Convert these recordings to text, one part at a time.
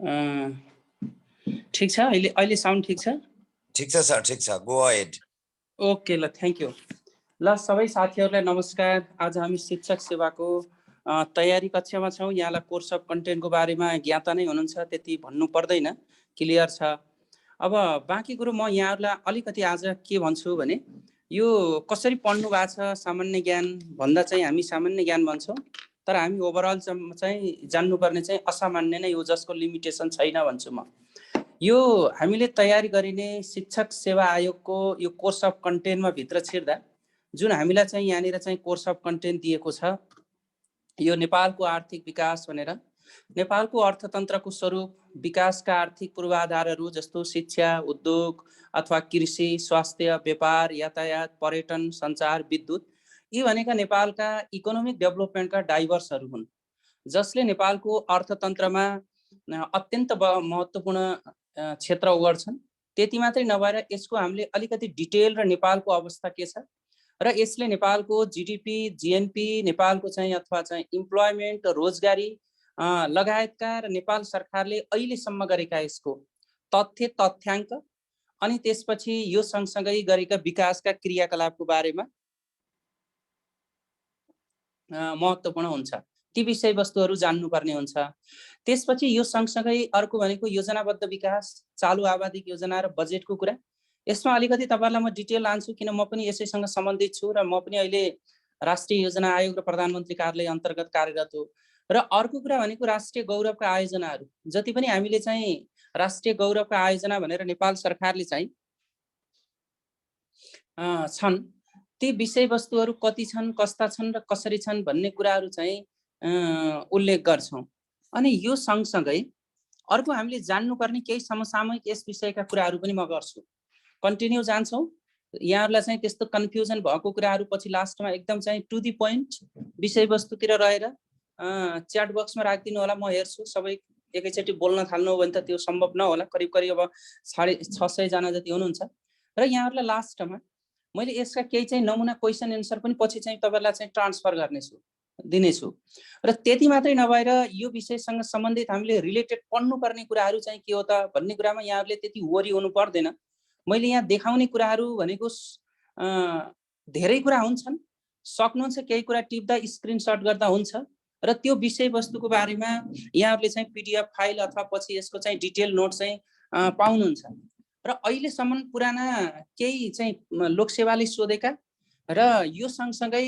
ठीक छ, अहिले साउन्ड ठीक छ? ठीक छ सर, ठीक छ, गो अहेड। ओके ल, थ्यांक यू। ल सबै साथीहरूलाई नमस्कार। आज हामी शिक्षक सेवाको तयारी कक्षामा छौँ। यहाँलाई कोर्स अफ कन्टेन्टको बारेमा ज्ञाता नै हुनुहुन्छ, त्यति भन्नु पर्दैन, क्लियर छ। अब बाँकी कुरो म यहाँहरूलाई अलिकति आज के भन्छु भने यो कसरी पढ्नु भएको छ सामान्य ज्ञान भन्दा चाहिँ हामी सामान्य ज्ञान भन्छौँ, तर हामी ओभरअल चाहिँ जान्नुपर्ने चाहिँ असामान्य नै हो, जसको लिमिटेसन छैन भन्छु म। यो हामीले तयारी गरिने शिक्षक सेवा आयोगको यो कोर्स अफ कन्टेन्टमा भित्र छिर्दा जुन हामीलाई चाहिँ यहाँनिर चाहिँ कोर्स अफ कन्टेन्ट दिएको छ, यो नेपालको आर्थिक विकास भनेर, नेपालको अर्थतन्त्रको स्वरूप, विकासका आर्थिक पूर्वाधारहरू जस्तो शिक्षा, उद्योग अथवा कृषि, स्वास्थ्य, व्यापार, यातायात, पर्यटन, सञ्चार, विद्युत, यी भनेका नेपालका इकोनोमिक डेभलपमेन्टका ड्राइभर्सहरू हुन्, जसले नेपालको अर्थतन्त्रमा अत्यन्त महत्त्वपूर्ण क्षेत्र ओगर्छन्। त्यति मात्रै नभएर यसको हामीले अलिकति डिटेल र नेपालको अवस्था के छ र यसले नेपालको जीडीपी, जीएनपी, नेपालको चाहिँ अथवा चाहिँ इम्प्लोइमेन्ट, रोजगारी लगायतका र नेपाल सरकारले अहिलेसम्म गरेका यसको तथ्य तथ्याङ्क अनि त्यसपछि यो सँगसँगै गरेका विकासका क्रियाकलापको बारेमा महत्त्वपूर्ण हुन्छ। ती विषयवस्तुहरू जान्नुपर्ने हुन्छ। त्यसपछि यो सँगसँगै अर्को भनेको योजनाबद्ध विकास, चालु आबादिक योजना र बजेटको कुरा। यसमा अलिकति तपाईहरुलाई म डिटेल लान्छु, किन म पनि यसैसँग सम्बन्धित छु र म पनि अहिले राष्ट्रिय योजना आयोग र प्रधानमन्त्री कार्यालय अन्तर्गत कार्यरत हो। र अर्को कुरा भनेको राष्ट्रिय गौरवका आयोजनाहरू, जति पनि हामीले चाहिँ राष्ट्रिय गौरवका आयोजना भनेर नेपाल सरकारले चाहिँ छन्, ती विषयवस्तुहरू कति छन्, कस्ता छन् र कसरी छन् भन्ने कुराहरू चाहिँ उल्लेख गर्छौं। अनि यो सँगसँगै अर्को हामीले जान्नुपर्ने केही समसामयिक यस विषयका कुराहरू पनि म गर्छु। कन्टिन्यू जान्छौं। यहाँहरुलाई चाहिँ त्यस्तो कन्फ्युजन भएको कुराहरू पछि लास्टमा एकदम चाहिँ टु दी पोइन्ट विषयवस्तुतिर रहेर च्याट बक्समा राखिदिनु होला, म हेर्छु। सबै एकैचोटी बोल्न थाल्नु हो भने त त्यो सम्भव नहोला। करिब करिब अब 650 जना जति हुनुहुन्छ र यहाँहरुलाई लास्टमा मैले यसका केही चाहिँ नमुना क्वेशन एन्सर पनि पछि चाहिँ तपाईहरुलाई चाहिँ ट्रान्सफर गर्नेछु, दिनेछु। र त्यति मात्रै नभएर यो विषयसँग सम्बन्धित हामीले रिलेटेड पढ्नुपर्ने कुराहरू चाहिँ के हो त भन्ने कुरामा यहाँहरुले त्यति वरी हुनु पर्दैन। मैले यहाँ देखाउने कुराहरू भनेको धेरै कुरा हुन्छन्, सक्नुहुन्छ केही कुरा टिप्दा स्क्रिनशट गर्दा हुन्छ र त्यो विषयवस्तुको बारेमा यहाँहरुले चाहिँ पीडीएफ फाइल अथवा पछि यसको चाहिँ डिटेल नोट चाहिँ पाउनुहुन्छ। र अहिलेसम्म पुराना केही चाहिँ लोकसेवाले सोधेका र यो सँगसँगै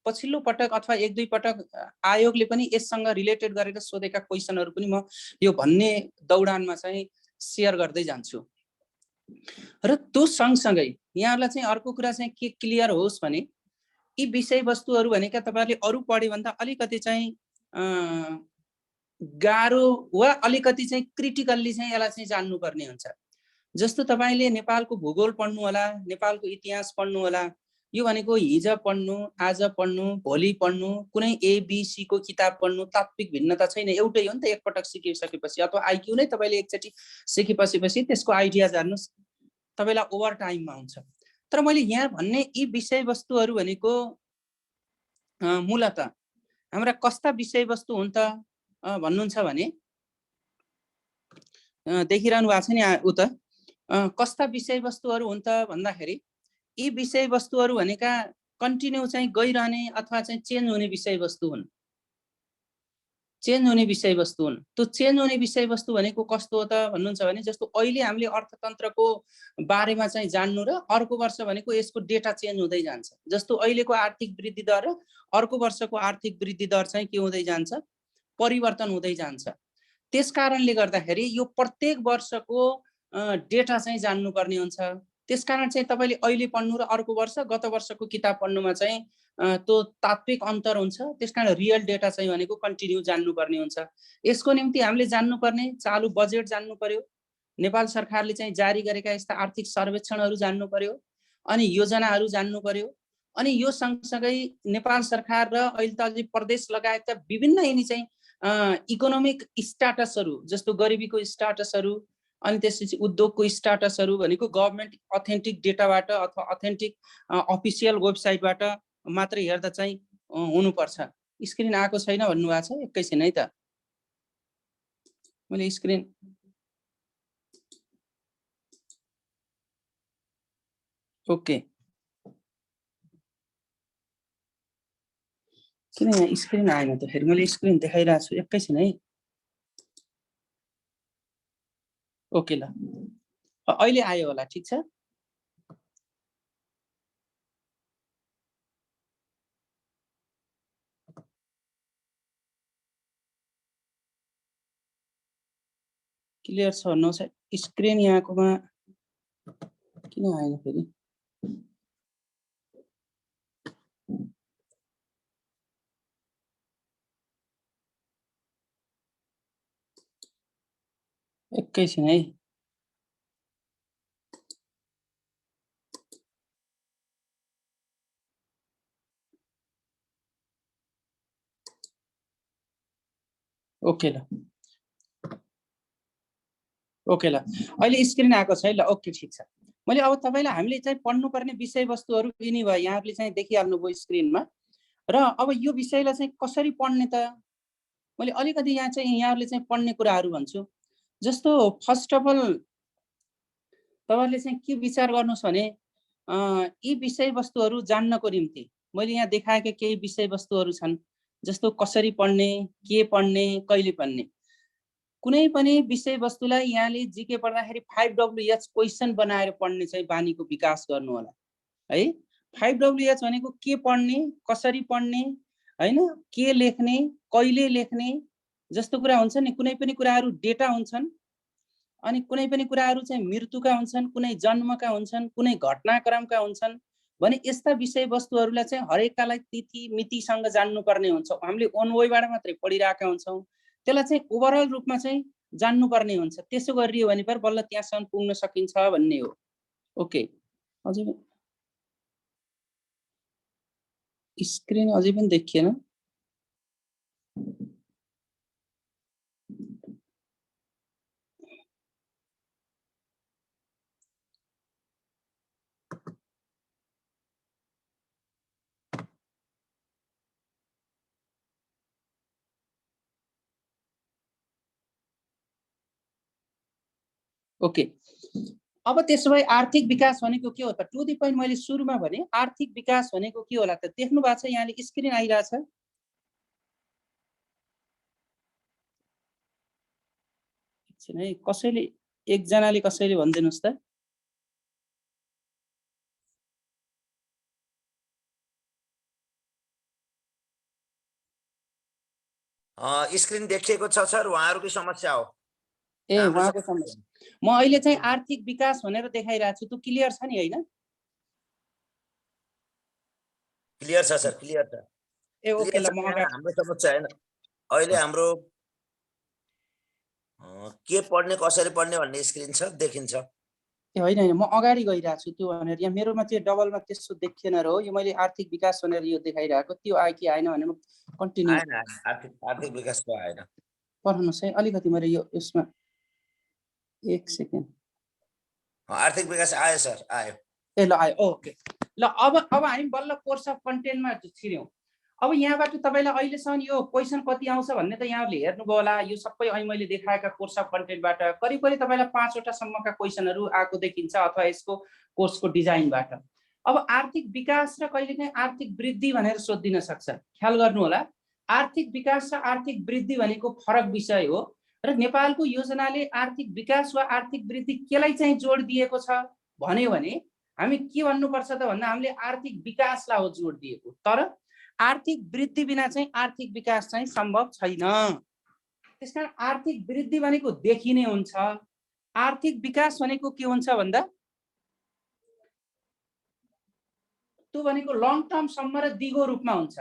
पछिल्लो पटक अथवा एक दुई पटक आयोगले पनि यससँग रिलेटेड गरेर सोधेका क्वेशनहरू पनि म यो भन्ने दौडानमा चाहिँ शेयर गर्दै जान्छु। र त्यो सँगसँगै यहाँहरुलाई चाहिँ अर्को कुरा चाहिँ के क्लियर होस् भने यी विषयवस्तुहरू भनेका तपाईहरुले अरु पढे भन्दा अलिकति चाहिँ गाह्रो वा अलिकति चाहिँ क्रिटिकल्ली चाहिँ यसलाई चाहिँ जान्नुपर्ने हुन्छ। जस्तो तपाईले नेपालको भूगोल पढ्नु होला, नेपालको इतिहास पढ्नु होला, यो भनेको हिजो पढ्नु, आज पढ्नु, भोलि पढ्नु, कुनै एबीसी को किताब पढ्नु, तात्विक भिन्नता छैन, एउटै हो नि त। एकपटक सिकिसकेपछि अथवा आईक्यू नै तपाईले एकचोटी सिकिपछि त्यसको आइडिया जान्नुस्, तपाईलाई ओभर टाइममा हुन्छ। तर मैले यहाँ भन्ने यी विषयवस्तुहरू भनेको मूलतः हाम्रा कस्ता विषयवस्तु हुन् त भन्नुहुन्छ भने देखिरहनु भएको छ नि उता कस्ता विषयवस्तुहरू हुन् त भन्दाखेरि यी विषयवस्तुहरू भनेका कन्टिन्यू चाहिँ गइरहने अथवा चाहिँ चेन्ज हुने विषयवस्तु हुन्। चेन्ज हुने विषयवस्तु हुन्। त्यो चेन्ज हुने विषयवस्तु भनेको कस्तो हो त भन्नुहुन्छ भने जस्तो अहिले हामीले अर्थतन्त्रको बारेमा चाहिँ जान्नु र अर्को वर्ष भनेको यसको डेटा चेन्ज हुँदै जान्छ। जस्तो अहिलेको आर्थिक वृद्धि दर र अर्को वर्षको आर्थिक वृद्धि दर चाहिँ के हुँदै जान्छ, परिवर्तन हुँदै जान्छ। त्यसकारणले गर्दाखेरि यो प्रत्येक वर्षको डेटा चाहिँ जान्नुपर्ने हुन्छ। त्यसकारण चाहिँ तपाईले अहिले पढ्नु र अर्को वर्ष गत वर्षको किताब पढ्नुमा चाहिँ त्यो तात्विक अन्तर हुन्छ। त्यसकारण रियल डेटा चाहिँ भनेको कन्टिन्यू जान्नुपर्ने हुन्छ। यसको निम्ति हामीले जान्नुपर्ने चालु बजेट जान्नु पर्यो, नेपाल सरकारले चाहिँ जारी गरेका यस्ता आर्थिक सर्वेक्षणहरू जान्नु पर्यो, अनि योजनाहरू जान्नु पर्यो। अनि यो सँगसँगै नेपाल सरकार र अहिले त अझै प्रदेश लगायतका विभिन्न यिनी चाहिँ इकोनोमिक स्ट्याटसहरू जस्तो गरिबीको स्ट्याटसहरू अनि त्यसपछि उद्योगको स्ट्याटसहरू भनेको गभर्नमेन्ट अथेन्टिक डेटाबाट अथवा अथेन्टिक अफिसियल वेबसाइटबाट मात्रै हेर्दा चाहिँ हुनुपर्छ। स्क्रिन आएको छैन भन्नुभएको छ, एकैछिन है त। मैले स्क्रिन ओके किन यहाँ स्क्रिन आएन त फेरि मैले स्क्रिन देखाइरहेको छु एकैछिन है ओके ल अहिले आयो होला ठीक छ क्लियर छ नो छ स्क्रिन यहाँकोमा किन आएन फेरि एकैछिन है ओके ल ओके ल अहिले स्क्रिन आएको छ है ल ओके ठीक छ मैले अब तपाईलाई हामीले चाहिँ पढ्नुपर्ने विषयवस्तुहरू यिनी भयो यहाँहरूले चाहिँ देखिहाल्नुभयो स्क्रिनमा र अब यो विषयलाई चाहिँ कसरी पढ्ने त मैले अलिकति यहाँ चाहिँ यहाँहरूले चाहिँ पढ्ने कुराहरू भन्छु जस्तो फर्स्ट अफ अल तपाईहरुले चाहिँ के विचार गर्नुस् भने यी विषयवस्तुहरू जान्नको निम्ति मैले यहाँ देखाएका केही विषयवस्तुहरू छन् जस्तो कसरी पढ्ने के पढ्ने कहिले पढ्ने कुनै पनि विषयवस्तुलाई यहाँले जीके पढ्दाखेरि 5W क्वेशन बनाएर पढ्ने चाहिँ बानीको विकास गर्नु होला है 5W भनेको के पढ्ने कसरी पढ्ने हैन के लेख्ने कहिले लेख्ने जस्तो कुरा हुन्छ नि कुनै पनि कुराहरू डेटा हुन्छन् अनि कुनै पनि कुराहरू चाहिँ मृत्युका हुन्छन् कुनै जन्मका हुन्छन् कुनै घटनाक्रमका हुन्छन् भने यस्ता विषयवस्तुहरूलाई चाहिँ हरेककालाई तिथि मितिसँग जान्नुपर्ने हुन्छ हामीले ओन वेबाट मात्रै पढिरहेका हुन्छौं त्यसलाई चाहिँ ओभरअल रूपमा चाहिँ जान्नुपर्ने हुन्छ त्यसो गरियो भने पर बल्ल त्यहाँसम्म पुग्न सकिन्छ भन्ने हो ओके अझै स्क्रिन अझै पनि देखिएन ओके अब त्यसो भए आर्थिक विकास भनेको के हो त टु द पोइन्ट मैले सुरुमा भने आर्थिक विकास भनेको के होला त देख्नु भएको छ यहाँले स्क्रिन आइरहेछ एकछिन है कसैले एकजनाले कसैले भनिदिनुस् त स्क्रिन देखिएको छ सर उहाँहरुकै समस्या हो ए उहाँको समस्या म अहिले चाहिँ आर्थिक विकास भनेर देखाइरहेको छु त्यो क्लियर छ नि हैन क्लियर छ सर क्लियर छ ए ओके ल म अगाडि हाम्रो समस्या हैन अहिले हाम्रो के पढ्ने कसरी पढ्ने भन्ने स्क्रिन छ देखिन्छ ए हैन हैन म अगाडि गइरहेको छु त्यो भनेर यहाँ मेरोमा त्यो डबलमा त्यसो देखिएन र हो यो मैले आर्थिक विकास भनेर यो देखाइरहेको त्यो आयो कि आएन भने म कन्टिन्यू आएन आर्थिक विकासको आएन पढ्नुस् है अलिकति मैले यो यसमा एक सेकेन्ड आर्थिक विकास आयो सर आयो ए ल आयो ओके ल अब हामी बल्ल कोर्स अफ कन्टेन्टमा छिर्यौं अब यहाँबाट तपाईलाई अहिलेसम्म यो क्वेशन कति आउँछ भन्ने त यहाँले हेर्नुभयो होला यो सबै अहिले मैले देखाएका कोर्स अफ कन्टेन्टबाट करिब करिब तपाईलाई 5 वटा सम्मका क्वेशनहरु आएको देखिन्छ अथवा यसको कोर्सको डिजाइनबाट अब आर्थिक विकास र कहिलेकाहीँ आर्थिक वृद्धि भनेर सोधिन सक्छ ख्याल गर्नु होला आर्थिक विकास र आर्थिक वृद्धि भनेको फरक विषय हो र नेपालको योजनाले आर्थिक विकास वा आर्थिक वृद्धि केलाई चाहिँ जोड दिएको छ भन्यो भने हामी के भन्नुपर्छ त भन्दा हामीले आर्थिक विकासलाई हो जोड दिएको तर आर्थिक वृद्धि बिना चाहिँ आर्थिक विकास चाहिँ सम्भव छैन त्यसकारण आर्थिक वृद्धि भनेको देखिने हुन्छ आर्थिक विकास भनेको के हुन्छ भन्दा त्यो भनेको लङ टर्म सम्म र दिगो रूपमा हुन्छ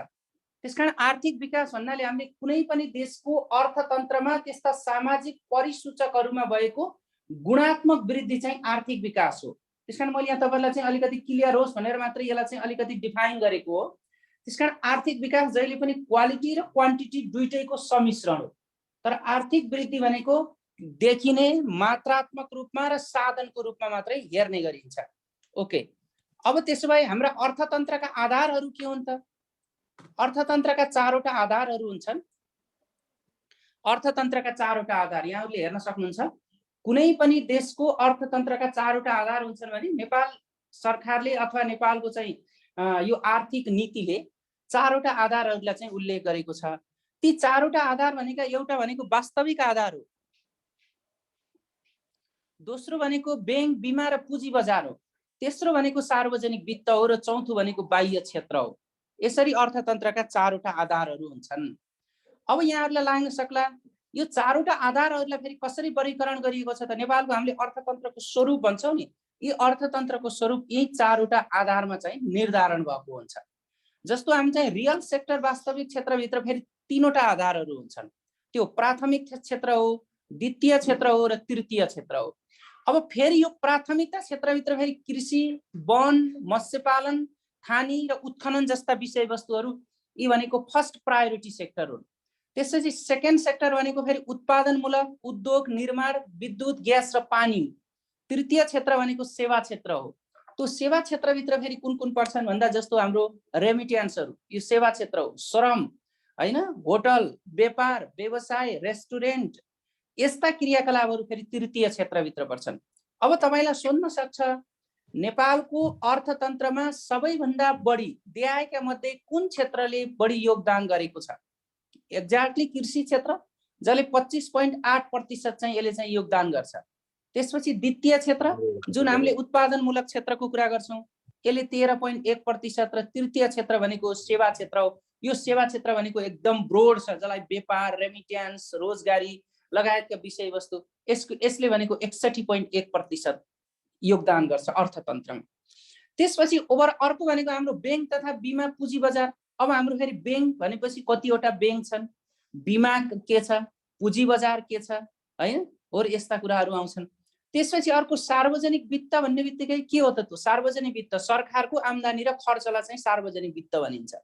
त्यसकारण आर्थिक विकास भन्नाले हामीले कुनै पनि देशको अर्थतन्त्रमा त्यस्ता सामाजिक परिसूचकहरुमा भएको गुणात्मक वृद्धि चाहिँ आर्थिक विकास हो त्यसकारण मैले यहाँ तपाईलाई चाहिँ अलिकति क्लियर होस् भनेर मात्र यसलाई चाहिँ अलिकति डिफाइन गरेको हो त्यसकारण आर्थिक विकास जहिले पनि क्वालिटी र क्वान्टिटी दुईटैको सम्मिश्रण हो तर आर्थिक वृद्धि भनेको देखिने मात्रात्मक रूपमा र साधनको रूपमा मात्रै हेर्ने गरिन्छ ओके अब त्यसो भए हाम्रा अर्थतन्त्रका आधारहरू के हुन् त अर्थतन्त्रका 4 वटा आधारहरू हुन्छन् अर्थतन्त्रका चारवटा आधार यहाँहरूले हेर्न सक्नुहुन्छ। कुनै पनि देशको अर्थतन्त्रका चारवटा आधार हुन्छन् भने नेपाल सरकारले अथवा नेपालको चाहिँ यो आर्थिक नीतिले चारवटा आधारहरूलाई चाहिँ उल्लेख गरेको छ। ती चारवटा आधार भनेका एउटा भनेको वास्तविक आधार हो, दोस्रो भनेको बैंक, बिमा र पुँजी बजार हो, तेस्रो भनेको सार्वजनिक वित्त हो र चौथो भनेको बाह्य क्षेत्र हो। यसरी अर्थतन्त्रका चारवटा आधारहरू हुन्छन्। अब यहाँहरूलाई लाग्न सक्ला यो चारवटा आधारहरूलाई फेरि कसरी वर्गीकरण गरिएको छ त? नेपालको हामीले अर्थतन्त्रको स्वरूप भन्छौँ नि, यी अर्थतन्त्रको स्वरूप यही चारवटा आधारमा चाहिँ निर्धारण भएको हुन्छ। जस्तो हामी चाहिँ रियल सेक्टर वास्तविक क्षेत्रभित्र फेरि तीनवटा आधारहरू हुन्छन्। त्यो प्राथमिक क्षेत्र हो, द्वितीय क्षेत्र हो र तृतीय क्षेत्र हो। अब फेरि यो प्राथमिकता क्षेत्रभित्र फेरि कृषि, वन, मत्स्यपालन, खानी र उत्खनन जस्ता विषयवस्तुहरू यी भनेको फर्स्ट प्रायोरिटी सेक्टर हुन्। त्यसपछि सेकेन्ड सेक्टर भनेको फेरि उत्पादनमूलक उद्योग, निर्माण, विद्युत, ग्यास र पानी। तृतीय क्षेत्र भनेको सेवा क्षेत्र हो। त्यो सेवा क्षेत्रभित्र फेरि कुन कुन पर्छन् भन्दा जस्तो हाम्रो रेमिट्यान्सहरू यो सेवा क्षेत्र हो, श्रम हैन, होटल, व्यापार, व्यवसाय, रेस्टुरेन्ट यस्ता क्रियाकलापहरू फेरि तृतीय क्षेत्रभित्र पर्छन्। अब तपाईलाई सोध्न सक्छ नेपालको अर्थतन्त्रमा सबैभन्दा बढी देहायका मध्ये कुन क्षेत्रले बढी योगदान गरेको छ? एक्ज्याक्टली कृषि क्षेत्र जसले 25.8% चाहिँ यसले चाहिँ योगदान गर्छ। त्यसपछि द्वितीय क्षेत्र जुन हामीले उत्पादनमूलक क्षेत्रको कुरा गर्छौं यसले 13.1% र तृतीय क्षेत्र भनेको सेवा क्षेत्र हो। यो सेवा क्षेत्र भनेको एकदम ब्रोड छ, जसलाई व्यापार, रेमिट्यान्स, रोजगारी लगायतका विषयवस्तु यसले भनेको 61.1% योगदान गर्छ अर्थतन्त्रमा। त्यसपछि अर्को भनेको हाम्रो बैंक तथा बिमा पुँजी बजार। अब हाम्रो फेरि बैंक भनेपछि कतिवटा बैंक छन्, बिमा के छ, पुँजी बजार के छ हैन, और यस्ता कुराहरू आउँछन्। त्यसपछि अर्को सार्वजनिक वित्त भन्ने बित्तिकै के हो त? त्यो सार्वजनिक वित्त सरकारको आम्दानी र खर्चलाई चाहिँ सार्वजनिक वित्त भनिन्छ।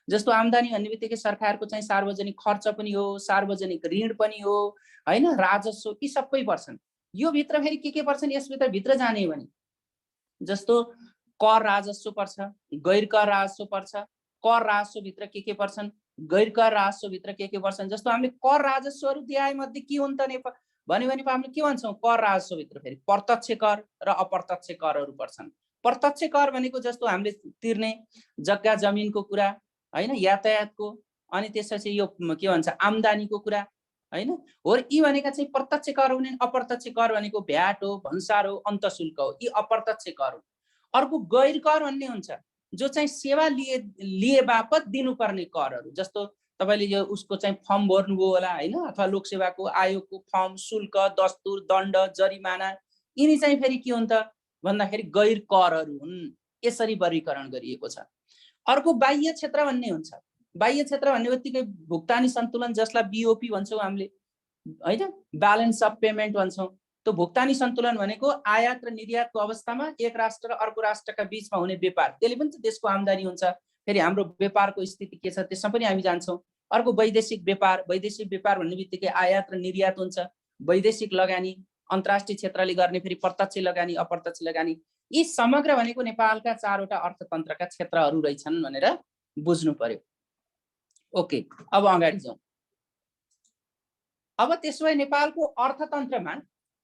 जस्तो आम्दानी भन्ने बित्तिकै सरकारको चाहिँ सार्वजनिक खर्च पनि हो, सार्वजनिक ऋण पनि हो हैन, राजस्व यी सबै पर्छन्। यो भित्र फेरि के पर्छन् यसभित्र जाने भने जस्तो कर राजस्व पर्छ, गैर कर राजस्व पर्छ। कर राजस्व भित्र के पर्छन्, गैर कर राजस्व भित्र के पर्छन्। जस्तो हामीले कर राजस्वहरू देहाय मध्ये के हुन् त भन्यो भने हामीले के भन्छौँ? कर राजस्व भित्र फेरि प्रत्यक्ष कर र अप्रत्यक्ष करहरू पर्छन्। प्रत्यक्ष कर भनेको जस्तो हामीले तिर्ने जग्गा जमिनको कुरा हैन, यातायातको, अनि त्यसपछि यो के भन्छ आम्दानीको कुरा हैन, हो। यी भनेका चाहिँ प्रत्यक्ष कर हुन्। अप्रत्यक्ष कर भनेको भ्याट हो, भन्सार हो, अन्तशुल्क हो, यी अप्रत्यक्ष कर हुन्। अर्को गैर कर भन्ने हुन्छ जो चाहिँ सेवा लिए बापत दिनुपर्ने करहरू। जस्तो तपाईले यो उसको चाहिँ फर्म भर्नुभयो होला हैन, अथवा लोकसेवाको आयोगको फर्म, शुल्क, दस्तुर, दण्ड, जरिमाना यिनी चाहिँ फेरि के हुन् त भन्दाखेरि गैर करहरू हुन्। यसरी वर्गीकरण गरिएको छ। अर्को बाह्य क्षेत्र भन्ने हुन्छ। बाह्य क्षेत्र भन्ने बित्तिकै भुक्तानी सन्तुलन जसलाई बीओपी भन्छौँ हामीले हैन, ब्यालेन्स अफ पेमेन्ट भन्छौँ। त्यो भुक्तानी सन्तुलन भनेको आयात र निर्यातको अवस्थामा एक राष्ट्र र अर्को राष्ट्रका बीचमा हुने व्यापार, त्यसले पनि देशको आम्दानी हुन्छ। फेरि हाम्रो व्यापारको स्थिति के छ त्यसमा पनि हामी जान्छौँ। अर्को वैदेशिक व्यापार। वैदेशिक व्यापार भन्ने बित्तिकै आयात र निर्यात हुन्छ। वैदेशिक लगानी, अन्तर्राष्ट्रिय क्षेत्रले गर्ने फेरि प्रत्यक्ष लगानी, अप्रत्यक्ष लगानी। यी समग्र भनेको नेपालका चारवटा अर्थतन्त्रका क्षेत्रहरू रहेछन् भनेर बुझ्नु पर्यो। ओके, अब अगाडि जाउँ। अब त्यसो भए नेपालको अर्थतन्त्रमा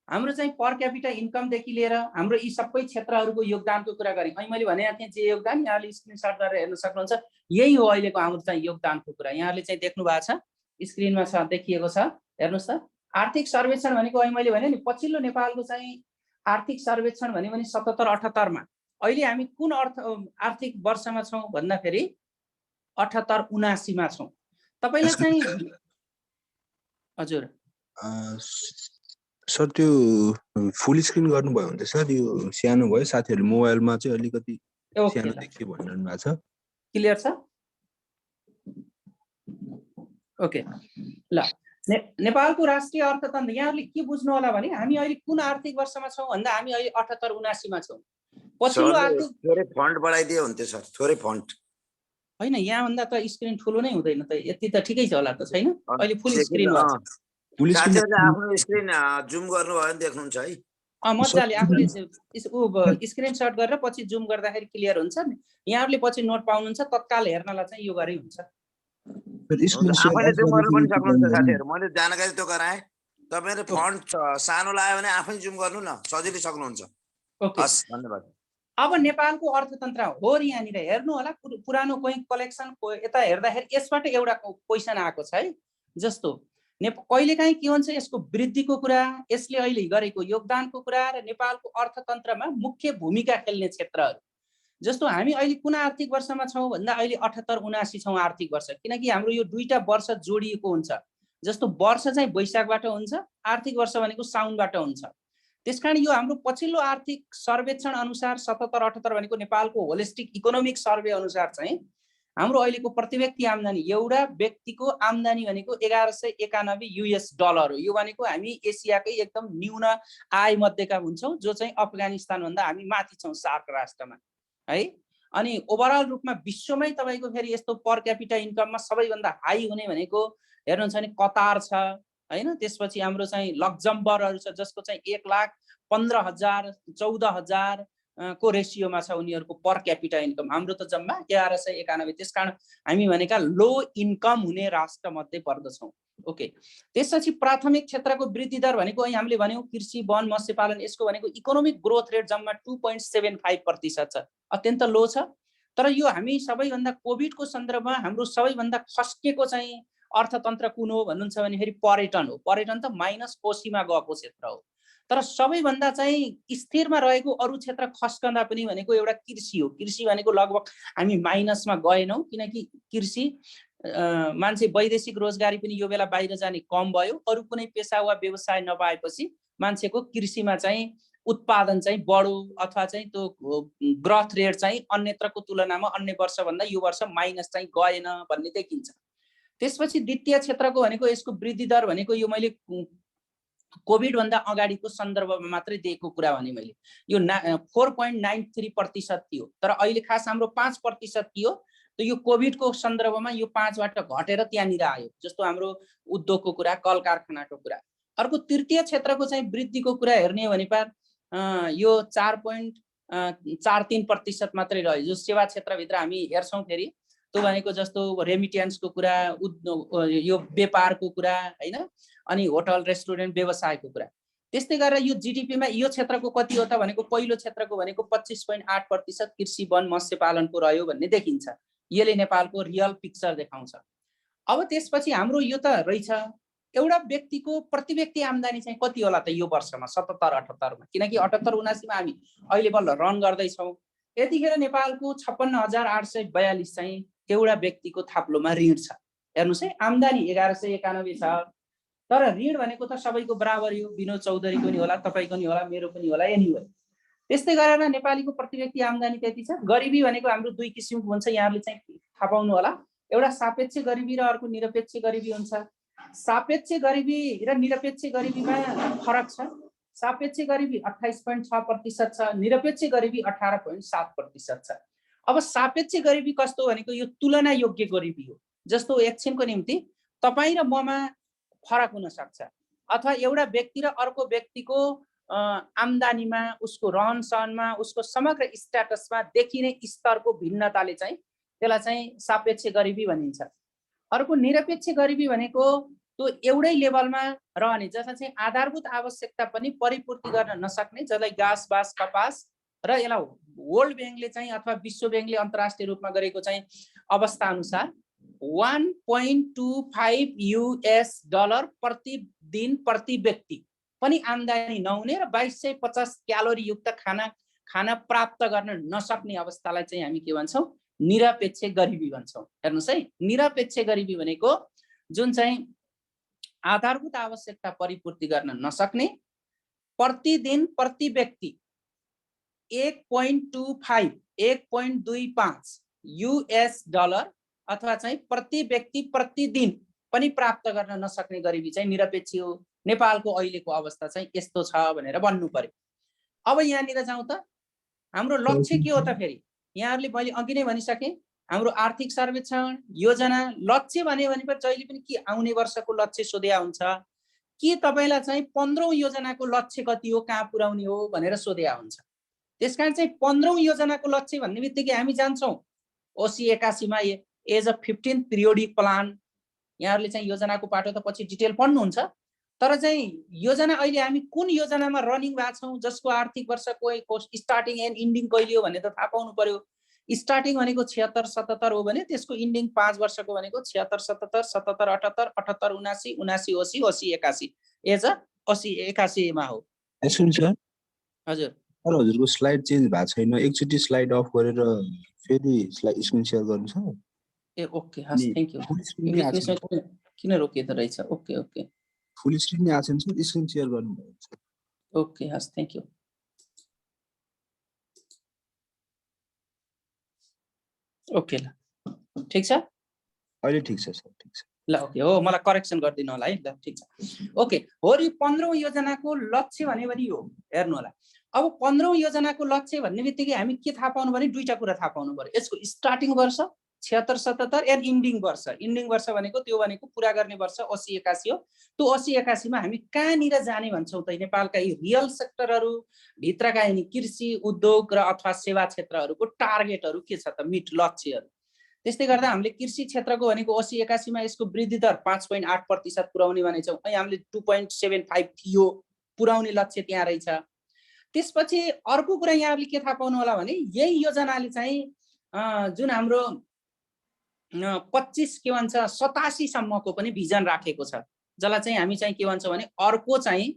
हाम्रो चाहिँ पर क्यापिटा इन्कमदेखि लिएर हाम्रो यी सबै क्षेत्रहरूको योगदानको कुरा गरेँ। अनि मैले भनेको थिएँ जे योगदान यहाँले स्क्रिनशट गरेर हेर्न सक्नुहुन्छ। यही हो अहिलेको हाम्रो चाहिँ योगदानको कुरा। यहाँले चाहिँ देख्नु भएको छ, स्क्रिनमा छ, देखिएको छ, हेर्नुहोस् त। आर्थिक सर्वेक्षण भनेको अहिले मैले भने नि पछिल्लो नेपालको चाहिँ आर्थिक सर्वेक्षण भन्यो भने 77-78 मा। अहिले हामी कुन आर्थिक वर्षमा छौँ भन्दाखेरि 78-79 मा छौँ। तपाईलाई चाहिँ हजुर सर त्यो फुल स्क्रिन गर्नुभयो भने सर यो सानो भयो, साथीहरु मोबाइलमा चाहिँ अलिकति सानो देखियो भनिरहनु भएको छ। क्लियर छ? ओके ल, नेपालको राष्ट्रिय अर्थतन्त्र यहाँले के बुझ्नु होला भने हामी अहिले कुन आर्थिक वर्षमा छौँ भन्दा हामी अहिले 78-79 मा छौँ। पछिल्लो आर्थिक थोरै फन्ट बढाइदियो हुन्थ्यो सर, थोरै फन्ट हैन, यहाँ भन्दा त स्क्रिन ठुलो नै हुँदैन त, यति त ठिकै छ होला त छैन? अहिले फुल स्क्रिन भएको छ। साथीहरुले आफ्नो स्क्रिन जुम गर्नुभयो भने देख्नुहुन्छ है। मजाले आफूले स्क्रिनशट गरेर पछि जुम गर्दाखेरि क्लियर हुन्छ नि। यहाँहरूले पछि नोट पाउनुहुन्छ, तत्काल हेर्नलाई चाहिँ यो गरे हुन्छ। स्क्रिन हुन्छ, शेयर आफैले जुम गर्न पनि सक्नुहुन्छ गर्दाखेरि साथीहरू। मैले जानकारी त्यो गराएँ। तपाईँले फन्ट सानो लाग्यो भने आफै जुम गर्नु न, सजिलै सक्नुहुन्छ। ओके, हस्, धन्यवाद। अब नेपालको अर्थतन्त्र हो यहाँनिर हेर्नु होला। पुरानो कोही कलेक्सन यता हेर्दाखेरि यसबाट एउटा क्वेसन आएको छ है। जस्तो कहिलेकाहीँ के हुन्छ, यसको वृद्धिको कुरा, यसले अहिले गरेको योगदानको कुरा र नेपालको अर्थतन्त्रमा मुख्य भूमिका खेल्ने क्षेत्रहरू। जस्तो हामी अहिले कुन आर्थिक वर्षमा छौँ भन्दा अहिले 78-79 छौँ आर्थिक वर्ष, किनकि हाम्रो यो दुईटा वर्ष जोडिएको हुन्छ। जस्तो वर्ष चाहिँ वैशाखबाट हुन्छ, आर्थिक वर्ष भनेको साउनबाट हुन्छ। त्यसकारण यो हाम्रो पछिल्लो आर्थिक सर्वेक्षण अनुसार 77-78 भनेको नेपालको होलिस्टिक इकोनोमिक सर्वे अनुसार चाहिँ हाम्रो अहिलेको प्रति व्यक्ति आम्दानी, एउटा व्यक्तिको आम्दानी भनेको $1191 हो। यो भनेको हामी एसियाकै एकदम न्यून आय मध्येका हुन्छौँ, जो चाहिँ अफगानिस्तान भन्दा हामी माथि छौँ सार्क राष्ट्रमा है। अनि ओभरअल रूपमा विश्वमै तपाईँको फेरि यस्तो पर क्यापिटा इन्कममा सबैभन्दा हाई हुने भनेको हेर्नुहुन्छ भने कतार छ हैन। त्यसपछि हाम्रो चाहिँ लक्जमबर्गहरू छ, जसको चाहिँ 1,15,000 14,000 को रेसियोमा छ उनीहरूको पर क्यापिटा इन्कम। हाम्रो त जम्मा 1191। त्यसकारण हामी भनेका लो इन्कम हुने राष्ट्र मध्ये पर्दछौँ। ओके, त्यसपछि प्राथमिक क्षेत्रको वृद्धि दर भनेको अहिले हामीले भन्यौँ कृषि, वन, मत्स्य पालन, यसको भनेको इकोनोमिक ग्रोथ रेट जम्मा 2.75% छ, अत्यन्त लो छ। तर यो हामी सबैभन्दा कोभिडको सन्दर्भमा हाम्रो सबैभन्दा खस्केको चाहिँ अर्थतन्त्र कुन हो भन्नुहुन्छ भने फेरि पर्यटन हो। पर्यटन त माइनस कोसीमा गएको क्षेत्र हो। तर सबैभन्दा चाहिँ स्थिरमा रहेको अरू क्षेत्र खस्कँदा पनि भनेको एउटा कृषि हो। कृषि भनेको लगभग हामी माइनसमा गएनौँ, किनकि कृषि मान्छे वैदेशिक रोजगारी पनि यो बेला बाहिर जाने कम भयो। अरू कुनै पेसा वा व्यवसाय नपाएपछि मान्छेको कृषिमा चाहिँ उत्पादन चाहिँ बढो अथवा चाहिँ त्यो ग्रोथ रेट चाहिँ अन्यत्रको तुलनामा अन्य वर्षभन्दा यो वर्ष माइनस चाहिँ गएन भन्ने देखिन्छ। त्यसपछि द्वितीय क्षेत्रको भनेको यसको वृद्धि दर भनेको यो मैले कोभिड भन्दा अगाडिको सन्दर्भमा मात्रै दिएको कुरा भने मैले यो 4.93% थियो। तर अहिले खास हाम्रो 5% थियो। त यो कोभिडको सन्दर्भमा यो 5बाट घटेर त्यहाँनिर आयो। जस्तो हाम्रो उद्योगको कुरा, कल कारखानाको कुरा। अर्को तृतीय क्षेत्रको चाहिँ वृद्धिको कुरा हेर्ने भने यो 4.43% मात्रै रह्यो। जो सेवा क्षेत्रभित्र हामी हेर्छौँ फेरि त्यो भनेको जस्तो रेमिटेन्सको कुरा, यो व्यापारको कुरा हैन, अनि होटल रेस्टुरेन्ट व्यवसायको कुरा। त्यस्तै गरेर यो जीडीपीमा यो क्षेत्रको कति हो त भनेको पहिलो क्षेत्रको भनेको 25.8% कृषि, वन, मत्स्य पालनको रह्यो भन्ने देखिन्छ। यसले नेपालको रियल पिक्चर देखाउँछ। अब त्यसपछि हाम्रो यो त रहेछ एउटा व्यक्तिको प्रति व्यक्ति आम्दानी चाहिँ कति होला त यो वर्षमा 77-78 मा, किनकि 78-79 मा हामी अहिले बल्ल रन गर्दैछौँ। यतिखेर नेपालको 56,842 चाहिँ एउटा व्यक्तिको थाप्लोमा ऋण छ। हेर्नुहोस् है, आम्दानी 1191 छ, तर ऋण भनेको त सबैको बराबर हो। विनोद चौधरीको नि होला, तपाईँको नि होला, मेरो पनि होला, एनीवे। त्यस्तै गरेर नेपालीको प्रति व्यक्ति आम्दानी त्यति छ। गरिबी भनेको हाम्रो दुई किसिमको हुन्छ, यहाँले चाहिँ थाहा पाउनु होला। एउटा सापेक्ष गरिबी र अर्को निरपेक्ष गरिबी हुन्छ। सापेक्ष गरिबी र निरपेक्ष गरिबीमा फरक छ। सापेक्ष गरिबी 28.6% छ, निरपेक्ष गरिबी 18.7% छ। अब सापेक्ष गरिबी कस्तो भनेको यो तुलना योग्य गरिबी हो। जस्तो एकछिनको निम्ति तपाईँ र ममा फरक हुन सक्छ, अथवा एउटा व्यक्ति र अर्को व्यक्तिको आम्दानीमा, उसको रहन सहनमा, उसको समग्र स्ट्याटसमा देखिने स्तरको भिन्नताले चाहिँ त्यसलाई चाहिँ सापेक्ष गरिबी भनिन्छ। अर्को निरपेक्ष गरिबी भनेको त्यो एउटै लेभलमा रहने, जसमा चाहिँ आधारभूत आवश्यकता पनि परिपूर्ति गर्न नसक्ने, जसलाई घाँस, बाँस, कपास र यसलाई वर्ल्ड ब्याङ्कले चाहिँ अथवा विश्व ब्याङ्कले अन्तर्राष्ट्रिय रूपमा गरेको चाहिँ अवस्था अनुसार $1.25 प्रतिदिन प्रति व्यक्ति पनि आम्दानी नहुने र 2250 क्यालोरी युक्त खाना प्राप्त गर्न नसक्ने अवस्थालाई चाहिँ हामी के भन्छौँ? निरपेक्ष गरिबी भन्छौँ। हेर्नुहोस् है, निरपेक्ष गरिबी भनेको जुन चाहिँ आधारभूत आवश्यकता परिपूर्ति गर्न नसक्ने, प्रतिदिन प्रति व्यक्ति 1.25 $1.25 अथवा चाहिँ प्रति व्यक्ति प्रतिदिन पनि प्राप्त गर्न नसक्ने गरिबी चाहिँ निरपेक्ष हो। नेपालको अहिलेको अवस्था चाहिँ यस्तो छ भनेर भन्नु पर्यो। अब यहाँनिर जाउँ त, हाम्रो लक्ष्य के हो त फेरि? यहाँहरूले मैले अघि नै भनिसकेँ, हाम्रो आर्थिक सर्वेक्षण योजना लक्ष्य भन्यो भने जहिले पनि के आउने वर्षको लक्ष्य सोध्या हुन्छ कि तपाईँलाई चाहिँ 15औं योजनाको लक्ष्य कति हो, कहाँ पुर्याउने हो भनेर सोध्या हुन्छ। त्यसकारण चाहिँ 15औं योजनाको लक्ष्य भन्ने बित्तिकै हामी जान्छौँ OC 81 मा as a 15th periodic plan. यहाँहरूले चाहिँ योजनाको पाटो त पछि डिटेल पढ्नुहुन्छ, तर चाहिँ योजना अहिले हामी कुन योजनामा रनिङ भएको छौँ, जसको आर्थिक वर्ष को स्टार्टिङ एन्ड इन्डिङ कहिले हो भन्ने त थाहा पाउनु पर्यो। स्टार्टिङ भनेको 76 77 हो भने त्यसको इन्डिङ 5 वर्षको भनेको 76 77 77 78 78 79 79 80 80 81 एज अ 80 81 मा हो। सर हजुर सर हजुरको स्लाइड चेन्ज भएको छैन, एकचोटि स्लाइड अफ गरेर फेरि स्लाइड स्क्रिन शेयर गर्नु छ। ए ओके हस्, थ्यांक यू। किन रोकिएको रहेछ? ओके ओके फुल स्क्रिन नै आछन् सर, स्क्रिन शेयर गर्नु भएको छ। ओके हस्, थ्यांक यू। ओके ल ठीक छ, अहिले ठिक छ सर, ठिक छ ल ओके हो, मलाई करेक्सन गरिदिनु होला है। ल ठीक छ ओके हो। यो 15औं योजनाको लक्ष्य भनेको नि यो हेर्नु होला। अब 15औं योजनाको लक्ष्य भन्ने बित्तिकै हामी के थाहा पाउनु भने दुईटा कुरा थाहा पाउनु पर्यो। यसको स्टार्टिङ वर्ष 76 77 एन्ड इन्डिङ वर्ष। इन्डिङ वर्ष भनेको त्यो भनेको पुरा गर्ने वर्ष 80 81 हो। त्यो 80 81 मा हामी कहाँनिर जाने भन्छौँ त? नेपालका यी रियल सेक्टरहरू भित्रका यिनी कृषि उद्योग र अथवा सेवा क्षेत्रहरूको टार्गेटहरू के छ त? मिट लक्ष्यहरू। त्यस्तै गर्दा हामीले कृषि क्षेत्रको भनेको 80 81 मा यसको वृद्धि दर 5.8% पुर्याउने भनेछौँ। अनि हामीले 2.75 थियो पुर्याउने लक्ष्य त्यहाँ रहेछ। त्यसपछि अर्को कुरा यहाँहरूले के थाहा पाउनु होला भने यही योजनाले चाहिँ जुन हाम्रो 25 के भन्छ 87 सम्मको पनि भिजन राखेको छ, जसलाई चाहिँ हामी चाहिँ के भन्छौँ भने अर्को चाहिँ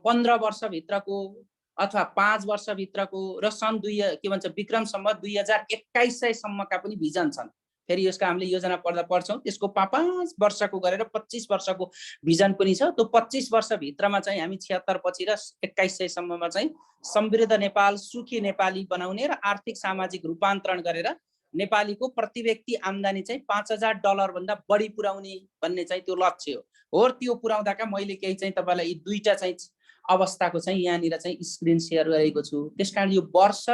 15 वर्षभित्रको अथवा 5 वर्षभित्रको र सन् के भन्छ विक्रम सम्वत 2021 सम्मका पनि भिजन छन्। फेरि यसको हामीले योजना पढ्दा पढ्छौँ, त्यसको 5 वर्षको गरेर 25 वर्षको भिजन पनि छ। त्यो 25 वर्षभित्रमा चाहिँ हामी 76 पछि र 2100 सम्ममा चाहिँ समृद्ध नेपाल सुखी नेपाली बनाउने र आर्थिक सामाजिक रूपान्तरण गरेर नेपालीको प्रति व्यक्ति आम्दानी चाहिँ $5000 भन्दा बढी पुर्याउने भन्ने चाहिँ त्यो लक्ष्य हो। त्यो पुर्याउँदाका मैले केही चाहिँ तपाईलाई यी दुईटा चाहिँ अवस्थाको चाहिँ यहाँनिर चाहिँ स्क्रिन शेयर गरेको छु। त्यसकारण यो वर्ष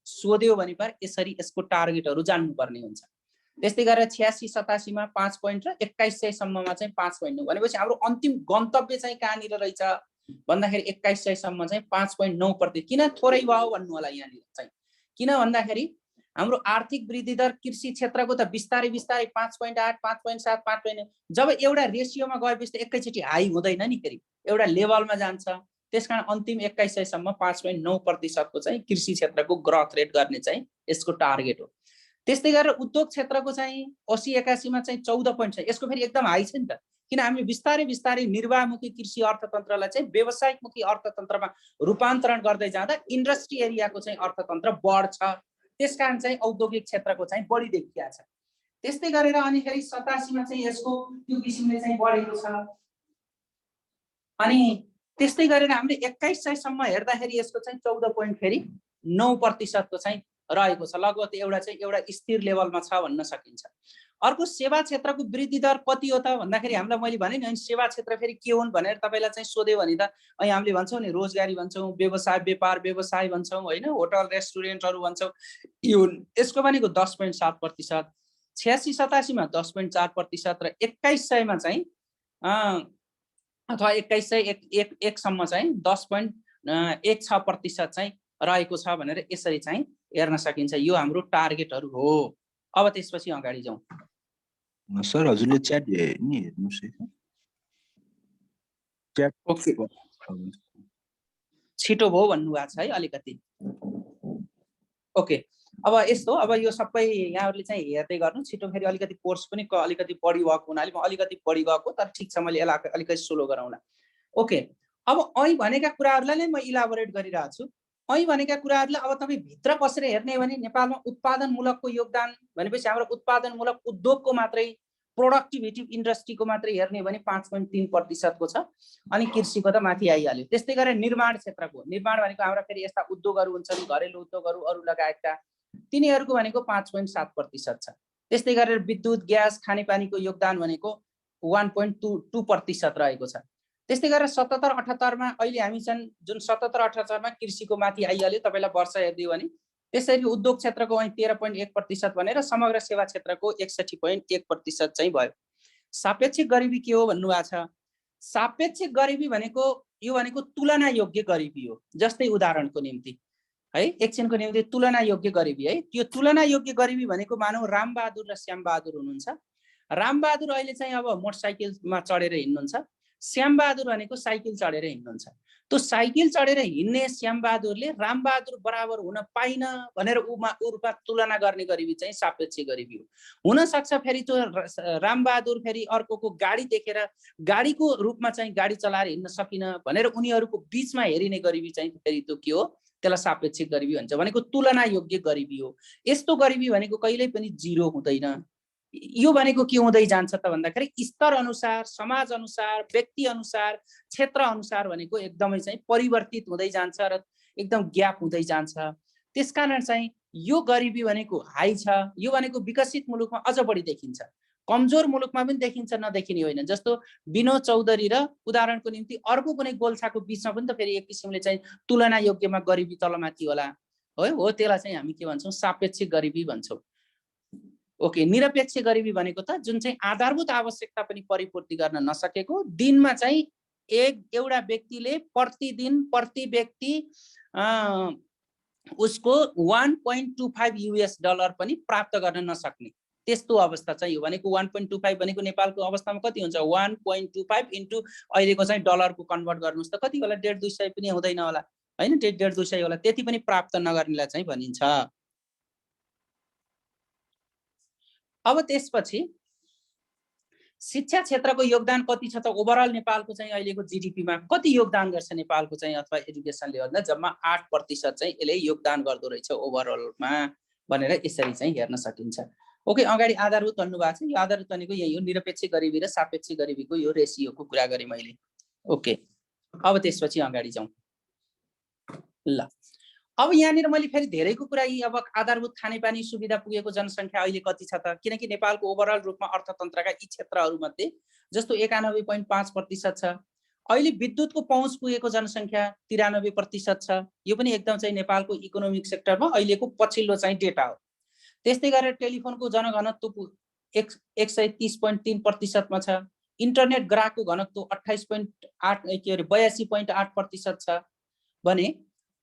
सोध्यो भने पर यसरी यसको टार्गेटहरू जान्नुपर्ने हुन्छ। त्यस्तै गरेर 86 87 मा 5 पोइन्ट र 2100 सम्ममा चाहिँ 5 पोइन्ट भनेपछि हाम्रो अन्तिम गन्तव्य चाहिँ कहाँनिर रहेछ भन्दाखेरि 2100 सम्म चाहिँ 5.9%। किन थोरै भयो भन्नु होला यहाँनिर चाहिँ? किन भन्दाखेरि हाम्रो आर्थिक वृद्धि दर कृषि क्षेत्रको त बिस्तारै बिस्तारै 5.8 5.7 5.9 जब एउटा रेसियोमा गएपछि त एकैचोटि हाई हुँदैन नि, फेरि एउटा लेभलमा जान्छ। त्यसकारण अन्तिम 2100 सम्म 5.9% को चाहिँ कृषि क्षेत्रको ग्रोथ रेट गर्ने चाहिँ यसको टार्गेट हो। त्यस्तै गरेर उद्योग क्षेत्रको चाहिँ 80 81 मा चाहिँ 14.6, यसको फेरि एकदम हाई छ नि त। किन हामी बिस्तारै बिस्तारै निर्वाहमुखी कृषि अर्थतन्त्रलाई चाहिँ व्यावसायिकमुखी अर्थतन्त्रमा रूपान्तरण गर्दै जाँदा इन्डस्ट्री एरियाको चाहिँ अर्थतन्त्र बढ्छ। त्यसकारण चाहिँ औद्योगिक क्षेत्रको चाहिँ बढी देखिया छ। त्यस्तै गरेर अनि फेरि 87 मा चाहिँ यसको त्यो किसिमले चाहिँ बढेको छ। अनि त्यस्तै गरेर हामीले 2100 सम्म हेर्दाखेरि यसको चाहिँ 14.9% को चाहिँ रहेको छ। लगभग एउटा स्थिर लेभलमा छ भन्न सकिन्छ। अर्को सेवा क्षेत्रको वृद्धि दर कति हो त भन्दाखेरि हामीलाई मैले भने नि सेवा क्षेत्र फेरि के हुन् भनेर तपाईलाई चाहिँ सोध्यो भने त अहिले हामीले भन्छौँ नि रोजगारी भन्छौँ, व्यवसाय व्यापार व्यवसाय भन्छौँ हैन, होटल रेस्टुरेन्टहरू भन्छौँ। यो यसको भनेको 10.7%, 86 87 मा 10.4% र 2100 मा चाहिँ अथवा 2101 सम्म चाहिँ 10.16% चाहिँ रहेको छ भनेर यसरी चाहिँ हेर्न सकिन्छ। यो हाम्रो टार्गेटहरू हो। अब त्यसपछि अगाडि जाउँ। सर हजुरले च्याट नि हेर्नुस् है। च्याट ओके छिटो भयो भन्नु भएको छ है अलिकति। ओके अब यस्तो, अब यो सबै यहाँहरूले चाहिँ हेर्दै गर्नु छिटो। फेरि अलिकति कोर्स पनि अलिकति बढी भएको हुनाले म अलिकति बढी गएको, तर ठिक छ मैले यसलाई अलिकति स्लो गराउँला। ओके अब અહીં भनेका कुराहरूलाई नै म इलाबोरेट गरिरहेको छु। અહીં भनेका कुराहरूलाई अब तपाईँ भित्र बसेर हेर्ने भने नेपालमा उत्पादनमूलकको योगदान भनेपछि हाम्रो उत्पादनमूलक उद्योगको मात्रै प्रोडक्टिभिटी इन्डस्ट्रीको मात्रै हेर्ने भने 5.3% को छ। अनि कृषिको त माथि आइहाल्यो। त्यस्तै गरेर निर्माण क्षेत्रको, निर्माण भनेको हाम्रा फेरि यस्ता उद्योगहरू हुन्छन् घरेलु उद्योगहरू अरू लगायतका, तिनीहरूको भनेको 5.7% छ। त्यस्तै गरेर विद्युत ग्यास खानेपानीको योगदान भनेको 1.2% रहेको छ। त्यस्तै गरेर 77 78 मा अहिले हामी चाहिँ जुन 77 78 मा कृषिको माथि आइहाल्यो तपाईलाई वर्ष हेर्दियो भने। त्यसरी उद्योग क्षेत्रको અહીં 13.1% भनेर समग्र सेवा क्षेत्रको 61.1% चाहिँ भयो। सापेक्षिक गरिबी के हो भन्नु भएको छ? सापेक्षिक गरिबी भनेको यो भनेको तुलना योग्य गरिबी हो। जस्तै उदाहरणको निम्ति है। एकछिनको निम्ति तुलना योग्य गरिबी है। त्यो तुलना योग्य गरिबी भनेको मानौ रामबहादुर र श्यामबहादुर हुनुहुन्छ। रामबहादुर अहिले चाहिँ अब मोटरसाइकलमा चढेर हिँड्नुहुन्छ, श्यामबहादुर भनेको साइकल चढेर हिँड्नुहुन्छ। त्यो साइकल चढेर हिँड्ने श्यामबहादुरले रामबहादुर बराबर हुन पाइन भनेर उमा तुलना गर्ने गरिबी चाहिँ सापेक्ष गरिबी हो। हुन सक्छ फेरि त्यो रामबहादुर फेरि अर्कोको गाडी देखेर गाडीको रूपमा चाहिँ गाडी चलाएर हिँड्न सकिन भनेर उनीहरूको बीचमा हेरिने गरिबी चाहिँ फेरि त्यो के हो, त्यसलाई सापेक्षिक गरिबी भन्छ। भनेको तुलना योग्य गरिबी हो। यस्तो गरिबी भनेको कहिल्यै पनि जिरो हुँदैन। यो भनेको के हुँदै जान्छ त भन्दाखेरि स्तर अनुसार, समाज अनुसार, व्यक्ति अनुसार, क्षेत्र अनुसार भनेको एकदमै चाहिँ परिवर्तित हुँदै जान्छ र एकदम ग्याप हुँदै जान्छ। त्यसकारण चाहिँ यो गरिबी भनेको हाई छ। यो भनेको विकसित मुलुकमा अझ बढी देखिन्छ, कमजोर मुलुकमा पनि देखिन्छ, नदेखिने होइन। जस्तो विनोद चौधरी र उदाहरणको निम्ति अर्को कुनै गोल्छाको बीचमा पनि त फेरि एक किसिमले चाहिँ तुलना योग्यमा गरिबी तलमाथि होला है। हो, त्यसलाई चाहिँ हामी के भन्छौँ, सापेक्षिक गरिबी भन्छौँ। ओके, निरपेक्ष गरिबी भनेको त जुन चाहिँ आधारभूत आवश्यकता पनि परिपूर्ति गर्न नसकेको, दिनमा चाहिँ एउटा व्यक्तिले प्रतिदिन प्रति व्यक्ति उसको 1.25 US डलर पनि प्राप्त गर्न नसक्ने त्यस्तो अवस्था चाहिँ हो। भनेको 1.25 भनेको नेपालको अवस्थामा कति हुन्छ, 1.25 इन्टु अहिलेको चाहिँ डलरको कन्भर्ट गर्नुहोस् त कति होला, 150-200 पनि हुँदैन होला होइन, 150-200 होला। त्यति पनि प्राप्त नगर्नेलाई चाहिँ भनिन्छ। अब त्यसपछि शिक्षा क्षेत्रको योगदान कति छ त, ओभरअल नेपालको चाहिँ अहिलेको जीडीपीमा कति योगदान गर्छ नेपालको चाहिँ अथवा एजुकेसन लेभलमा, जम्मा 8% चाहिँ यसले योगदान गर्दो रहेछ ओभरअलमा भनेर यसरी चाहिँ हेर्न सकिन्छ। ओके, अगाडि आधारभूत भन्नुभएको छ। यो आधारभूत भनेको यही हो, निरपेक्ष गरिबी र सापेक्ष गरिबीको यो रेसियोको कुरा गरेँ मैले। ओके, अब त्यसपछि अगाडि जाउँ। ल, अब यहाँनिर मैले फेरि धेरैको कुरा यी अब आधारभूत खानेपानी सुविधा पुगेको जनसङ्ख्या अहिले कति छ त, किनकि नेपालको ओभरअल रूपमा अर्थतन्त्रका यी क्षेत्रहरूमध्ये जस्तो 91.5% छ। अहिले विद्युतको पहुँच पुगेको जनसङ्ख्या 93% छ। यो पनि एकदम चाहिँ नेपालको इकोनोमिक सेक्टरमा अहिलेको पछिल्लो चाहिँ डेटा हो। त्यस्तै गरेर टेलिफोनको जनघनत्व 130.3% मा छ। इन्टरनेट ग्राहकको घनत्व 82.8% छ भने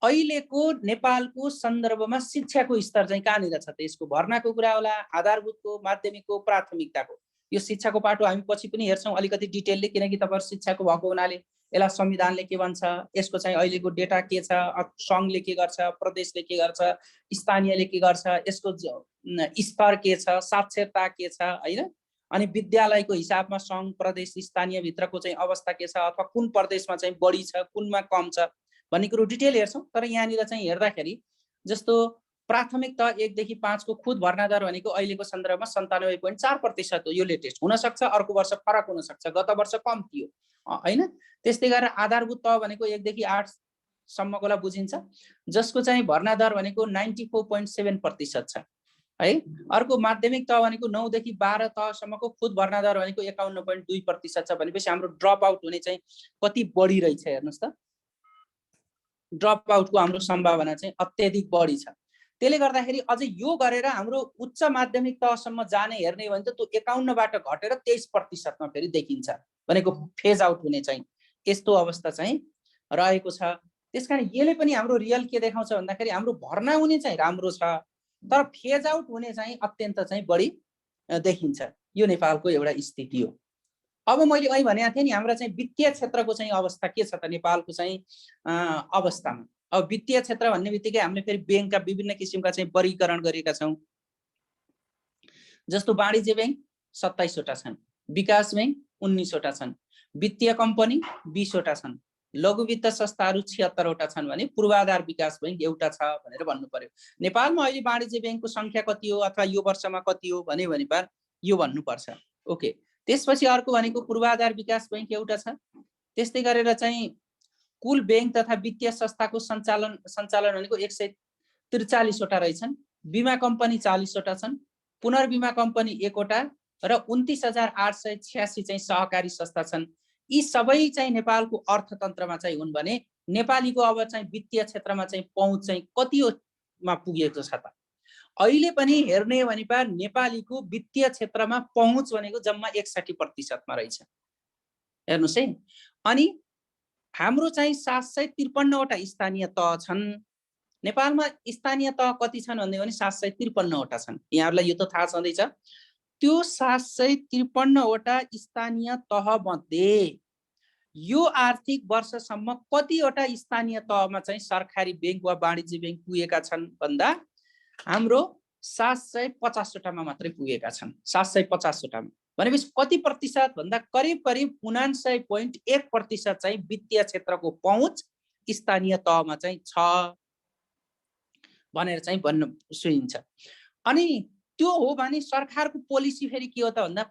अहिलेको नेपालको सन्दर्भमा शिक्षाको स्तर चाहिँ कहाँनिर छ त, यसको भर्नाको कुरा होला, आधारभूतको, माध्यमिकको, प्राथमिकताको। यो शिक्षाको पाटो हामी पछि पनि हेर्छौँ अलिकति डिटेलले, किनकि तपाईहरु शिक्षाको भएको हुनाले यसलाई संविधानले के भन्छ, यसको चाहिँ अहिलेको डेटा के छ, संघले के गर्छ, प्रदेशले के गर्छ, स्थानीयले के गर्छ, यसको स्तर के छ, साक्षरता के छ हैन, अनि विद्यालयको हिसाबमा संघ, प्रदेश, स्थानीय भित्रको चाहिँ अवस्था के छ, अथवा कुन प्रदेशमा चाहिँ बढी छ, कुनमा कम छ भन्ने कुरो डिटेल हेर्छौँ। तर यहाँनिर चाहिँ हेर्दाखेरि जस्तो प्राथमिक तह 1 देखि 5 को खुद भर्ना दर भनेको अहिलेको सन्दर्भमा 97.4% हो। यो लेटेस्ट हुन सक्छ, अर्को वर्ष फरक हुन सक्छ, गत वर्ष कम थियो हैन। त्यस्तै गरेर आधारभूत तह भनेको 1 देखि 8 सम्मकोलाई बुझिन्छ, जसको चाहिँ भर्ना दर भनेको 94.7% छ है। अर्को माध्यमिक तह भनेको 9 देखि 12 तहसम्मको खुद भर्ना दर भनेको 51.2% छ। भनेपछि हाम्रो ड्रप आउट हुने चाहिँ कति बढी रहेछ हेर्नुस् त, ड्रप आउटको हाम्रो सम्भावना चाहिँ अत्यधिक बढी छ। त्यसले गर्दाखेरि अझै यो गरेर हाम्रो उच्च माध्यमिक तहसम्म जाने हेर्ने भने त त्यो 51 बाट घटेर 23% मा फेरि देखिन्छ, भनेको फेज आउट हुने चाहिँ यस्तो अवस्था चाहिँ रहेको छ। त्यसकारण यसले पनि हाम्रो रियल के देखाउँछ भन्दाखेरि हाम्रो भर्ना हुने चाहिँ राम्रो छ, तर फेज आउट हुने चाहिँ अत्यन्त चाहिँ बढी देखिन्छ। यो नेपालको एउटा स्थिति हो। अब मैले अहिले भनेको थिएँ नि, हाम्रो चाहिँ वित्तीय क्षेत्रको चाहिँ अवस्था के छ त नेपालको चाहिँ अवस्थामा। अब वित्तीय क्षेत्र भन्ने बित्तिकै हामीले फेरि बैंकका विभिन्न किसिमका चाहिँ वर्गीकरण गरेका छौँ। जस्तो वाणिज्य बैंक 27 वटा छन्, विकास बैंक 19 वटा छन्, वित्तीय कम्पनी 20 वटा छन्, लघु वित्त संस्थाहरू 76 वटा छन् भने पूर्वाधार विकास बैंक एउटा छ भनेर भन्नु पर्यो। नेपालमा अहिले वाणिज्य बैंकको संख्या कति हो अथवा यो वर्षमा कति हो भने यो भन्नुपर्छ। ओके, त्यसपछि अर्को भनेको पूर्वाधार विकास बैंक एउटा छ। त्यस्तै गरेर चाहिँ कुल बैंक तथा वित्तीय संस्थाको सञ्चालन भनेको 143 वटा रहेछन्, बीमा कम्पनी 40 वटा छन्, पुनर्बीमा कम्पनी 1 वटा र 29,886 चाहिँ सहकारी संस्था छन्। यी सबै चाहिँ नेपालको अर्थतन्त्रमा चाहिँ हुन् भने नेपालीको अब चाहिँ वित्तीय क्षेत्रमा चाहिँ पहुँच चाहिँ कतिमा पुगेको छ त, अहिले पनि हेर्ने भने नेपालीको वित्तीय क्षेत्रमा पहुँच भनेको जम्मा 61% मा रहेछ हेर्नुस् है। अनि हाम्रो चाहिँ 753 वटा स्थानीय तह छन् नेपालमा स्थानीय तह कति छन् भन्ने 753 वटा छन्। यहाँहरूलाई यो त थाहा छँदैछ। त्यो 753 वटा स्थानीय तह मध्ये यो आर्थिक वर्षसम्म कतिवटा स्थानीय तहमा चाहिँ सरकारी बैंक वा वाणिज्य बैंक पुगेका छन् भन्दा हाम्रो 750 वटामा मात्रै पुगेका छन्। 750 वटामा भनेपछि कति प्रतिशत भन्दा करिब 99.1% चाहिँ वित्तीय क्षेत्रको पहुँच स्थानीय तहमा चाहिँ छ भनेर चाहिँ भन्न सुनिन्छ। अनि त्यो हो भने सरकारको पोलिसी फेरि के हो त भन्दा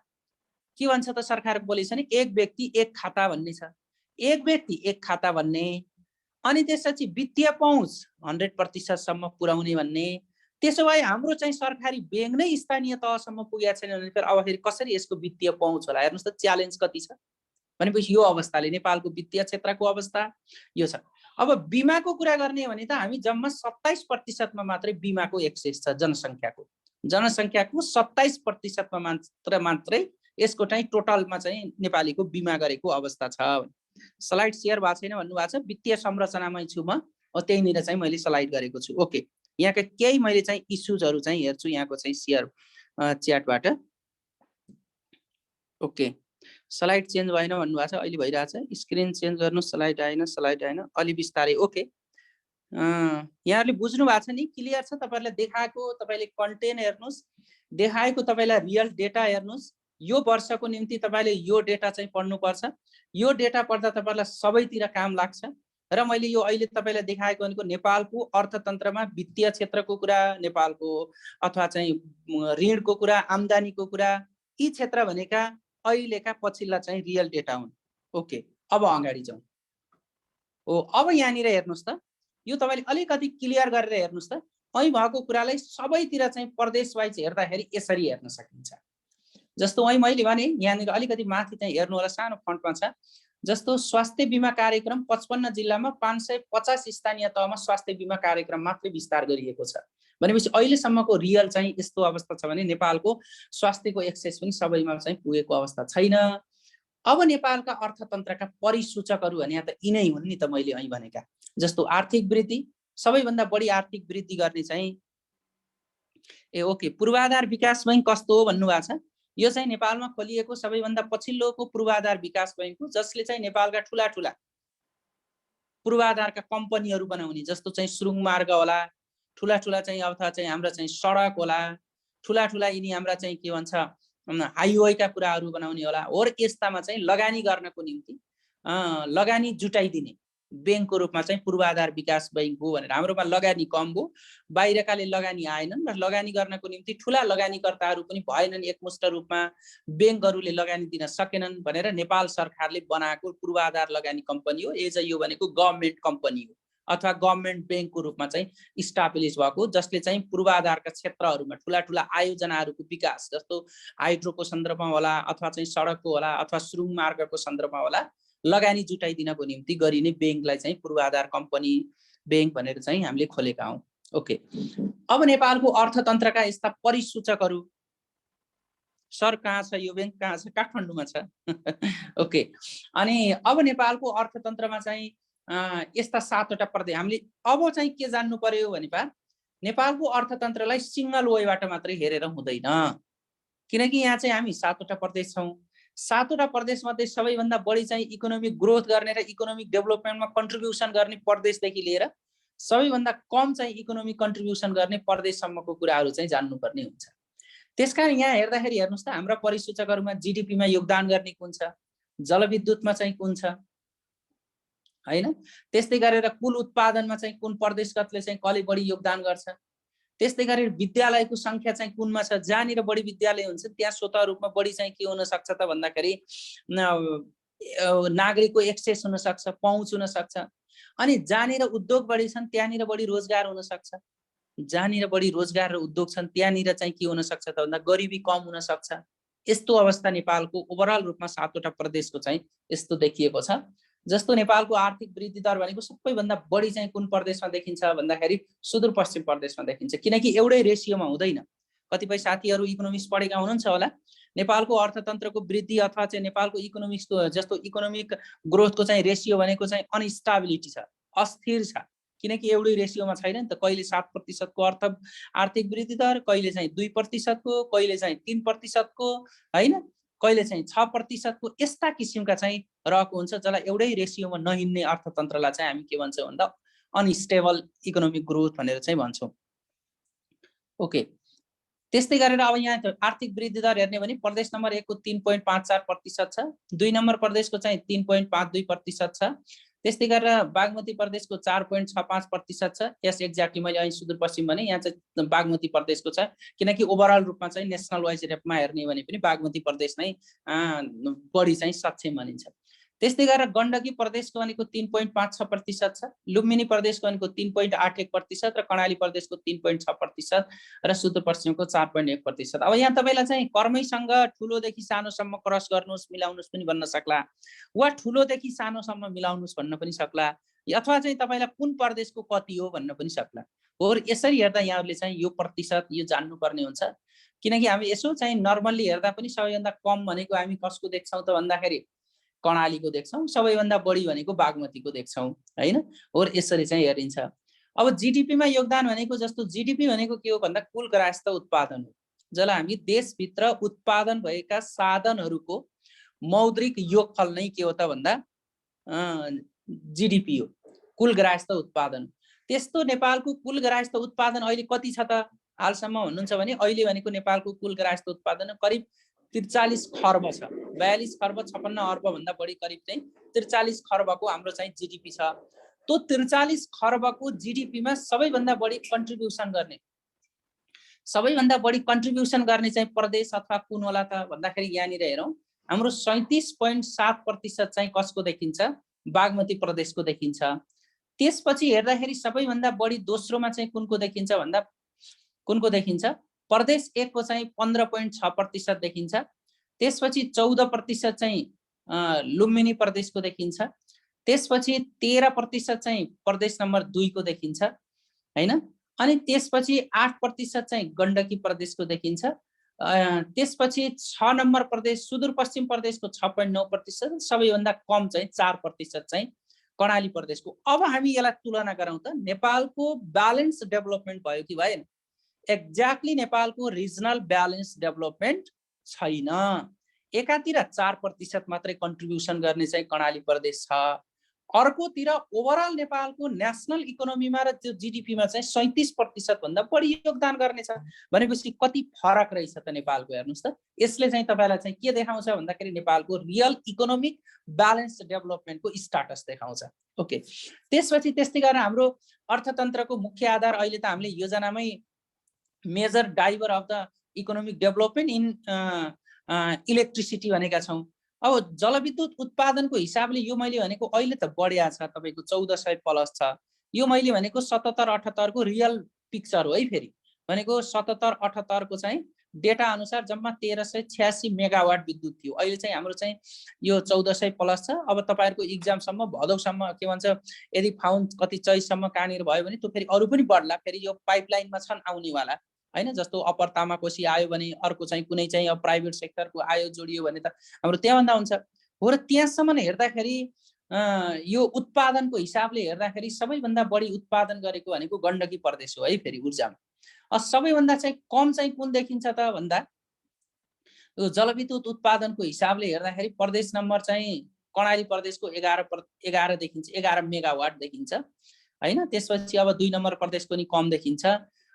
के भन्छ त सरकारको पोलिसी नि एक व्यक्ति एक खाता भन्ने छ। एक व्यक्ति एक खाता भन्ने, अनि त्यसपछि वित्तीय पहुँच 100% सम्म पुर्याउने भन्ने। त्यसो भए हाम्रो चाहिँ सरकारी बैंक नै स्थानीय तहसम्म पुगेको छैन भने फेरि अब फेरि कसरी यसको वित्तीय पहुँच होला? हेर्नुस् त च्यालेन्ज कति छ भनेपछि यो अवस्थाले नेपालको वित्तीय क्षेत्रको अवस्था यो छ। अब बीमाको कुरा गर्ने भने त हामी जम्मा 27% मा मात्रै बीमाको एक्सेस छ। जनसङ्ख्याको 27% मा मात्रै यसको चाहिँ टोटलमा चाहिँ नेपालीको बीमा गरेको अवस्था छ। स्लाइड सेयर भएको छैन भन्नुभएको छ। वित्तीय संरचनामै छु म, त्यहीँनिर चाहिँ मैले स्लाइड गरेको छु। ओके, यहाँका केही मैले चाहिँ इस्युजहरू चाहिँ हेर्छु यहाँको चाहिँ सेयर च्याटबाट। ओके, स्लाइड चेन्ज भएन भन्नुभएको छ। अहिले भइरहेछ। स्क्रिन चेन्ज गर्नु, स्लाइड आएन, स्लाइड आएन, अलि बिस्तारै। ओके, यहाँहरूले बुझ्नु भएको छ नि? क्लियर छ? तपाईँहरूलाई देखाएको, तपाईँले कन्टेन्ट हेर्नुहोस्, देखाएको तपाईँलाई रियल डेटा हेर्नुहोस्। यो वर्षको निम्ति तपाईँले यो डेटा चाहिँ पढ्नुपर्छ। यो डेटा पढ्दा तपाईँलाई सबैतिर काम लाग्छ। र मैले यो अहिले तपाईँलाई देखाएको भनेको नेपालको अर्थतन्त्रमा वित्तीय क्षेत्रको कुरा, नेपालको अथवा चाहिँ ऋणको कुरा, आम्दानीको कुरा, यी क्षेत्र भनेका अहिलेका पछिल्ला चाहिँ रियल डेटा हुन्। ओके, अब अगाडि जाउँ। हो, अब यहाँनिर हेर्नुहोस् त, यो तपाईँले अलिकति क्लियर गरेर हेर्नुहोस् त। અહીં भएको कुरालाई सबैतिर चाहिँ प्रदेश वाइज हेर्दाखेरि यसरी हेर्न सकिन्छ। जस्तो અહીં मैले भने यहाँनिर अलिकति माथि चाहिँ हेर्नु होला, सानो फन्टमा छ। जस्तो स्वास्थ्य बीमा कार्यक्रम 55 जिल्लामा 550 स्थानीय तहमा स्वास्थ्य बीमा कार्यक्रम मात्रै विस्तार गरिएको छ। भनेपछि अहिलेसम्मको रियल चाहिँ यस्तो अवस्था छ भने नेपालको स्वास्थ्यको एक्सेस पनि सबैमा चाहिँ पुगेको अवस्था छैन। अब नेपालका अर्थतन्त्रका परिसूचकहरू भने त यिनै हुन् नि त मैले અહીં भनेका। जस्तो आर्थिक वृद्धि, सबैभन्दा बढी आर्थिक वृद्धि गर्ने चाहिँ ओके पूर्वाधार विकास बैंक कस्तो हो भन्नुभएको छ। यो चाहिँ नेपालमा खोलिएको सबैभन्दा पछिल्लोको पूर्वाधार विकास बैंक हो, जसले चाहिँ नेपालका ठुला ठुला पूर्वाधारका कम्पनीहरू बनाउने, जस्तो चाहिँ सुरुङ मार्ग होला, ठुला ठुला चाहिँ अथवा चाहिँ हाम्रा चाहिँ सडक होला, ठुला ठुला यिनी हाम्रा चाहिँ के भन्छ हाइवेका कुराहरू बनाउने होला। और यस्तामा चाहिँ लगानी गर्नको निम्ति लगानी जुटाइदिने बैंकको रूपमा चाहिँ पूर्वाधार विकास बैंक हो भनेर। हाम्रोमा लगानी कम हो, बाहिरकाले लगानी आएनन् र लगानी गर्नको निम्ति ठुला लगानीकर्ताहरू पनि भएनन्, एकमुष्ट रूपमा बैंकहरूले लगानी दिन सकेनन् भनेर नेपाल सरकारले बनाएको पूर्वाधार लगानी कम्पनी हो। एज यो भनेको गभर्नमेन्ट कम्पनी हो अथवा गभर्नमेन्ट बैंकको रूपमा चाहिँ इस्टाब्लिस भएको, जसले चाहिँ पूर्वाधारका क्षेत्रहरूमा ठुला ठुला आयोजनाहरूको विकास, जस्तो हाइड्रोको सन्दर्भमा होला अथवा चाहिँ सडकको होला अथवा सुरुङ मार्गको सन्दर्भमा होला, लगानी जुटाइदिनको निम्ति गरिने बैंकलाई चाहिँ पूर्वाधार कम्पनी बैंक भनेर चाहिँ हामीले खोलेका हौं। ओके, अब नेपालको अर्थतन्त्रका यस्ता परिसूचकहरू, सर कहाँ छ यो बैंक? कहाँ छ? काठमाडौँमा छ। ओके, अनि अब नेपालको अर्थतन्त्रमा चाहिँ यस्ता 7 वटा प्रदेश हामीले अब चाहिँ के जान्नु पर्यो भने नेपालको अर्थतन्त्रलाई सिंगल वेबाट मात्रै हेरेर हुँदैन, किनकि यहाँ चाहिँ हामी 7 वटा प्रदेश छौं। 7 वटा प्रदेश मध्ये सबैभन्दा बढी चाहिँ इकोनोमिक ग्रोथ गर्ने र इकोनोमिक डेभलपमेन्टमा कन्ट्रिब्युसन गर्ने प्रदेशदेखि लिएर सबैभन्दा कम चाहिँ इकोनोमिक कन्ट्रिब्युसन गर्ने प्रदेशसम्मको कुराहरू चाहिँ जान्नुपर्ने हुन्छ। त्यसकारण यहाँ हेर्दाखेरि हेर्नुस् त, हाम्रा परिसूचकहरूमा जीडीपीमा योगदान गर्ने कुन छ, जलविद्युतमा चाहिँ कुन छ हैन, त्यस्तै गरेर कुल उत्पादनमा चाहिँ कुन प्रदेशगतले चाहिँ कति बढी योगदान गर्छ, त्यस्तै गरी विद्यालयको संख्या चाहिँ कुनमा छ, जहाँनिर बढी विद्यालय हुन्छ त्यहाँ स्वतः रूपमा बढी चाहिँ के हुन सक्छ त भन्दाखेरि नागरिकको एक्सेस हुन सक्छ, पहुँच हुन सक्छ। अनि जहाँनिर उद्योग बढी छन् त्यहाँनिर बढी रोजगार हुन सक्छ, जहाँनिर बढी रोजगार र उद्योग छन् त्यहाँनिर चाहिँ के हुन सक्छ त भन्दा गरिबी कम हुन सक्छ। यस्तो अवस्था नेपालको ओभरअल रूपमा 7 वटा प्रदेशको चाहिँ यस्तो देखिएको छ। जस्तो नेपालको आर्थिक वृद्धि दर भनेको सबैभन्दा बढी चाहिँ कुन प्रदेशमा देखिन्छ भन्दाखेरि सुदूरपश्चिम प्रदेशमा देखिन्छ, किनकि एउटै रेशियोमा हुँदैन। कतिपय साथीहरू इकोनोमिक्स पढेका हुनुहुन्छ होला, नेपालको अर्थतन्त्रको वृद्धि अथवा चाहिँ नेपालको इकोनोमिक्सको जस्तो इकोनोमिक ग्रोथको चाहिँ रेशियो भनेको चाहिँ अनस्टेबिलिटी छ, अस्थिर छ। किनकि एउटै रेसियोमा छैन नि त। कहिले 7% को आर्थिक वृद्धि दर, कहिले चाहिँ 2% को, कहिले चाहिँ 3% को, हैन, कहिले चाहिँ 6% को, यस्ता किसिमका चाहिँ रहेको हुन्छ जसलाई एउटै रेसियोमा नहिँड्ने अर्थतन्त्रलाई चाहिँ हामी के भन्छौँ भन्दा अनस्टेबल इकोनोमिक ग्रोथ भनेर चाहिँ भन्छौँ। ओके, त्यस्तै गरेर अब यहाँ आर्थिक वृद्धि दर हेर्ने भने प्रदेश नम्बर 1 को 3.54% छ, 2 नम्बर प्रदेशको चाहिँ 3.52% छ, त्यस्तै गरेर बागमती प्रदेशको 4.65% छ। यस एक्ज्याक्टली मैले अहिले सुदूरपश्चिम भने यहाँ चाहिँ बागमती प्रदेशको छ, किनकि ओभरअल रूपमा चाहिँ नेसनल वाइज रेपमा हेर्ने भने पनि बागमती प्रदेश नै बढी चाहिँ सक्षम भनिन्छ। त्यस्तै गरेर गण्डकी प्रदेशको भनेको 3.56% छ, लुम्बिनी प्रदेशको भनेको 3.81% र कर्णाली प्रदेशको 3.6% र सुदूरपश्चिमको 4.1%। अब यहाँ तपाईलाई चाहिँ कर्मैसँग ठुलोदेखि सानोसम्म क्रस गर्नुहोस् मिलाउनुहोस् पनि भन्न सक्ला, वा ठुलोदेखि सानोसम्म मिलाउनुहोस् भन्न पनि सक्ला, अथवा चाहिँ तपाईलाई कुन प्रदेशको कति हो भन्न पनि सक्ला। हो, यसरी हेर्दा यहाँहरूले चाहिँ यो प्रतिशत यो जान्नुपर्ने हुन्छ, किनकि हामी यसो चाहिँ नर्मल्ली हेर्दा पनि सबैभन्दा कम भनेको हामी कसको देख्छौँ त भन्दाखेरि कर्णालीको देख्छौँ, सबैभन्दा बढी भनेको बागमतीको देख्छौँ, हैन। हो, यसरी चाहिँ हेरिन्छ। अब जीडीपीमा योगदान भनेको जस्तो जीडीपी भनेको के हो भन्दा कुल ग्राहस्थ उत्पादन हो, जसलाई हामी देशभित्र उत्पादन भएका साधनहरूको मौद्रिक योगफल नै के हो त भन्दा जीडीपी हो, कुल ग्राहस्थ उत्पादन। त्यस्तो नेपालको कुल ग्राहस्थ उत्पादन अहिले कति छ त हालसम्म भन्नुहुन्छ भने अहिले भनेको नेपालको कुल ग्राहस्थ उत्पादन करिब 43 खर्ब छ, 42 खर्ब 56 अर्ब भन्दा बढी करिब चाहिँ 43 खर्बको हाम्रो चाहिँ जीडीपी छ। त्यो 43 खर्बको जीडीपीमा सबैभन्दा बढी कन्ट्रिब्युसन गर्ने चाहिँ प्रदेश अथवा कुन होला त भन्दाखेरि यहाँनिर हेरौँ, हाम्रो 37.7% चाहिँ कसको देखिन्छ, बागमती प्रदेशको देखिन्छ। त्यसपछि हेर्दाखेरि सबैभन्दा बढी दोस्रोमा चाहिँ कुनको देखिन्छ भन्दा कुनको देखिन्छ, प्रदेश 1 को चाहिँ 15.6% देखिन्छ। त्यसपछि 14% चाहिँ लुम्बिनी प्रदेशको देखिन्छ। त्यसपछि 13% चाहिँ प्रदेश नम्बर 2 को देखिन्छ, हैन। अनि त्यसपछि 8% चाहिँ गण्डकी प्रदेशको देखिन्छ। त्यसपछि 6 नम्बर प्रदेश सुदूरपश्चिम प्रदेशको 6.9%, सबैभन्दा कम चाहिँ 4% चाहिँ कर्णाली प्रदेशको। अब हामी यसलाई तुलना गरौँ त नेपालको ब्यालेन्स डेभलपमेन्ट भयो कि भएन। एक्ज्याक्टली नेपालको रिजनल ब्यालेन्स डेभलपमेन्ट छैन। एकातिर 4% मात्रै कन्ट्रिब्युसन गर्ने चाहिँ कर्णाली प्रदेश छ, अर्कोतिर ओभरअल नेपालको नेसनल इकोनोमीमा र त्यो जीडीपीमा चाहिँ 37% भन्दा बढी योगदान गर्ने छ भनेपछि कति फरक रहेछ त नेपालको। हेर्नुस् त, यसले चाहिँ तपाईलाई चाहिँ के देखाउँछ भन्दाखेरि नेपालको रियल इकोनोमिक ब्यालेन्स डेभलपमेन्टको स्टाटस देखाउँछ। ओके, त्यसपछि त्यस्तै गरेर हाम्रो अर्थतन्त्रको मुख्य आधार अहिले त हामीले योजनामै major driver of the economic development in electricity भनेका छौँ। अब जलविद्युत उत्पादनको हिसाबले यो मैले भनेको अहिले त बढ्या छ, तपाईको 1400 प्लस छ। यो मैले भनेको 77-78 को रियल पिक्चर हो है। फेरि भनेको 77-78 को चाहिँ डेटा अनुसार जम्मा 1386 मेगावाट विद्युत थियो। अहिले चाहिँ हाम्रो चाहिँ यो 1400 प्लस छ। अब तपाईहरुको एक्जामसम्म भदौसम्म के भन्छ, यदि फाउन्ड कति चैसम्म कहाँनिर भयो भने त्यो फेरि अरु पनि बढ्ला। फेरि यो पाइपलाइनमा छन् आउनेवाला, हैन। जस्तो अप्पर तामाकोशी आयो भने अर्को चाहिँ कुनै चाहिँ अब प्राइभेट सेक्टरको आयो जोडियो भने त हाम्रो त्यहाँभन्दा हुन्छ। हो, र त्यहाँसम्म हेर्दाखेरि यो उत्पादनको हिसाबले हेर्दाखेरि सबैभन्दा बढी उत्पादन गरेको भनेको गण्डकी प्रदेश हो है। फेरि ऊर्जामा सबैभन्दा चाहिँ कम चाहिँ कुन देखिन्छ त भन्दा यो जलविद्युत उत्पादनको हिसाबले हेर्दाखेरि प्रदेश नम्बर चाहिँ कर्णाली प्रदेशको 11 देखिन्छ, 11 मेगावाट देखिन्छ, हैन। त्यसपछि अब 2 नम्बर प्रदेशको नि कम देखिन्छ,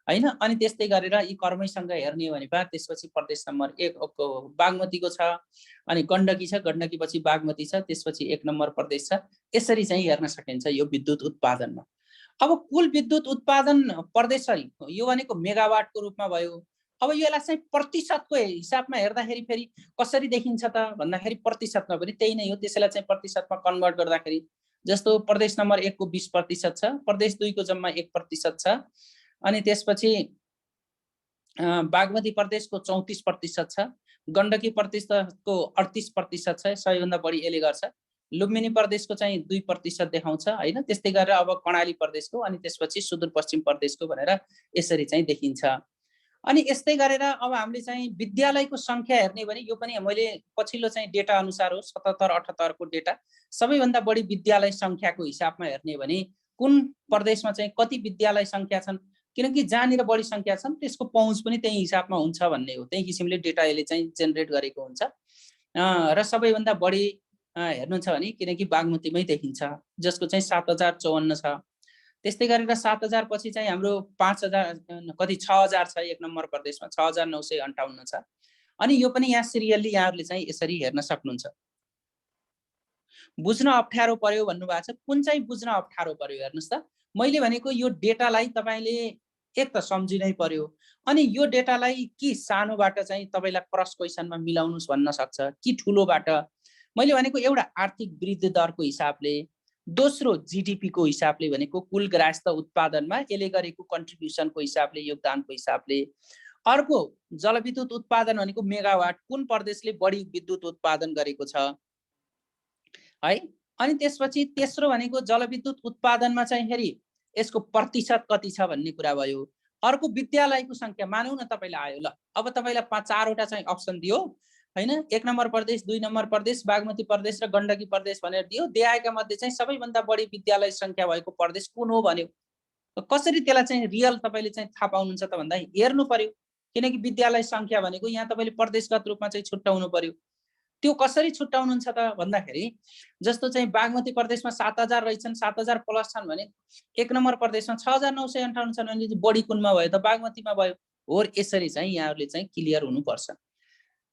हैन। अनि त्यस्तै गरेर यी कर्मैसँग हेर्ने भने त्यसपछि प्रदेश नम्बर 1 को बागमतीको छ, अनि गण्डकी छ, गण्डकी पछि बागमती छ, त्यसपछि 1 नम्बर प्रदेश छ। यसरी चाहिँ हेर्न सकिन्छ यो विद्युत उत्पादनमा। अब कुल विद्युत उत्पादन प्रदेश यो भनेको मेगावाटको रूपमा भयो। अब यसलाई चाहिँ प्रतिशतको हिसाबमा हेर्दाखेरि फेरि कसरी देखिन्छ त भन्दाखेरि प्रतिशतमा पनि त्यही नै हो। त्यसैलाई चाहिँ प्रतिशतमा कन्भर्ट गर्दाखेरि जस्तो प्रदेश नम्बर 1 को 20% छ, प्रदेश 2 को जम्मा 1% छ, अनि त्यसपछि बागमती प्रदेशको 34% छ, गण्डकी प्रदेशको 38% छ, सबैभन्दा बढी यसले गर्छ। लुम्बिनी प्रदेशको चाहिँ 2% देखाउँछ, हैन। त्यस्तै गरेर अब कर्णाली प्रदेशको, अनि त्यसपछि सुदूरपश्चिम प्रदेशको भनेर यसरी चाहिँ देखिन्छ। अनि यस्तै गरेर अब हामीले चाहिँ विद्यालयको संख्या हेर्ने भने यो पनि मैले पछिल्लो चाहिँ डेटा अनुसार हो, 77-78 को डेटा। सबैभन्दा बढी विद्यालय संख्याको हिसाबमा हेर्ने भने कुन प्रदेशमा चाहिँ कति विद्यालय संख्या छन्, किनकि जहाँनिर बढी संख्या छन् त्यसको पहुँच पनि त्यही हिसाबमा हुन्छ भन्ने हो। त्यही किसिमले डेटा यसले चाहिँ जेनेरेट गरेको हुन्छ। र सबैभन्दा बढी हेर्नुहुन्छ भने किनकि बागमतीमै देखिन्छ, जसको चाहिँ 7054 छ। त्यस्तै गरेर 7000 पछि चाहिँ हाम्रो 5000 कति 6000 छ, एक नम्बर प्रदेशमा 6958 छ। अनि यो पनि यहाँ सिरियल्ली यहाँहरूले चाहिँ यसरी हेर्न सक्नुहुन्छ। बुझ्न अप्ठ्यारो पर्यो भन्नुभएको छ, कुन चाहिँ बुझ्न अप्ठ्यारो पर्यो हेर्नुस् त। मैले भनेको यो डेटालाई तपाईले एक त सम्झिनै पर्यो, अनि यो डेटालाई कि सानोबाट चाहिँ तपाईलाई क्रस क्वेसनमा मिलाउनुस् भन्न सक्छ कि ठुलोबाट। मैले भनेको एउटा आर्थिक वृद्धि दरको हिसाबले, दोस्रो जीडीपी को हिसाबले भनेको कुल ग्राहस्थ उत्पादनमा यसले गरेको कन्ट्रिब्युसनको हिसाबले, योगदानको हिसाबले। अर्को जलविद्युत उत्पादन भनेको मेगावाट, कुन प्रदेशले बढी विद्युत उत्पादन गरेको छ है। अनि त्यसपछि तेस्रो भनेको जलविद्युत उत्पादनमा चाहिँ फेरि यसको प्रतिशत कति छ भन्ने कुरा भयो। अर्को विद्यालयको संख्या, मानौँ न तपाईलाई आयो ल, अब तपाईलाई 4वटा चाहिँ अप्सन दियो हैन, 1 नम्बर प्रदेश, 2 नम्बर प्रदेश, बागमती प्रदेश र गण्डकी प्रदेश भनेर दियो। दिएका मध्ये चाहिँ सबैभन्दा बढी विद्यालय संख्या भएको प्रदेश कुन हो भन्यो। कसरी त्यसलाई चाहिँ रियल तपाईले चाहिँ थाहा पाउनुहुन्छ त भन्दा हेर्नु पर्यो, किनकि विद्यालय संख्या भनेको यहाँ तपाईले प्रदेशगत रूपमा चाहिँ छुट्याउनु पर्यो। त्यो कसरी छुट्याउनुहुन्छ त भन्दाखेरि जस्तो चाहिँ बागमती प्रदेशमा 7000 रहेछन्, 7000 प्लस छन् भने 1 नम्बर प्रदेशमा 6958 छन् भने बढी कुनमा भयो त बागमतीमा भयो हो। यसरी चाहिँ यहाँहरूले चाहिँ क्लियर हुनुपर्छ।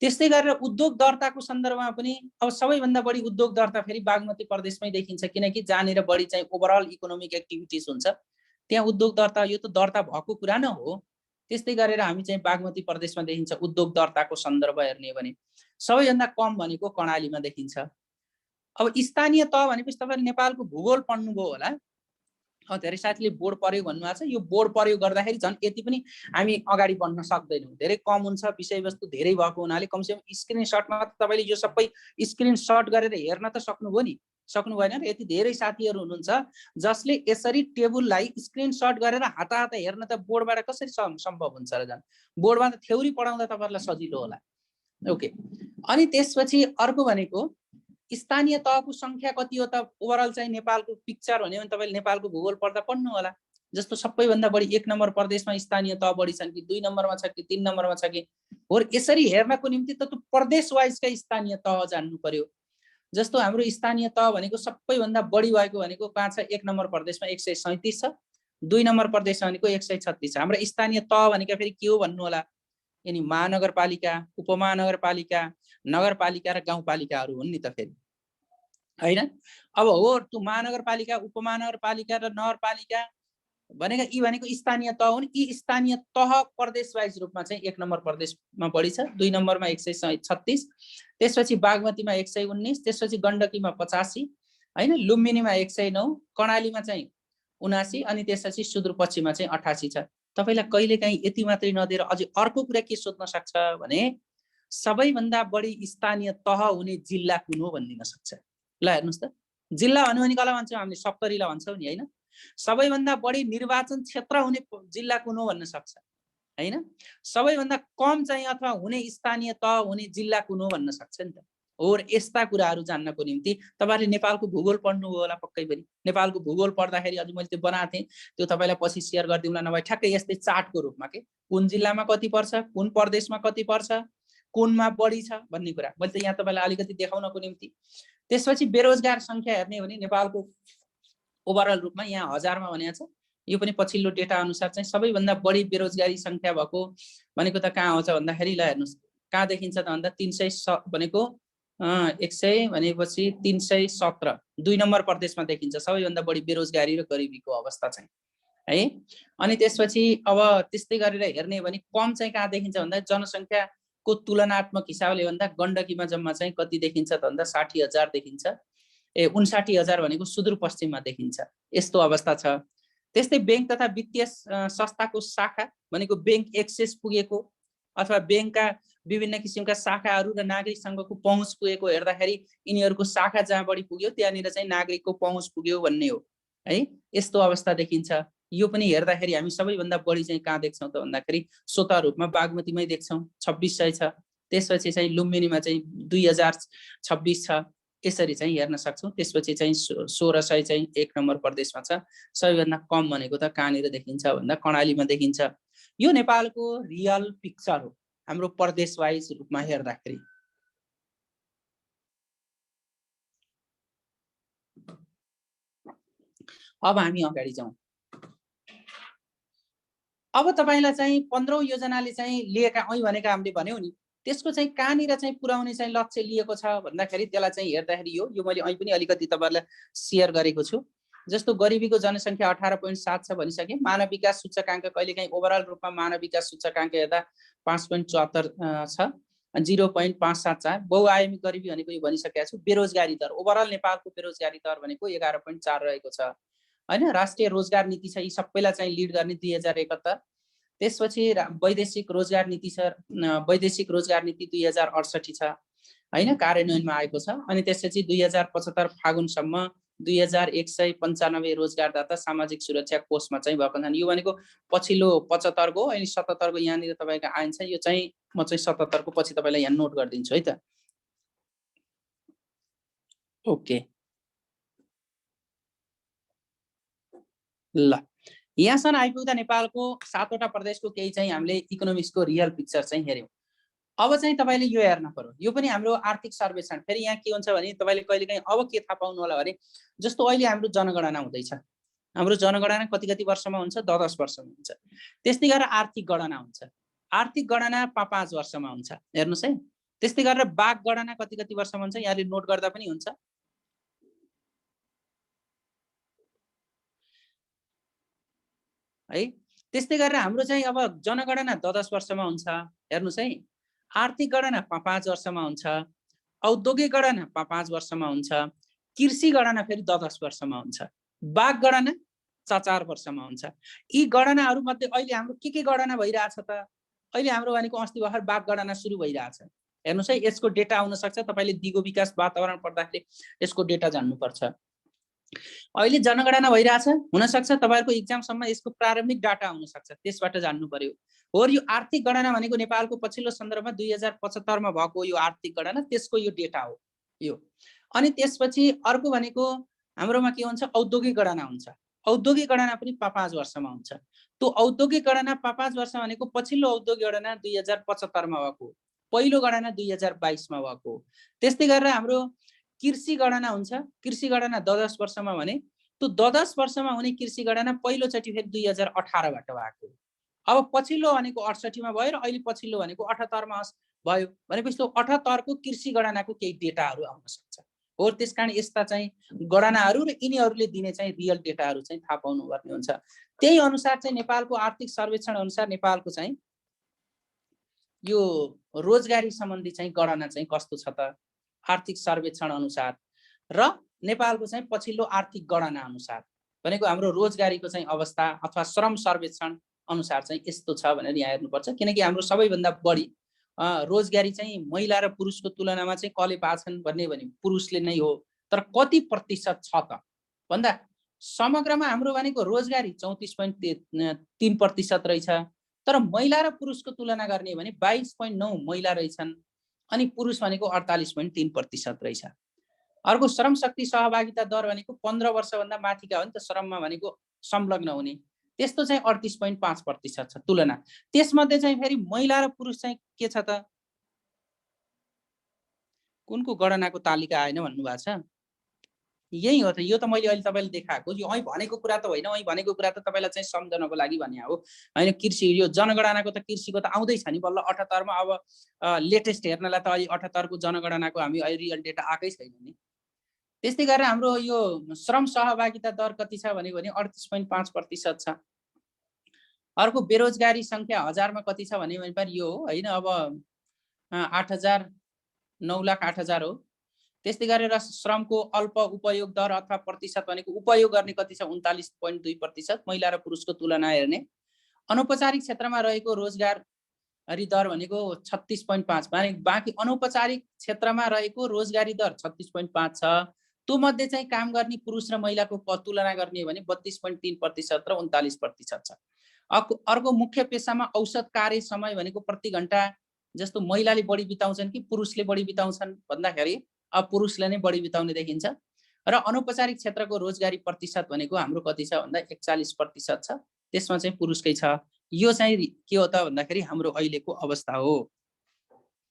त्यस्तै गरेर उद्योग दर्ताको सन्दर्भमा पनि अब सबैभन्दा बढी उद्योग दर्ता फेरि बागमती प्रदेशमै देखिन्छ, किनकि जहाँनिर बढी चाहिँ ओभरअल इकोनोमिक एक्टिभिटिज हुन्छ त्यहाँ उद्योग दर्ता, यो त दर्ता भएको कुरा न हो। त्यस्तै गरेर हामी चाहिँ बागमती प्रदेशमा देखिन्छ उद्योग दर्ताको सन्दर्भ हेर्ने हो भने सबैभन्दा कम भनेको कर्णालीमा देखिन्छ। अब स्थानीय तह भनेपछि तपाईले नेपालको भूगोल पढ्नुभयो होला, धेरै साथीले बोर्ड पर्यो भन्नुभएको छ। यो बोर्ड पर्यो गर्दाखेरि झन् यति पनि हामी अगाडि बढ्न सक्दैनौँ, धेरै कम हुन्छ, विषयवस्तु धेरै भएको हुनाले कमसेकम स्क्रिनशटमा तपाईले यो सबै स्क्रिनशट गरेर हेर्न त सक्नुभयो नि, सक्नु भएन। यति धेरै साथीहरू हुनुहुन्छ जसले यसरी टेबुललाई स्क्रिनशट गरेर हाताहात हेर्न त बोर्डबाट कसरी सम्भव हुन्छ र। झन् बोर्डमा त थ्योरी पढाउँदा तपाईहरुलाई सजिलो होला। ओके, अनि त्यसपछि अर्को भनेको स्थानीय तहको संख्या कति हो त। ओभरअल चाहिँ नेपालको पिक्चर भन्यो भने तपाईले नेपालको भूगोल पढ्दा पढ्नु होला। जस्तो सबैभन्दा बढी 1 नम्बर प्रदेशमा स्थानीय तह बढी छन् कि 2 नम्बरमा छ कि 3 नम्बरमा छ कि हो। यसरी हेर्नको निम्ति त प्रदेश वाइजका स्थानीय तह जान्नु पर्यो। जस्तो हाम्रो स्थानीय तह भनेको सबैभन्दा बढी भएको भनेको कहाँ छ, 1 नम्बर प्रदेशमा 137 छ, 2 नम्बर प्रदेशमा भनेको 136 छ। हाम्रो स्थानीय तह भनेको फेरि के हो भन्नु होला, यानी महानगरपालिका, उपमहानगरपालिका, नगरपालिका र गाउँपालिकाहरू हुन् नि त फेरि हैन। अब हो त्यो महानगरपालिका, उपमहानगरपालिका र नगरपालिका भनेका यी भनेको स्थानीय तह हुन्। यी स्थानीय तह प्रदेश वाइज रूपमा चाहिँ 1 नम्बर प्रदेशमा बढी छ, 2 नम्बरमा 136, त्यसपछि बागमतीमा 119, त्यसपछि गण्डकीमा 85 हैन, लुम्बिनीमा 109, कर्णालीमा चाहिँ 79 अनि त्यसपछि सुदूरपश्चिममा चाहिँ 88 छ। तपाईलाई कहिलेकाहीँ यति मात्रै नदिएर अझै अर्को कुरा के सोध्न सक्छ भने सबैभन्दा बढी स्थानीय तह हुने जिल्ला कुन हो भनिदिन सक्छ। ल हेर्नुस् त, जिल्ला भन्यो भने कला भन्छौँ हामीले, 70 ला भन्छौँ नि हैन। सबैभन्दा बढी निर्वाचन क्षेत्र हुने जिल्ला कुन हो भन्न सक्छ हैन। सबैभन्दा कम चाहिँ अथवा हुने स्थानीय तह हुने जिल्ला कुन हो भन्न सक्छ नि त। और यस्ता कुराहरू जान्नको निम्ति तपाईले नेपालको भूगोल पढ्नुभयो होला पक्कै पनि। नेपालको भूगोल पढ्दाखेरि अझ मैले त्यो बनाएको थिएँ, त्यो तपाईलाई पछि शेयर गरिदिउँला, नभए ठ्याक्कै यस्तै चार्टको रूपमा के कुन जिल्लामा कति पर्छ, कुन प्रदेशमा कति पर्छ, कुनमा बढी छ भन्ने कुरा मैले त यहाँ तपाईलाई अलिकति देखाउनको निम्ति। त्यसपछि बेरोजगार संख्या हेर्ने हो भने नेपालको ओभरअल रूपमा यहाँ 1000 मा भनेको छ। यो पनि पछिल्लो डेटा अनुसार चाहिँ सबैभन्दा बढी बेरोजगारी संख्या भएको भनेको त कहाँ आउँछ भन्दाखेरि ल हेर्नुस् कहाँ देखिन्छ त भन्दा 300 भनेको 100 भनेपछि 317 2 नम्बर प्रदेशमा देखिन्छ सबैभन्दा बढी बेरोजगारी र गरिबीको अवस्था चाहिँ है। अनि त्यसपछि अब त्यस्तै गरेर हेर्ने भने कम चाहिँ कहाँ देखिन्छ भन्दा जनसंख्याको तुलनात्मक हिसाबले भन्दा गण्डकीमा जम्मा चाहिँ कति देखिन्छ त भन्दा 60,000 देखिन्छ। 59,000 भनेको सुदूरपश्चिममा देखिन्छ। यस्तो अवस्था छ। त्यस्तै बैंक तथा वित्तीय संस्थाको शाखा भनेको बैंक एक्सेस पुगेको अथवा बैंकका विभिन्न किसिमका शाखाहरू र नागरिकसँगको पहुँच पुगेको हेर्दाखेरि यिनीहरूको शाखा जहाँ बढी पुग्यो त्यहाँनिर चाहिँ नागरिकको पहुँच पुग्यो भन्ने हो है। यस्तो अवस्था देखिन्छ। यो पनि हेर्दाखेरि हामी सबैभन्दा बढी चाहिँ कहाँ देख्छौँ त भन्दाखेरि स्वतः रूपमा बागमतीमै देख्छौँ 2600 छ। त्यसपछि चाहिँ लुम्बिनीमा चाहिँ 2026 छ। यसरी चाहिँ हेर्न सक्छौँ। त्यसपछि चाहिँ 1600 चाहिँ 1 नम्बर प्रदेशमा छ। सबैभन्दा कम भनेको त कहाँनिर देखिन्छ भन्दा कर्णालीमा देखिन्छ। यो नेपालको रियल पिक्चर हो हाम्रो प्रदेश वाइज रूपमा हेर्दाखेरि। अब हामी अगाडि जाउँ। अब तपाईलाई चाहिँ 15औं योजनाले चाहिँ लिएका भनेका हामीले भन्यौ नि, त्यसको चाहिँ कहाँनिर चाहिँ पुर्याउने चाहिँ लक्ष्य लिएको छ भन्दाखेरि त्यसलाई चाहिँ हेर्दाखेरि यो मैले पनि अलिकति तपाईहरुलाई शेयर गरेको छु। जस्तो गरिबीको जनसंख्या 18.7 छ भनिसके। मानव विकास सूचकांक कहिलेकाहीँ ओभरअल रूपमा मानव विकास सूचकांक हेर्दा 5.74 छ, 0.574। बहुआयामी गरिबी भनेको यो भनिसकेको छु। बेरोजगारी दर ओभरअल नेपालको बेरोजगारी दर भनेको 11.4 रहेको छ हैन। राष्ट्रिय रोजगार नीति छ, यी सबैलाई चाहिँ लिड गर्ने 2071। त्यसपछि वैदेशिक रोजगार नीति छ, वैदेशिक रोजगार नीति 2068 छ हैन, कार्यान्वयनमा आएको छ। अनि त्यसपछि 2075 फागुनसम्म 2195 रोजगारदाता सामाजिक सुरक्षा कोषमा चाहिँ भएको छन्। यो भनेको पछिल्लो 75 को अनि 77 को यहाँनिर तपाईको आइन्छ। यो चाहिँ म चाहिँ 77 को पछि तपाईलाई यहाँ नोट गरिदिन्छु है त। ओके ल, यहाँसम्म आइपुग्दा नेपालको 7 वटा प्रदेशको केही चाहिँ हामीले इकोनोमिक्सको रियल पिक्चर चाहिँ हेर्यौं। अब चाहिँ तपाईले यो हेर्न पर्यो, यो पनि हाम्रो आर्थिक सर्वेक्षण। फेरि यहाँ के हुन्छ भने तपाईले कहिलेकाहीँ अब के थाहा पाउनु होला भने जस्तो अहिले हाम्रो जनगणना हुँदैछ। हाम्रो जनगणना कति वर्षमा हुन्छ? 10 वर्षमा हुन्छ। त्यस्तै गरेर आर्थिक गणना हुन्छ। आर्थिक गणना 5 वर्षमा हुन्छ। हेर्नुस् है। त्यस्तै गरेर बाघ गणना कति वर्षमा हुन्छ? यहाँले नोट गर्दा पनि हुन्छ है। त्यस्तै गरेर हाम्रो चाहिँ अब जनगणना 10 वर्षमा हुन्छ। हेर्नुस् है। आर्थिक गणना 5 वर्षमा हुन्छ। औद्योगिक गणना 5 वर्षमा हुन्छ। कृषि गणना फेरि 10 वर्षमा हुन्छ। बाघ गणना 4 वर्षमा हुन्छ। यी गणनाहरू मध्ये अहिले हाम्रो के गणना भइरहेछ त? अहिले हाम्रो भनेको अस्ति भर्खर बाघ गणना सुरु भइरहेछ। हेर्नुस् है, यसको डेटा आउन सक्छ। तपाईले दिगो विकास वातावरण पढ्दाखेरि यसको डेटा जान्नु पर्छ। अहिले जनगणना भइरहेछ, हुन सक्छ तपाईहरुको एक्जामसम्म यसको प्रारम्भिक डाटा आउन सक्छ, त्यसबाट जान्नु पर्यो। हो, यो आर्थिक गणना भनेको नेपालको पछिल्लो सन्दर्भमा 2075 मा भएको यो आर्थिक गणना, त्यसको यो डेटा हो यो। अनि त्यसपछि अर्को भनेको हाम्रोमा के हुन्छ? औद्योगिक गणना हुन्छ। औद्योगिक गणना पनि 5 वर्षमा हुन्छ। त्यो औद्योगिक गणना 5 वर्ष भनेको पछिल्लो औद्योगिक गणना 2075 मा भएको, पहिलो गणना 2022 मा भएको। त्यस्तै गरेर हाम्रो कृषि गणना हुन्छ। कृषि गणना 10 वर्षमा भने त्यो 10 वर्षमा हुने कृषि गणना पहिलोचोटि फेरि 2018 बाट भएको। अब पछिल्लो भनेको 68 मा भयो र अहिले पछिल्लो भनेको 78 मा भयो। भनेपछि त्यो 78 को कृषि गणनाको केही डेटाहरू आउन सक्छ। हो, त्यसकारण यस्ता चाहिँ गणनाहरू र यिनीहरूले दिने चाहिँ रियल डेटाहरू चाहिँ थाहा पाउनु पर्ने हुन्छ। त्यही अनुसार चाहिँ नेपालको आर्थिक सर्वेक्षण अनुसार नेपालको चाहिँ यो रोजगारी सम्बन्धी चाहिँ गणना चाहिँ कस्तो छ त? आर्थिक सर्वेक्षण अनुसार र नेपालको चाहिँ पछिल्लो आर्थिक गणना अनुसार भनेको हाम्रो रोजगारीको चाहिँ अवस्था अथवा श्रम सर्वेक्षण अनुसार चाहिँ यस्तो छ भनेर यहाँ हेर्नुपर्छ। किनकि हाम्रो सबैभन्दा बढी रोजगारी चाहिँ महिला र पुरुषको तुलनामा चाहिँ कसले पाछन् भन्ने भने पुरुषले नै हो। तर कति प्रतिशत छ त भन्दा समग्रमा हाम्रो भनेको रोजगारी 34.3% रहेछ। तर महिला र पुरुषको तुलना गर्ने भने 22.9 महिला रहेछन् अनि पुरुष भनेको 48.3% रहेछ। अर्को श्रम शक्ति सहभागिता दर भनेको 15 वर्षभन्दा माथिका हो नि त श्रममा भनेको संलग्न हुने, त्यस्तो चाहिँ 38.5% छ तुलना। त्यसमध्ये चाहिँ फेरि महिला र पुरुष चाहिँ के छ त? कुनको गणनाको तालिका आएन भन्नुभएको छ? यही हो त। यो त मैले अहिले तपाईले देखाएको, यो अहिले भनेको कुरा त होइन। अहिले भनेको कुरा त तपाईलाई चाहिँ सम्झनको लागि भन्या हो हैन। कृषि यो जनगणनाको त कृषिको त आउँदै छ नि बल्ल 78 मा। अब लेटेस्ट हेर्नलाई त अहिले 78 को जनगणनाको हामी अहिले रियल डेटा आकै छैन नि। त्यस्तै गरेर हाम्रो यो श्रम सहभागिता दर कति छ भने 38.5% छ। अर्को बेरोजगारी संख्या हजारमा कति छ भने यो हो हैन। अब 8,000 9,08,000 हो। त्यस्तै गरेर श्रमको अल्प उपयोग दर अथवा प्रतिशत भनेको उपयोग गर्ने कति छ? 39.2%। महिला र पुरुषको तुलना हेर्ने अनौपचारिक क्षेत्रमा रहेको रोजगारी दर भनेको 36.5। भने बाँकी अनौपचारिक क्षेत्रमा रहेको रोजगारी दर 36.5 छ। त्यो मध्ये चाहिँ काम गर्ने पुरुष र महिलाको तुलना गर्ने भने 32.3% र 39% छ। अर्को मुख्य पेशामा औसत कार्य समय भनेको प्रति घण्टा जस्तो महिलाले बढी बिताउँछन् कि पुरुषले बढी बिताउँछन् भन्दाखेरि पुरुषले नै बढी बिताउने देखिन्छ र अनौपचारिक क्षेत्रको रोजगारी प्रतिशत भनेको हाम्रो कति छ भन्दा 41% छ, त्यसमा चाहिँ पुरुषकै छ। यो चाहिँ के हो त भन्दाखेरि हाम्रो अहिलेको अवस्था हो।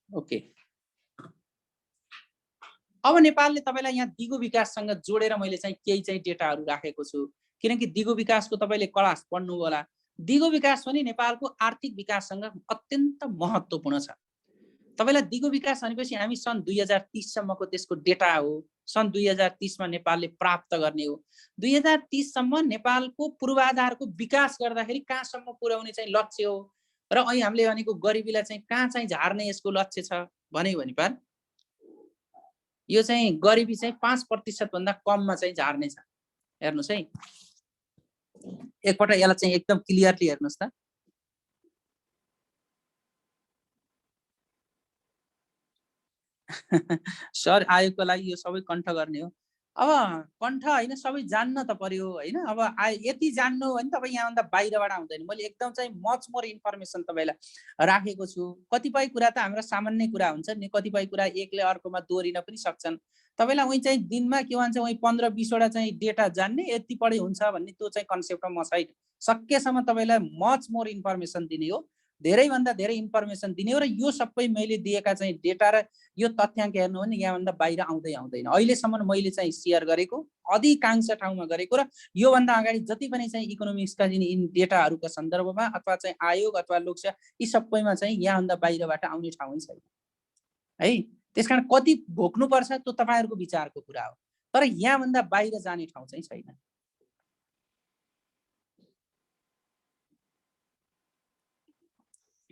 ओके, अब नेपालले तपाईलाई यहाँ दिगो विकाससँग जोडेर मैले चाहिँ केही चाहिँ डेटाहरू राखेको छु, किनकि दिगो विकासको तपाईले क्लास पढ्नु होला। दिगो विकास पनि नेपालको आर्थिक विकाससँग अत्यन्त महत्त्वपूर्ण छ। तपाईलाई दिगो विकास भनेपछि हामी सन् 2030 सम्मको त्यसको डेटा हो। सन् 2030 मा नेपालले प्राप्त गर्ने हो। 2030 सम्म नेपालको पूर्वाधारको विकास गर्दाखेरि कहाँसम्म पुर्याउने चाहिँ लक्ष्य हो र अहिले हामीले भनेको गरिबीलाई चाहिँ कहाँ चाहिँ झार्ने यसको लक्ष्य छ भन्यो भने पार यो चाहिँ गरिबी चाहिँ 5% भन्दा कममा चाहिँ झार्ने छ। हेर्नुस् है, एकपल्ट यसलाई चाहिँ एकदम क्लियरली हेर्नुस् त। सर आयोगको लागि यो सबै कण्ठ गर्ने हो। अब कण्ठ होइन, सबै जान्न त पर्यो होइन। अब यति जान्नु हो भने तपाईँ यहाँभन्दा बाहिरबाट आउँदैन। मैले एकदम चाहिँ मच मोर इन्फर्मेसन तपाईँलाई राखेको छु। कतिपय कुरा त हाम्रो सामान्य कुरा हुन्छ नि, कतिपय कुरा एकले अर्कोमा दोहोरिन पनि सक्छन्। तपाईँलाई उही चाहिँ दिनमा के भन्छ उही 15-20 वटा चाहिँ डेटा जान्ने यति पढे हुन्छ भन्ने त्यो चाहिँ कन्सेप्टमा म छैन। सकेसम्म तपाईँलाई मच मोर इन्फर्मेसन दिने हो, धेरैभन्दा धेरै इन्फर्मेसन दिने हो र यो सबै मैले दिएका चाहिँ डेटा र यो तथ्याङ्क हेर्नु भने यहाँभन्दा बाहिर आउँदैन। अहिलेसम्म मैले चाहिँ सेयर गरेको अधिकांश ठाउँमा गरेको र योभन्दा अगाडि जति पनि चाहिँ इकोनोमिक्सका यिन डेटाहरूका सन्दर्भमा अथवा चाहिँ आयोग अथवा लोकसेवा यी सबैमा चाहिँ यहाँभन्दा बाहिरबाट आउने ठाउँ छैन है। त्यसकारण कति भोग्नुपर्छ त्यो तपाईँहरूको विचारको कुरा हो, तर यहाँभन्दा बाहिर जाने ठाउँ चाहिँ छैन।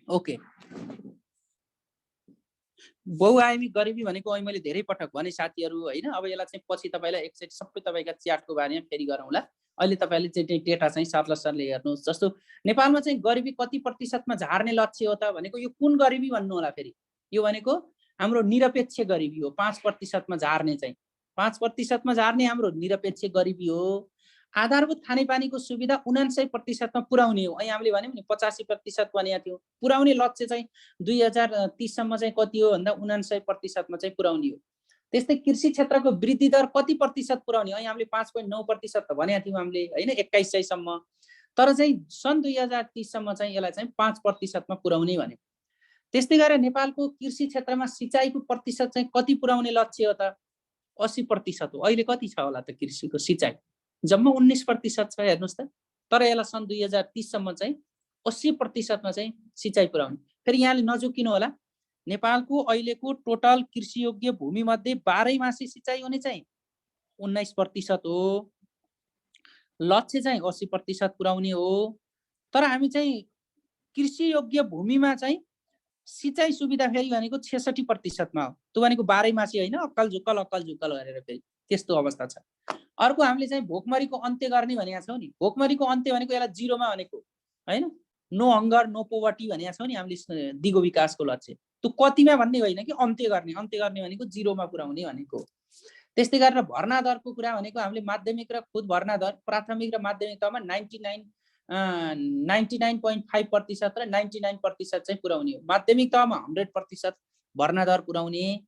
ओके, बहुआयामी गरिबी भनेको अहिले मैले धेरै पटक भने साथीहरू होइन। अब यसलाई चाहिँ पछि तपाईँलाई एकचोटि सबै तपाईँका च्याटको बारेमा फेरि गरौँला। अहिले तपाईँले चाहिँ डेटा चाहिँ सरले हेर्नुहोस्। जस्तो नेपालमा चाहिँ गरिबी कति प्रतिशतमा झार्ने लक्ष्य हो त भनेको यो कुन गरिबी भन्नु होला फेरि, यो भनेको हाम्रो निरपेक्ष गरिबी हो। 5% झार्ने चाहिँ 5% झार्ने हाम्रो निरपेक्ष गरिबी हो। आधारभूत खानेपानीको सुविधा 99% पुर्याउने हो। अहिले हामीले भन्यौँ नि 85% भनेको थियो। पुर्याउने लक्ष्य चाहिँ 2030 सम्म चाहिँ कति हो भन्दा 99% चाहिँ पुर्याउने हो। त्यस्तै कृषि क्षेत्रको वृद्धि दर कति प्रतिशत पुर्याउने? अहिले हामीले 5.9% भनेको थियौँ हामीले होइन 2100 सम्म, तर चाहिँ सन् 2030 सम्म चाहिँ यसलाई चाहिँ 5% पुर्याउने भन्यो। त्यस्तै गरेर नेपालको कृषि क्षेत्रमा सिँचाइको प्रतिशत चाहिँ कति पुर्याउने लक्ष्य हो त? 80% हो। अहिले कति छ होला त कृषिको सिँचाइ? जम्मा 19% छ। हेर्नुहोस् त। तर यसलाई सन् 2030 सम्म चाहिँ 80% चाहिँ सिँचाइ पुर्याउने। फेरि यहाँले नझुकिनु होला, नेपालको अहिलेको टोटल कृषि योग्य भूमि मध्ये 12 मासी सिँचाइ हुने चाहिँ 19% हो। लक्ष्य चाहिँ 80% पुर्याउने हो। तर हामी चाहिँ कृषि योग्य भूमिमा चाहिँ सिँचाइ सुविधा फेरि भनेको 66% मा हो। त्यो भनेको 12 मासी होइन, अक्कल झुक्कल गरेर फेरि त्यस्तो अवस्था छ। अर्को हामीले चाहिँ भोकमरीको अन्त्य गर्ने भनेका छौँ नि। भोकमरीको अन्त्य भनेको यसलाई 0 मा भनेको होइन, नो हङ्गर नो पोभर्टी भनेका छौँ नि हामीले दिगो विकासको लक्ष्य। त्यो कतिमा भन्ने होइन कि अन्त्य गर्ने भनेको 0 मा पुर्याउने भनेको। त्यस्तै गरेर भर्ना दरको कुरा भनेको हामीले माध्यमिक र खुद भर्ना दर प्राथमिक र माध्यमिक तहमा 99.5% र 99% चाहिँ पुर्याउने हो। माध्यमिक तहमा 100% भर्ना दर पुर्याउने।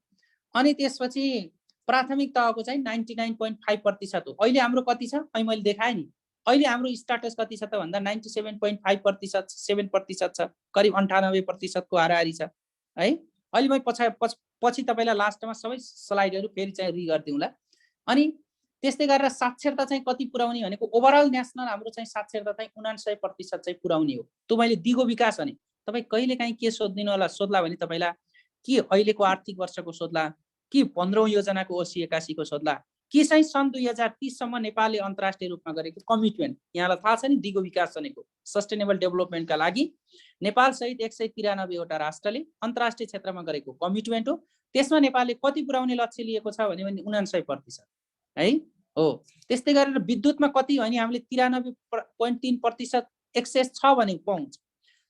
अनि त्यसपछि प्राथमिक तहको चाहिँ 99.5% हो। अहिले हाम्रो कति छ? अहिले मैले देखाएँ नि, अहिले हाम्रो स्ट्याटस कति छ त भन्दा 97.5% 7% छ, करिब 98% को हाराहारी छ है। अहिले म पछि तपाईँलाई लास्टमा सबै स्लाइडहरू फेरि चाहिँ गरिदिउँला। अनि त्यस्तै गरेर साक्षरता चाहिँ कति पुर्याउने भनेको ओभरअल नेसनल हाम्रो चाहिँ साक्षरता चाहिँ 99% चाहिँ पुर्याउने हो। त्यो मैले दिगो विकास भने तपाईँ कहिले काहीँ के सोध्दिनु होला, सोध्ला भने तपाईँलाई कि अहिलेको आर्थिक वर्षको सोध्ला कि 15औं योजनाको 80-81 को सोध्ला कि चाहिँ सन् 2030 सम्म नेपालले अन्तर्राष्ट्रिय रूपमा गरेको कमिटमेन्ट। यहाँलाई थाहा छ नि दिगो विकास भनेको सस्टेनेबल डेभलपमेन्टका लागि नेपाल सहित 193 वटा राष्ट्रले अन्तर्राष्ट्रिय क्षेत्रमा गरेको कमिटमेन्ट हो। त्यसमा नेपालले कति पुर्याउने लक्ष्य लिएको छ भने 99% है हो। त्यस्तै गरेर विद्युतमा कति भने हामीले 93.3% एक्सेस छ भने पहुँच,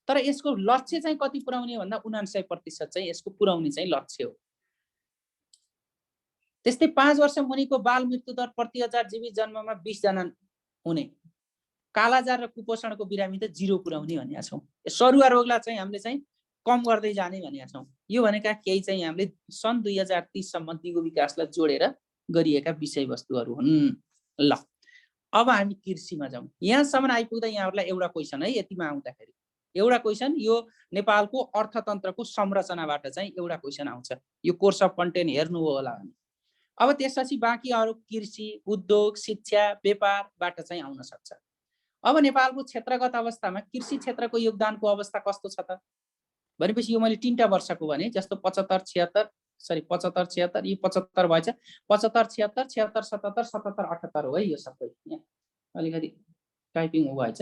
तर यसको लक्ष्य चाहिँ कति पुर्याउने भन्दा 99% चाहिँ यसको पुर्याउने चाहिँ लक्ष्य हो। त्यस्तै 5 वर्ष मुनिको बाल मृत्यु दर प्रति 1000 जीवित जन्ममा 20 जना हुने, कालाजार र कुपोषणको बिरामी त 0 पुर्याउने भनेका छौँ। सरुवा रोगलाई चाहिँ हामीले चाहिँ कम गर्दै जाने भनेका छौँ। यो भनेका केही चाहिँ हामीले सन् 2030 सम्म दिगो विकासलाई जोडेर गरिएका विषयवस्तुहरू हुन्। ल अब हामी कृषिमा जाउँ। यहाँसम्म आइपुग्दा यहाँहरूलाई एउटा क्वेसन है, यतिमा आउँदाखेरि एउटा क्वेसन, यो नेपालको अर्थतन्त्रको संरचनाबाट चाहिँ एउटा क्वेसन आउँछ। यो कोर्स अफ कन्टेन्ट हेर्नुभयो होला भने। अब त्यसपछि बाँकी अरू कृषि, उद्योग, शिक्षा, व्यापारबाट चाहिँ आउन सक्छ। अब नेपालको क्षेत्रगत अवस्थामा कृषि क्षेत्रको योगदानको अवस्था कस्तो छ त भनेपछि यो मैले 3टा वर्षको भने, जस्तो 75 76 यो 75 भएछ, 75 76 76 77 77 78 हो है यो सबै। यहाँ अलिकति टाइपिङ हो भएछ।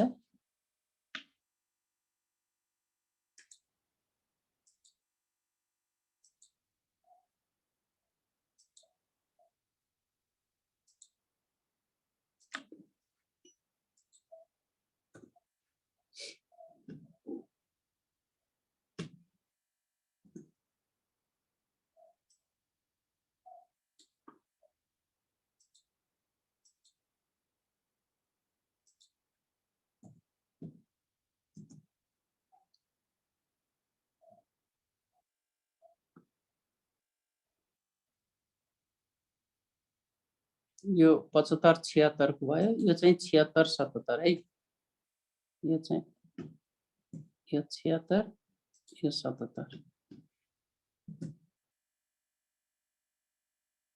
यो 75 76 को भयो, यो चाहिँ 76 77 है। यो चाहिँ यो 76 यो 77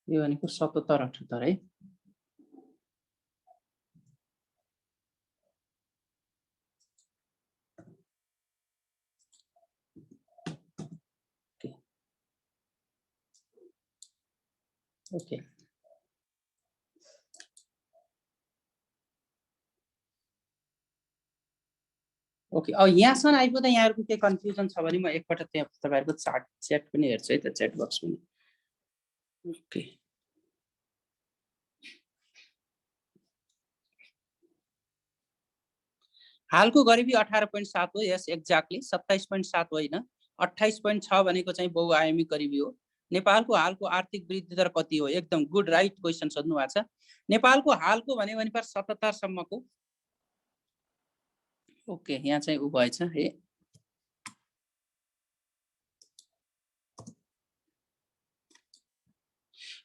यो भनेको 77 78 है। ओके ओके अब यहाँसम्म आइपुग्दा यहाँहरूको केही कन्फ्युजन छ भने म एकपटक त्यहाँ तपाईँहरूको च्याट पनि हेर्छु है त, च्याट बक्स पनि। ओके हालको गरिबी 18.7 हो। यस एक्ज्याक्टली 27.7 होइन, 28.6 भनेको चाहिँ बहुआयामी गरिबी हो। नेपालको हालको आर्थिक वृद्धि दर कति हो? एकदम गुड, राइट क्वेसन सोध्नु भएको छ। नेपालको हालको भन्यो भने 77 सम्मको। ओके यहाँ चाहिँ उ भएछ है।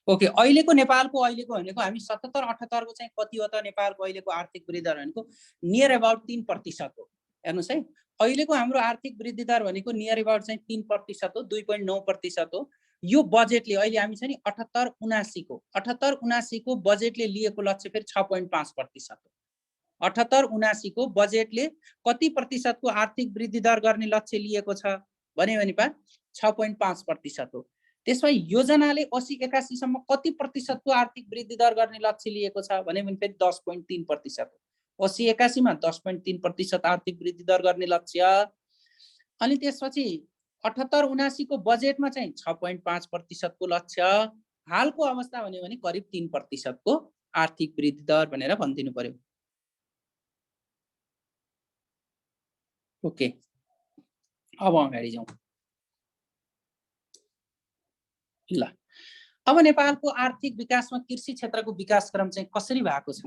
ओके अहिलेको नेपालको अहिलेको भनेको हामी 77 78 को चाहिँ कति हो त नेपालको अहिलेको आर्थिक वृद्धि दर भनेको नियर अबाउट 3% हो। हेर्नुस् है, अहिलेको हाम्रो आर्थिक वृद्धि दर भनेको नियर अबाउट चाहिँ 3% हो, 2.9% हो। यो बजेटले अहिले हामी चाहिँ 78 79 को 78 79 को बजेटले लिएको लक्ष्य फेरि 6.5% हो। 78 79 को बजेटले कति प्रतिशतको आर्थिक वृद्धि दर गर्ने लक्ष्य लिएको छ भन्यो भने 6.5% हो। त्यसमा योजनाले 80 81 सम्म कति प्रतिशतको आर्थिक वृद्धि दर गर्ने लक्ष्य लिएको छ भने फेरि 10.3% हो। 80 81 मा 10.3% आर्थिक वृद्धि दर गर्ने लक्ष्य। अनि त्यसपछि 78 79 को बजेटमा चाहिँ 6.5% को लक्ष्य। हालको अवस्था भन्यो भने करिब 3% को आर्थिक वृद्धि दर भनेर भनिदिनु पर्यो। ओके अब अगाडि जाउँ। ल अब नेपालको आर्थिक विकासमा कृषि क्षेत्रको विकासक्रम चाहिँ कसरी भएको छ?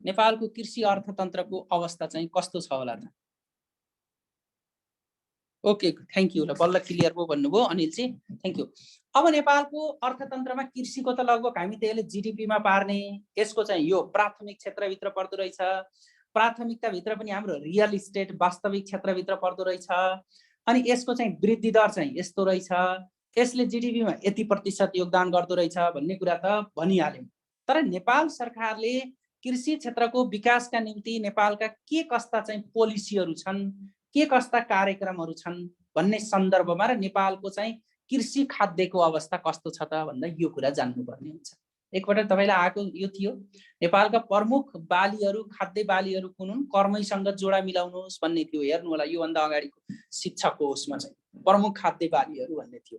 नेपालको कृषि अर्थतन्त्रको अवस्था चाहिँ कस्तो छ होला त? Okay thank you. ल बल्ल क्लियर भयो भन्नुभयो अनिल जी, थ्याङ्क यू। अब नेपालको अर्थतन्त्रमा कृषिको त लगभग हामी त्यसले जिडिपीमा पार्ने, यसको चाहिँ यो प्राथमिक क्षेत्रभित्र पर्दो रहेछ। प्राथमिकताभित्र पनि हाम्रो रियल इस्टेट वास्तविक क्षेत्रभित्र पर्दो रहेछ। अनि यसको चाहिँ वृद्धि दर चाहिँ यस्तो रहेछ, यसले जिडिपीमा यति प्रतिशत योगदान गर्दो रहेछ भन्ने कुरा त भनिहाल्यौँ। तर नेपाल सरकारले कृषि क्षेत्रको विकासका निम्ति नेपालका के कस्ता चाहिँ पोलिसीहरू छन्, के कस्ता कार्यक्रमहरू छन् भन्ने सन्दर्भमा र नेपालको चाहिँ कृषि खाद्यको अवस्था कस्तो छ त भन्दा यो कुरा जान्नुपर्ने हुन्छ। एकपटक तपाईँलाई आएको यो थियो नेपालका प्रमुख बालीहरू खाद्य बालीहरू कुन हुन्, कर्मैसँग जोडा मिलाउनुहोस् भन्ने थियो। हेर्नु होला योभन्दा अगाडिको शिक्षाको उसमा चाहिँ प्रमुख खाद्य बालीहरू भन्ने थियो।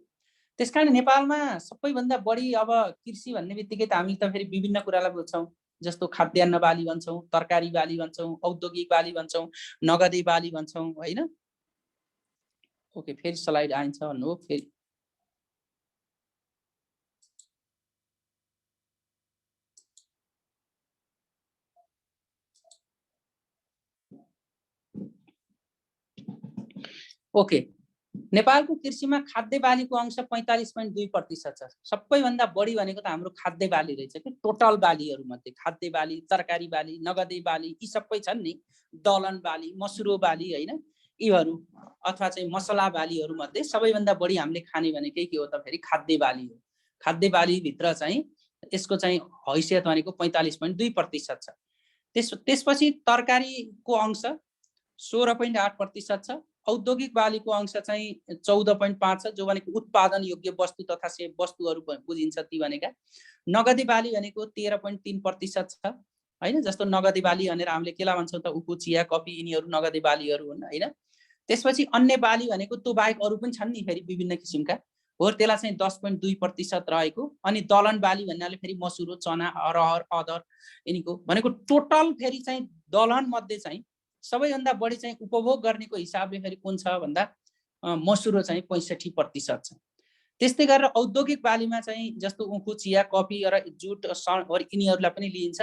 त्यसकारण नेपालमा सबैभन्दा बढी अब कृषि भन्ने बित्तिकै त हामी त फेरि विभिन्न कुरालाई बुझ्छौँ, जस्तो खाद्यान्न बाली भन्छौँ, तरकारी बाली भन्छौँ, औद्योगिक बाली भन्छौँ, नगदी बाली भन्छौँ होइन। ओके फेरि स्लाइड आइन्छ भन्नु फेरि। ओके नेपालको कृषिमा खाद्य बालीको अंश 45.2% छ। सबैभन्दा बढी भनेको त हाम्रो खाद्य बाली रहेछ कि टोटल बालीहरू मध्ये खाद्य बाली, तरकारी बाली, नगदे बाली यी सबै छन् नि, दलहन बाली, मसुरो बाली हैन, यीहरू अथवा चाहिँ मसला बालीहरू मध्ये सबैभन्दा बढी हामीले खाने भनेकै के हो त फेरि खाद्य बाली हो। खाद्य बाली भित्र चाहिँ यसको चाहिँ हैसियत भनेको 45.2% छ। त्यसपछि तरकारीको अंश 16.8% छ। औद्योगिक बालीको अंश चाहिँ 14.5 छ, जो भनेको उत्पादन योग्य वस्तु तथा सेवा वस्तुहरू बुझिन्छ ती भनेका। नगदी बाली भनेको 13.3% छ हैन, जस्तो नगदी बाली भनेर हामीले केला भन्छौँ त उखु, चिया, कफी यिनीहरू नगदी बालीहरू हुन् हैन। त्यसपछि अन्य बाली भनेको त्यो बाहेक अरू पनि छन् नि फेरि विभिन्न किसिमका, हो त्यसलाई चाहिँ 10.2% रहेको। अनि दलहन बाली भन्नाले फेरि मसुरो, चना, अरहर, अदर यिनीको भनेको टोटल फेरि चाहिँ दलहन मध्ये चाहिँ सबैभन्दा बढी चाहिँ उपभोग गर्नेको हिसाबले फेरि कुन छ भन्दा मसुरो चाहिँ 65% छ। त्यस्तै गरेर औद्योगिक बालीमा चाहिँ जस्तो उखु, चिया, कफी र जुट यिनीहरूलाई पनि लिइन्छ।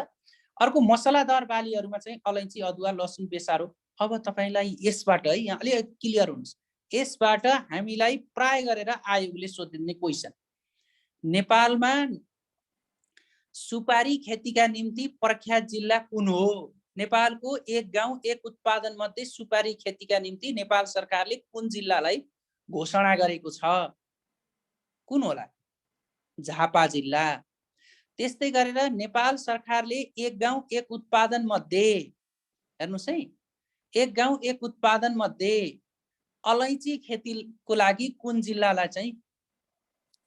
अर्को मसलादार बालीहरूमा चाहिँ अलैँची, अदुवा, लसुन, बेसारो। अब तपाईलाई यसबाट है यहाँ अलि क्लियर हुनुहोस्, यसबाट हामीलाई प्राय गरेर आयोगले सोधिने क्वेशन, नेपालमा सुपारी खेतीका निम्ति प्रख्यात जिल्ला कुन हो? नेपालको एक गाउँ एक उत्पादन मध्ये सुपारी खेतीका निम्ति नेपाल सरकारले कुन जिल्लालाई घोषणा गरेको छ? कुन होला? झापा जिल्ला। त्यस्तै गरेर नेपाल सरकारले एक गाउँ एक उत्पादन मध्ये, हेर्नुस् है, एक गाउँ एक उत्पादन मध्ये अलैँची खेतीको लागि कुन जिल्लालाई चाहिँ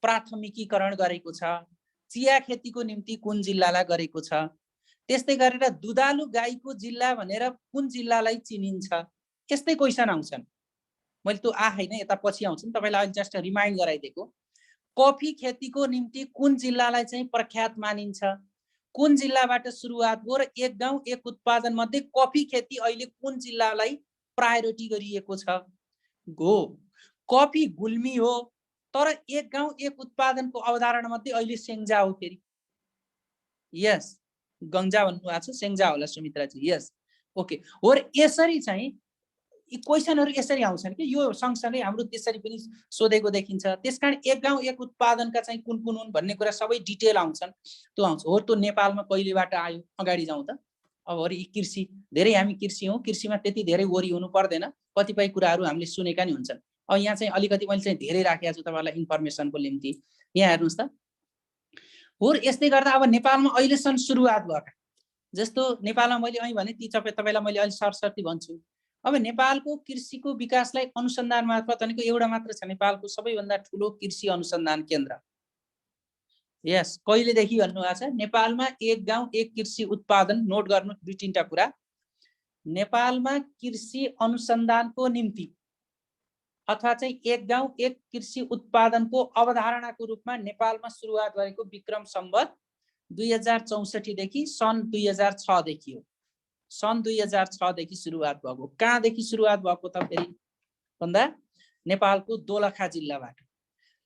प्राथमिकीकरण गरेको छ? चिया खेतीको निम्ति कुन जिल्लालाई गरेको छ? त्यस्तै गरेर दुधालु गाईको जिल्ला भनेर कुन जिल्लालाई चिनिन्छ? यस्तै क्वेशन आउँछन्। मैले त्यो हैन, यता पछि आउँछन्, तपाईलाई जस्ट रिमाइन्ड गराइदिएको। कफी खेतीको निम्ति कुन जिल्लालाई चाहिँ प्रख्यात मानिन्छ? कुन जिल्लाबाट सुरुवात हो र एक गाउँ एक उत्पादन मध्ये कफी खेती अहिले कुन जिल्लालाई प्रायोरिटी गरिएको छ? गो कफी गुल्मी हो, तर एक गाउँ एक उत्पादनको अवधारणा मध्ये अहिले सेङ्जा हो फेरि। यस, गङ्जा भन्नुभएको छ, सेङ्जा होला सुमित्राजी। यस, ओके हो। यसरी चाहिँ यी क्वेशनहरु यसरी आउँछन् कि यो सँगसँगै हाम्रो त्यसरी पनि सोधेको देखिन्छ। त्यसकारण एक गाउँ एक उत्पादनका चाहिँ कुन कुन हुन् भन्ने कुरा सबै डिटेल आउँछन्, त्यो आउँछ। हो त्यो नेपालमा कहिलेबाट आयो? अगाडि जाउँ त। अब हरि कृषि, धेरै हामी कृषि हौं, कृषिमा त्यति धेरै वरि हुनु पर्दैन, कतिपय कुराहरू हामीले सुनेका नि हुन्छन्। अब यहाँ चाहिँ अलिकति मैले चाहिँ धेरै राखेको छु तपाईहरुलाई इन्फर्मेसनको निम्ति। यहाँ हेर्नुस् त। हो यस्तै गर्दा अब नेपालमा अहिलेसम्म सुरुवात भएका, जस्तो नेपालमा मैले अहिले भने ती तपाईलाई मैले अलि सरसर्ती भन्छु। अब नेपालको कृषिको विकासलाई अनुसन्धान मार्फत भनेको एउटा मात्र छ, नेपालको सबैभन्दा ठूलो कृषि अनुसन्धान केन्द्र। यस, कहिलेदेखि भन्नुभएको छ? नेपालमा एक गाउँ एक कृषि उत्पादन, नोट गर्नु दुई तीनटा कुरा। नेपालमा कृषि अनुसन्धानको निम्ति अथवा चाहिँ एक गाउँ एक कृषि उत्पादनको अवधारणाको रूपमा नेपालमा सुरुवात गरेको विक्रम सम्वत 2064 देखि सन् 2006 देखि हो। सन् 2006 देखि सुरुवात भएको। कहाँदेखि सुरुवात भएको त फेरि भन्दा नेपालको दोलखा जिल्लाबाट।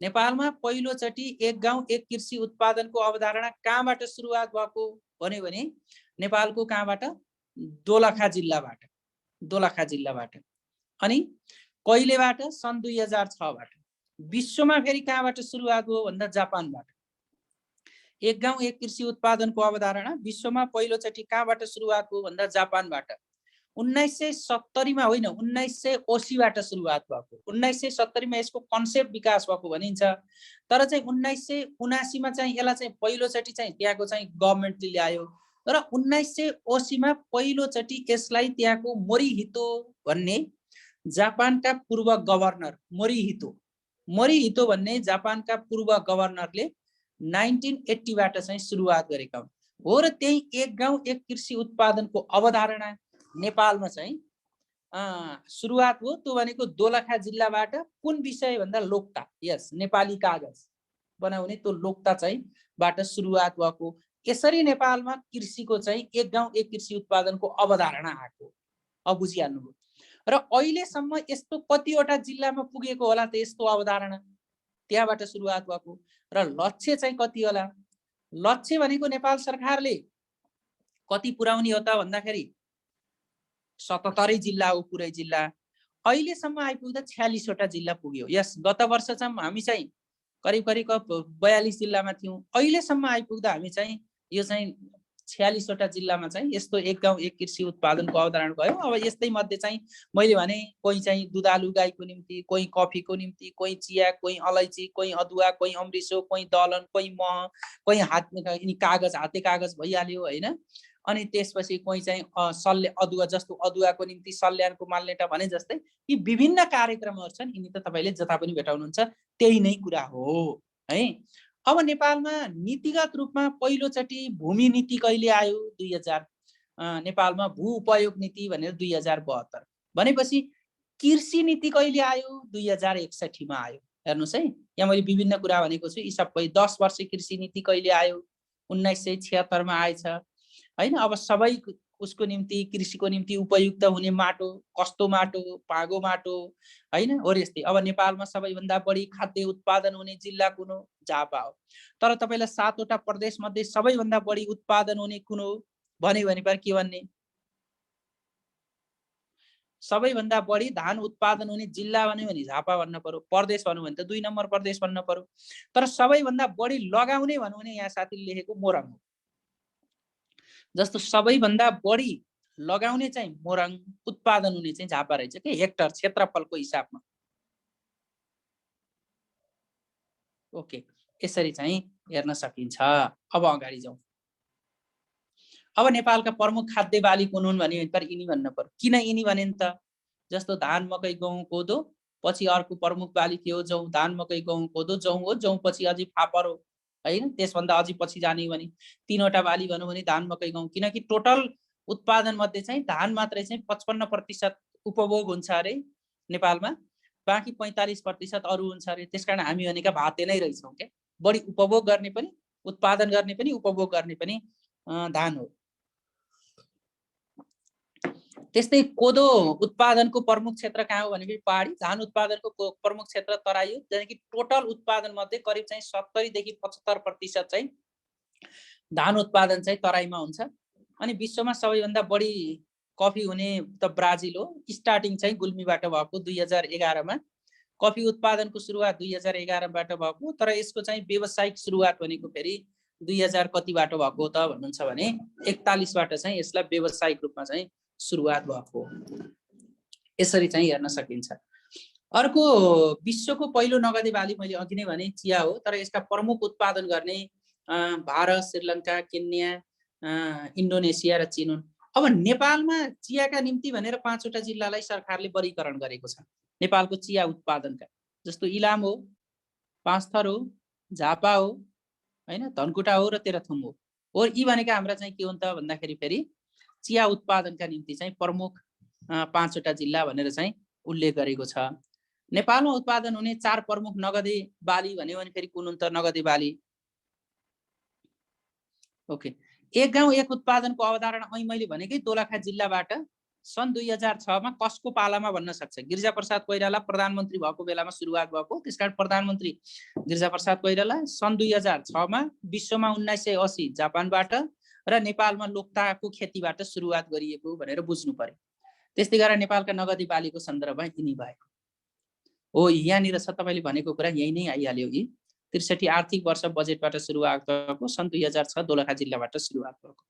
नेपालमा पहिलोचोटि एक गाउँ एक कृषि उत्पादनको अवधारणा कहाँबाट सुरुवात भएको भन्यो भने नेपालको कहाँबाट? दोलखा जिल्लाबाट। दोलखा जिल्लाबाट। अनि कहिलेबाट? सन् 2006 बाट। विश्वमा फेरि कहाँबाट सुरुवात हो भन्दा जापानबाट। एक गाउँ एक कृषि उत्पादनको अवधारणा विश्वमा पहिलोचोटि कहाँबाट सुरुवात हो भन्दा जापानबाट। 1970 मा होइन, 1980 बाट सुरुवात भएको। 1970 मा यसको कन्सेप्ट विकास भएको भनिन्छ, तर चाहिँ 1979 मा चाहिँ यसलाई चाहिँ पहिलोचोटि चाहिँ त्यहाँको चाहिँ गभर्नमेन्टले ल्यायो। तर 1980 मा पहिलोचोटि यसलाई त्यहाँको मोरिहितो भन्ने जापानका पूर्व गभर्नर, मोरिहितो भन्ने जापानका पूर्व गभर्नरले 1980 बाट चाहिँ सुरुवात गरेका हो। र त्यही एक गाउँ एक कृषि उत्पादनको अवधारणा नेपालमा चाहिँ सुरुवात हो। त्यो भनेको दोलखा जिल्लाबाट। कुन विषय भन्दा लोकता। यस, नेपाली कागज बनाउने त्यो लोकता चाहिँ बाट सुरुवात भएको। यसरी नेपालमा कृषिको चाहिँ एक गाउँ एक कृषि उत्पादनको अवधारणा आएको। अब बुझिहाल्नुभयो। र अहिलेसम्म यस्तो कतिवटा जिल्लामा पुगेको होला त यस्तो अवधारणा? त्यहाँबाट सुरुवात भएको। र लक्ष्य चाहिँ कति होला? लक्ष्य भनेको नेपाल सरकारले कति पुर्याउने हो त भन्दाखेरि 77 जिल्ला हो, पुरै जिल्ला। अहिलेसम्म आइपुग्दा 46 वटा जिल्ला पुग्यो। यस, गत वर्ष चाहिँ हामी चाहिँ करिब 42 जिल्लामा थियौँ। अहिलेसम्म आइपुग्दा हामी चाहिँ यो चाहिँ 46 वटा जिल्लामा चाहिँ यस्तो एक गाउँ एक कृषि उत्पादनको अवधारणा गयो। अब यस्तै मध्ये चाहिँ मैले भने कोही चाहिँ दुधालु गाईको निम्ति, कोही कफीको निम्ति, कोही चिया, कोही अलैँची, कोही अदुवा, कोही अम्रिसो, कोही दलन, कोही मह, कोही कागज, हाते कागज भइहाल्यो होइन। अनि त्यसपछि कोही चाहिँ सल्य अदुवा, जस्तो अदुवाको निम्ति सल्यानको मालनेटा भने जस्तै यी विभिन्न कार्यक्रमहरू छन्। यिनी त तपाईँले जता पनि भेटाउनुहुन्छ त्यही नै कुरा हो है। अब नेपालमा नीतिगत रूपमा पहिलोचोटि भूमि नीति कहिले आयो? 2000 नेपालमा भू उपयोग नीति भनेर 2072 भनेपछि कृषि नीति कहिले आयो? 2061 मा आयो। हेर्नुहोस् है, यहाँ मैले विभिन्न कुरा भनेको छु। यी सबै 10 वर्षे कृषि नीति कहिले आयो? 1976 मा आएछ होइन। अब सबै उसको निम्ति, कृषिको निम्ति उपयुक्त हुने माटो कस्तो माटो? पागो माटो होइन हो यस्तै। अब नेपालमा सबैभन्दा बढी खाद्य उत्पादन हुने जिल्ला कुन हो? झापा हो। तर तपाईँलाई 7 वटा प्रदेश मध्ये सबैभन्दा बढी उत्पादन हुने कुन हो भन्यो भने पर के भन्ने? सबैभन्दा बढी धान उत्पादन हुने जिल्ला भन्यो भने झापा भन्न पर्यो। प्रदेश भन्यो भने त 2 नम्बर प्रदेश भन्न पर्यो। तर सबैभन्दा बढी लगाउने भन्यो भने यहाँ साथीले लेखेको मोरङ हो। जस्तो सबैभन्दा बढी लगाउने चाहिँ मोरङ, उत्पादन हुने चाहिँ झापा रहेछ के हेक्टर क्षेत्रफलको हिसाबमा। ओके, यसरी चाहिँ हेर्न सकिन्छ। अब अगाडि जाउँ। अब नेपालका प्रमुख खाद्य बाली कुन हुन् भने पर यिनी भन्न पर्यो। किन यिनी भने त जस्तो धान, मकै, गहुँ, कोदो, पछि अर्को प्रमुख बाली थियो जौँ। धान, मकै, गहुँ, कोदो, जौँ हो। जौँ पछि अझै फापर हो होइन। त्यसभन्दा अझै पछि जाने भने 3 वटा बाली भनौँ भने धान, मकै, गहुँ। किनकि टोटल उत्पादन मध्ये चाहिँ धान मात्रै चाहिँ 55% उपभोग हुन्छ अरे नेपालमा, बाँकी 45% अरू हुन्छ अरे। त्यसकारण हामी भनेका भाते नै रहेछौँ के। बढी उपभोग गर्ने पनि, उत्पादन गर्ने पनि, उपभोग गर्ने पनि धान हो। त्यस्तै कोदो उत्पादनको प्रमुख क्षेत्र कहाँ हो भनेपछि पहाडी। धान उत्पादनको प्रमुख क्षेत्र तराई हो। जहाँकि टोटल उत्पादन मध्ये करिब चाहिँ 70 देखि 75% चाहिँ धान उत्पादन चाहिँ तराईमा हुन्छ। अनि विश्वमा सबैभन्दा बढी कफी हुने त ब्राजिल हो। स्टार्टिङ चाहिँ गुल्मीबाट भएको 2011 मा। कफी उत्पादनको सुरुवात 2011 बाट भएको, तर यसको चाहिँ व्यावसायिक सुरुवात भनेको फेरि 2000 कतिबाट भएको त भन्नुहुन्छ भने 41 बाट चाहिँ यसलाई व्यावसायिक रूपमा चाहिँ सुरुवात भएको। यसरी चाहिँ हेर्न सकिन्छ। अर्को विश्वको पहिलो नगदे बाली मैले अघि नै भने चिया हो। तर यसका प्रमुख उत्पादन गर्ने भारत, श्रीलङ्का, केन्या, इन्डोनेसिया र चीन हुन्। अब नेपालमा चियाका निम्ति भनेर 5 वटा जिल्लालाई सरकारले वर्गीकरण गरेको छ नेपालको चिया उत्पादनका। जस्तो इलाम हो, पाँचथर हो, झापा हो हैन, धनकुटा हो र तेह्रथुम हो। यी भनेका हाम्रा चाहिँ के हुन् त भन्दाखेरि फेरि चिया उत्पादनका निम्ति चाहिँ प्रमुख 5 वटा जिल्ला भनेर चाहिँ उल्लेख गरेको छ। नेपालमा उत्पादन हुने 4 प्रमुख नगदे बाली भन्यो भने फेरि कुन हुन् त नगदे बाली? ओके, एक गाउँ एक उत्पादनको अवधारणा अहिले मैले भनेकै दोलखा जिल्लाबाट सन् 2006 मा कसको पालामा भन्न सक्छ? गिरिजाप्रसाद कोइराला प्रधानमन्त्री भएको बेलामा सुरुवात भएको। त्यसकारण प्रधानमन्त्री गिरिजाप्रसाद कोइराला सन् 2006 मा विश्वमा 1980 जापानबाट र नेपालमा लोकताको खेतीबाट सुरुवात गरिएको भनेर बुझ्नु पर्यो। त्यस्तै गरेर नेपालका नगदी बालीको सन्दर्भमा यिनी भएको हो। यहाँनिर छ तपाईले भनेको कुरा यही नै आइहाल्यो। यी 63 आर्थिक वर्ष बजेटबाट सुरुवात भएको, सन् 2006 दोलखा जिल्लाबाट सुरुवात भएको।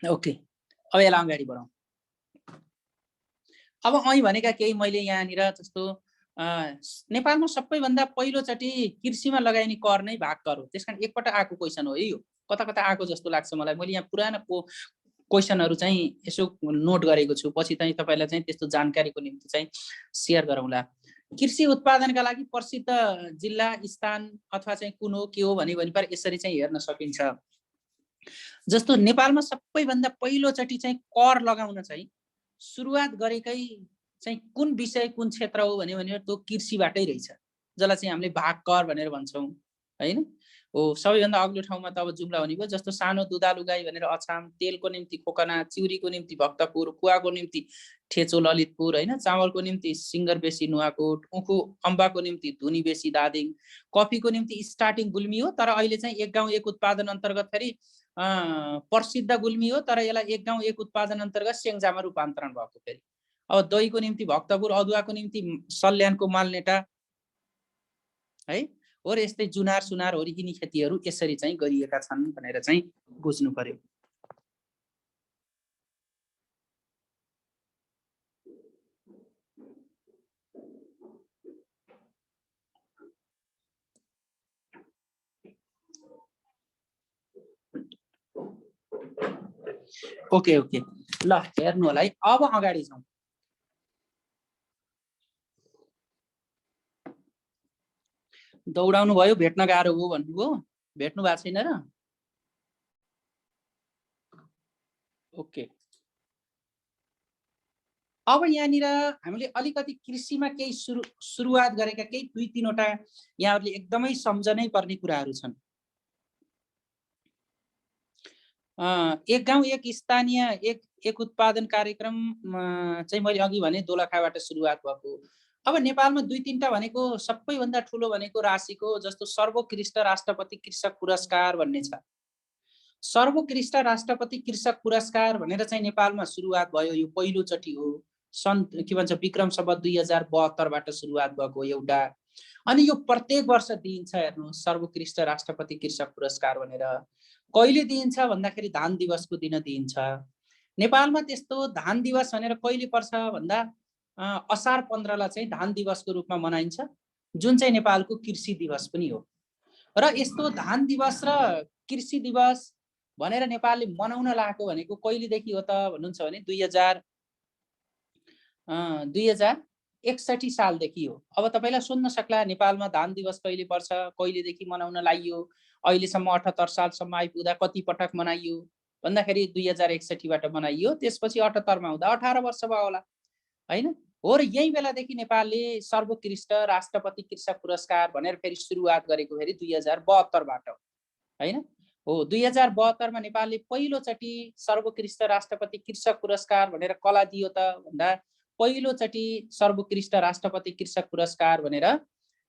ओके, अब यसलाई अगाडि बढाउँ। अब અહીં भनेका केही मैले यहाँनिर जस्तो नेपालमा सबैभन्दा पहिलोचोटि कृषिमा लगाइने कर नै भाग कर हो। त्यसकारण एकपल्ट आएको क्वेसन हो यो, कता कता आएको जस्तो लाग्छ मलाई। मैले यहाँ पुरानो क्वेसनहरु चाहिँ यसो नोट गरेको छु, पछि चाहिँ तपाईलाई चाहिँ त्यस्तो जानकारीको निम्ति चाहिँ शेयर गरौँला। कृषि उत्पादनका लागि प्रसिद्ध जिल्ला, स्थान अथवा चाहिँ कुन हो के हो भने पर यसरी चाहिँ हेर्न सकिन्छ। जस्तो नेपालमा सबैभन्दा पहिलोचोटि चाहिँ कर लगाउन चाहिँ सुरुवात गरेकै चाहिँ कुन विषय कुन क्षेत्र हो भने त्यो कृषिबाटै रहेछ, जसलाई चाहिँ हामीले भाग कर भनेर भन्छौं हैन। हो सबैभन्दा अग्लो ठाउँमा त अब जुम्ला हुने भयो। जस्तो सानो दुधालु गाई भनेर अछाम, तेलको निम्ति खोकना, चिउरीको निम्ति भक्तपुर, कुवाको निम्ति ठेचो ललितपुर हैन, चामलको निम्ति सिङ्गरबेसी नुवाकोट, उखु अम्बाको निम्ति धुनीबेसी दादिङ, कफीको निम्ति स्टार्टिङ गुल्मी हो तर अहिले चाहिँ एक गाउँ एक उत्पादन अन्तर्गत फेरि प्रसिद्ध गुल्मी हो तर यसलाई एक गाउँ एक उत्पादन अन्तर्गत स्याङ्जामा रूपान्तरण भएको फेरि। अब दहीको निम्ति भक्तपुर, अदुवाको निम्ति सल्यानको मालनेटा है। हो यस्तै जुनार सुनार होरी यिनी खेतीहरू यसरी चाहिँ गरिएका छन् भनेर चाहिँ बुझ्नु पर्यो। ओके ओके ल हेर्नु होला है। अब अगाडि जाउँ। दौडाउनु भयो, भेट्न गाह्रो हो भन्नुभयो, भेट्नु भएको छैन र? ओके अब यहाँनिर हामीले अलिकति कृषिमा केही सुरुवात गरेका केही 2-3 वटा यहाँहरूले एकदमै सम्झनै पर्ने कुराहरू छन्। एक गाउँ एक स्थानीय एक उत्पादन कार्यक्रम चाहिँ मैले अघि भने दोलखाबाट सुरुवात भएको। अब नेपालमा 2-3टा भनेको सबैभन्दा ठुलो भनेको राशिको जस्तो सर्वोत्कृष्ट राष्ट्रपति कृषक पुरस्कार भन्ने छ। सर्वोत्कृष्ट राष्ट्रपति कृषक पुरस्कार भनेर चाहिँ नेपालमा सुरुवात भयो। यो पहिलोचोटि हो। सन् के भन्छ विक्रम सम्वत 2072बाट सुरुवात भएको एउटा। अनि यो प्रत्येक वर्ष दिइन्छ। हेर्नु सर्वोत्कृष्ट राष्ट्रपति कृषक पुरस्कार भनेर कहिले दिइन्छ भन्दाखेरि धान दिवसको दिन दिइन्छ। नेपालमा त्यस्तो धान दिवस भनेर कहिले पर्छ भन्दा असार 15लाई चाहिँ धान दिवसको रूपमा मनाइन्छ, जुन चाहिँ नेपालको कृषि दिवस पनि हो। र यस्तो धान दिवस र कृषि दिवस भनेर नेपालले मनाउन लागेको भनेको कहिलेदेखि हो त भन्नुहुन्छ भने 2061 सालदेखि हो। अब तपाईलाई सोध्न सक्ला नेपालमा धान दिवस कहिले पर्छ, कहिलेदेखि मनाउन लागियो, अहिलेसम्म 78 सालसम्म आइपुग्दा कति पटक मनाइयो भन्दाखेरि 2061बाट मनाइयो। त्यसपछि 78मा हुँदा 18 वर्ष भयो होला हैन। हो र यही बेलादेखि नेपालले सर्वोत्कृष्ट राष्ट्रपति कृषक पुरस्कार भनेर फेरि सुरुवात गरेको फेरि 2072बाट हैन। हो 2072मा नेपालले पहिलोचोटि सर्वोत्कृष्ट राष्ट्रपति कृषक पुरस्कार भनेर कला दियो त भन्दा पहिलोचोटि सर्वोत्कृष्ट राष्ट्रपति कृषक पुरस्कार भनेर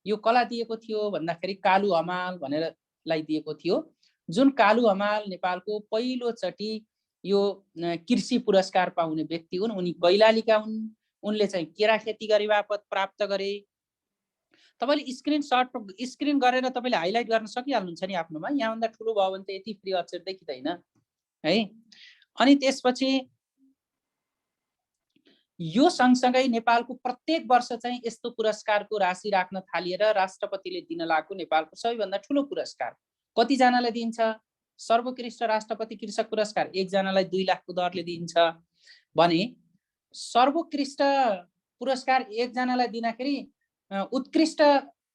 यो कला दिएको थियो भन्दाखेरि कालु हमाल भनेर लाई दिएको थियो, जुन कालु हमाल नेपालको पहिलोचोटि यो कृषि पुरस्कार पाउने व्यक्ति हुन्। उनी कैलालीका हुन्। उनले चाहिँ केरा खेती गरेबापत प्राप्त गरे। तपाईले स्क्रिन गरेर तपाईले हाइलाइट गर्न सकिहाल्नुहुन्छ नि आफ्नोमा। यहाँभन्दा ठुलो भयो भने त यति फ्री अक्षर देखिँदैन है। अनि त्यसपछि यो सँगसँगै नेपालको प्रत्येक वर्ष चाहिँ यस्तो पुरस्कारको राशि राख्न थालिएर राष्ट्रपतिले दिन लागेको नेपालको सबैभन्दा ठुलो पुरस्कार कतिजनालाई दिइन्छ? सर्वोत्कृष्ट राष्ट्रपति कृषक पुरस्कार एकजनालाई 2 लाखको दरले दिइन्छ भने सर्वोत्कृष्ट पुरस्कार एकजनालाई दिँदाखेरि उत्कृष्ट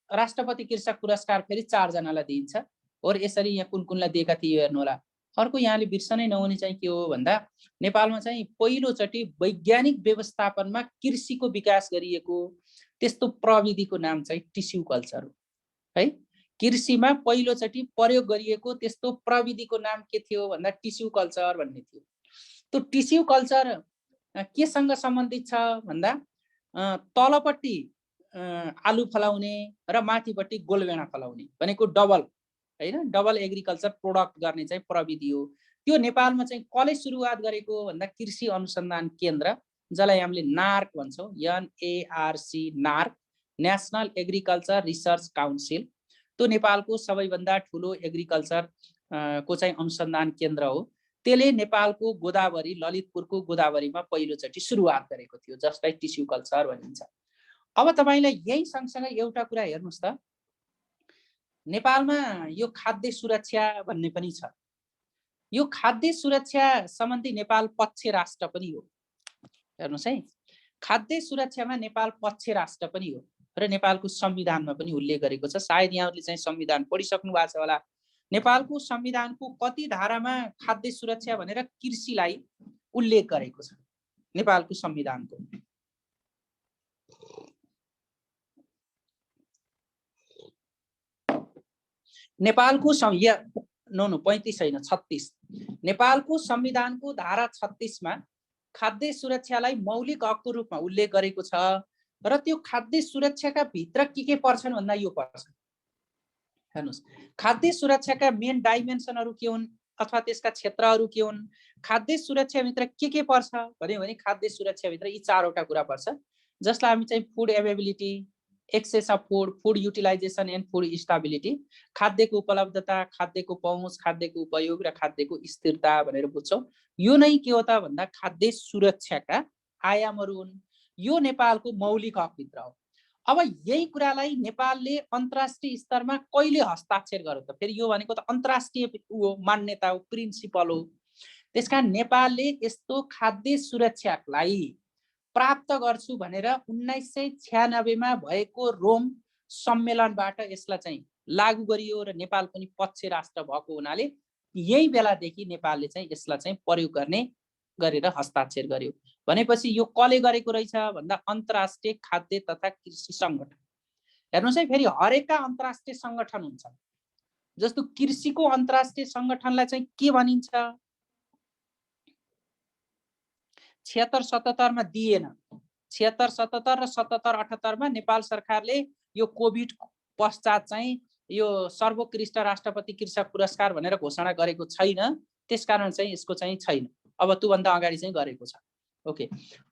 राष्ट्रपति कृषक पुरस्कार फेरि 4 जनालाई दिइन्छ। और यसरी यहाँ कुन कुनलाई दिएका थिए हेर्नु होला। अर्को यहाँले बिर्सनै नहुने चाहिँ के हो भन्दा नेपालमा चाहिँ पहिलोचोटि वैज्ञानिक व्यवस्थापनमा कृषिको विकास गरिएको त्यस्तो प्रविधिको नाम चाहिँ टिस्यु कल्चर हो है। कृषिमा पहिलोचोटि प्रयोग गरिएको त्यस्तो प्रविधिको नाम के थियो भन्दा टिस्यु कल्चर भन्ने थियो। त्यो टिस्यु कल्चर केसँग सम्बन्धित छ भन्दा तलपट्टि आलु फलाउने र माथिपट्टि गोलबेडा फलाउने भनेको डबल हैन, डबल एग्रिकल्चर प्रोडक्ट गर्ने चाहिँ प्रविधि हो। त्यो नेपालमा चाहिँ कसले सुरुवात गरेको भन्दा कृषि अनुसन्धान केन्द्र, जसलाई हामीले नार्क भन्छौँ, NARC नार्क, national agriculture research council. त्यो नेपालको सबैभन्दा ठुलो एग्रिकल्चर को चाहिँ अनुसन्धान केन्द्र हो। त्यसले नेपालको गोदावरी ललितपुरको गोदावरीमा पहिलोचोटि सुरुवात गरेको थियो, जसलाई टिस्यु कल्चर भनिन्छ। अब तपाईलाई यही सँगसँगै एउटा कुरा हेर्नुस् त, नेपालमा यो खाद्य सुरक्षा भन्ने पनि छ। यो खाद्य सुरक्षा सम्बन्धी नेपाल पक्ष राष्ट्र पनि हो। हेर्नुस् है, खाद्य सुरक्षामा नेपाल पक्ष राष्ट्र पनि हो र नेपालको संविधानमा पनि उल्लेख गरेको छ। सायद यहाँहरूले चाहिँ संविधान पढिसक्नु भएको छ होला। नेपालको संविधानको कति धारामा खाद्य सुरक्षा भनेर कृषिलाई उल्लेख गरेको छ नेपालको संविधानको? नेपालको नो 35 होइन 36 नेपालको संविधानको धारा 36 मा खाद्य सुरक्षालाई मौलिक हकको रूपमा उल्लेख गरेको छ र त्यो खाद्य सुरक्षाका भित्र के पर्छन् भन्दा यो पर्छ। हेर्नुस्, खाद्य सुरक्षाका मेन डाइमेन्सनहरू के हुन् अथवा त्यसका क्षेत्रहरू के हुन्, खाद्य सुरक्षाभित्र के पर्छ भन्यो भने खाद्य सुरक्षाभित्र यी चारवटा कुरा पर्छ, जसलाई हामी चाहिँ food availability, access of food, food utilization and food stability, खाद्यको उपलब्धता, खाद्यको पहुँच, खाद्यको उपयोग र खाद्यको स्थिरता भनेर बुझ्छौँ। यो नै के हो त भन्दा खाद्य सुरक्षाका आयामहरू हुन्। यो नेपालको मौलिक हकभित्र हो। अब यही कुरालाई नेपालले अन्तर्राष्ट्रिय स्तरमा कहिले हस्ताक्षर गर्यो त? फेरि यो भनेको त अन्तर्राष्ट्रिय मान्यता हो, प्रिन्सिपल हो। त्यसकारण नेपालले यस्तो खाद्य सुरक्षालाई प्राप्त गर्छु भनेर 1996 मा भएको रोम सम्मेलनबाट यसलाई चाहिँ लागू गरियो र नेपाल पनि पक्ष राष्ट्र भएको हुनाले यही बेलादेखि नेपालले चाहिँ यसलाई चाहिँ प्रयोग गर्ने गरेर हस्ताक्षर गर्यो। भनेपछि यो कसले गरेको रहेछ भन्दा अन्तर्राष्ट्रिय खाद्य तथा कृषि संगठन। हेर्नुस् है, फेरि हरेकका अन्तर्राष्ट्रिय संगठन हुन्छ। जस्तो कृषिको अन्तर्राष्ट्रिय संगठनलाई चाहिँ के भनिन्छ? 76-77 मा दिएन। 76-77 र 77-78 मा नेपाल सरकारले यो कोभिड पश्चात चाहिँ यो सर्वोत्कृष्ट राष्ट्रपति कृषक पुरस्कार भनेर घोषणा गरेको छैन, त्यसकारण चाहिँ यसको चाहिँ छैन। अब त्योभन्दा अगाडि चाहिँ गरेको छ। ओके,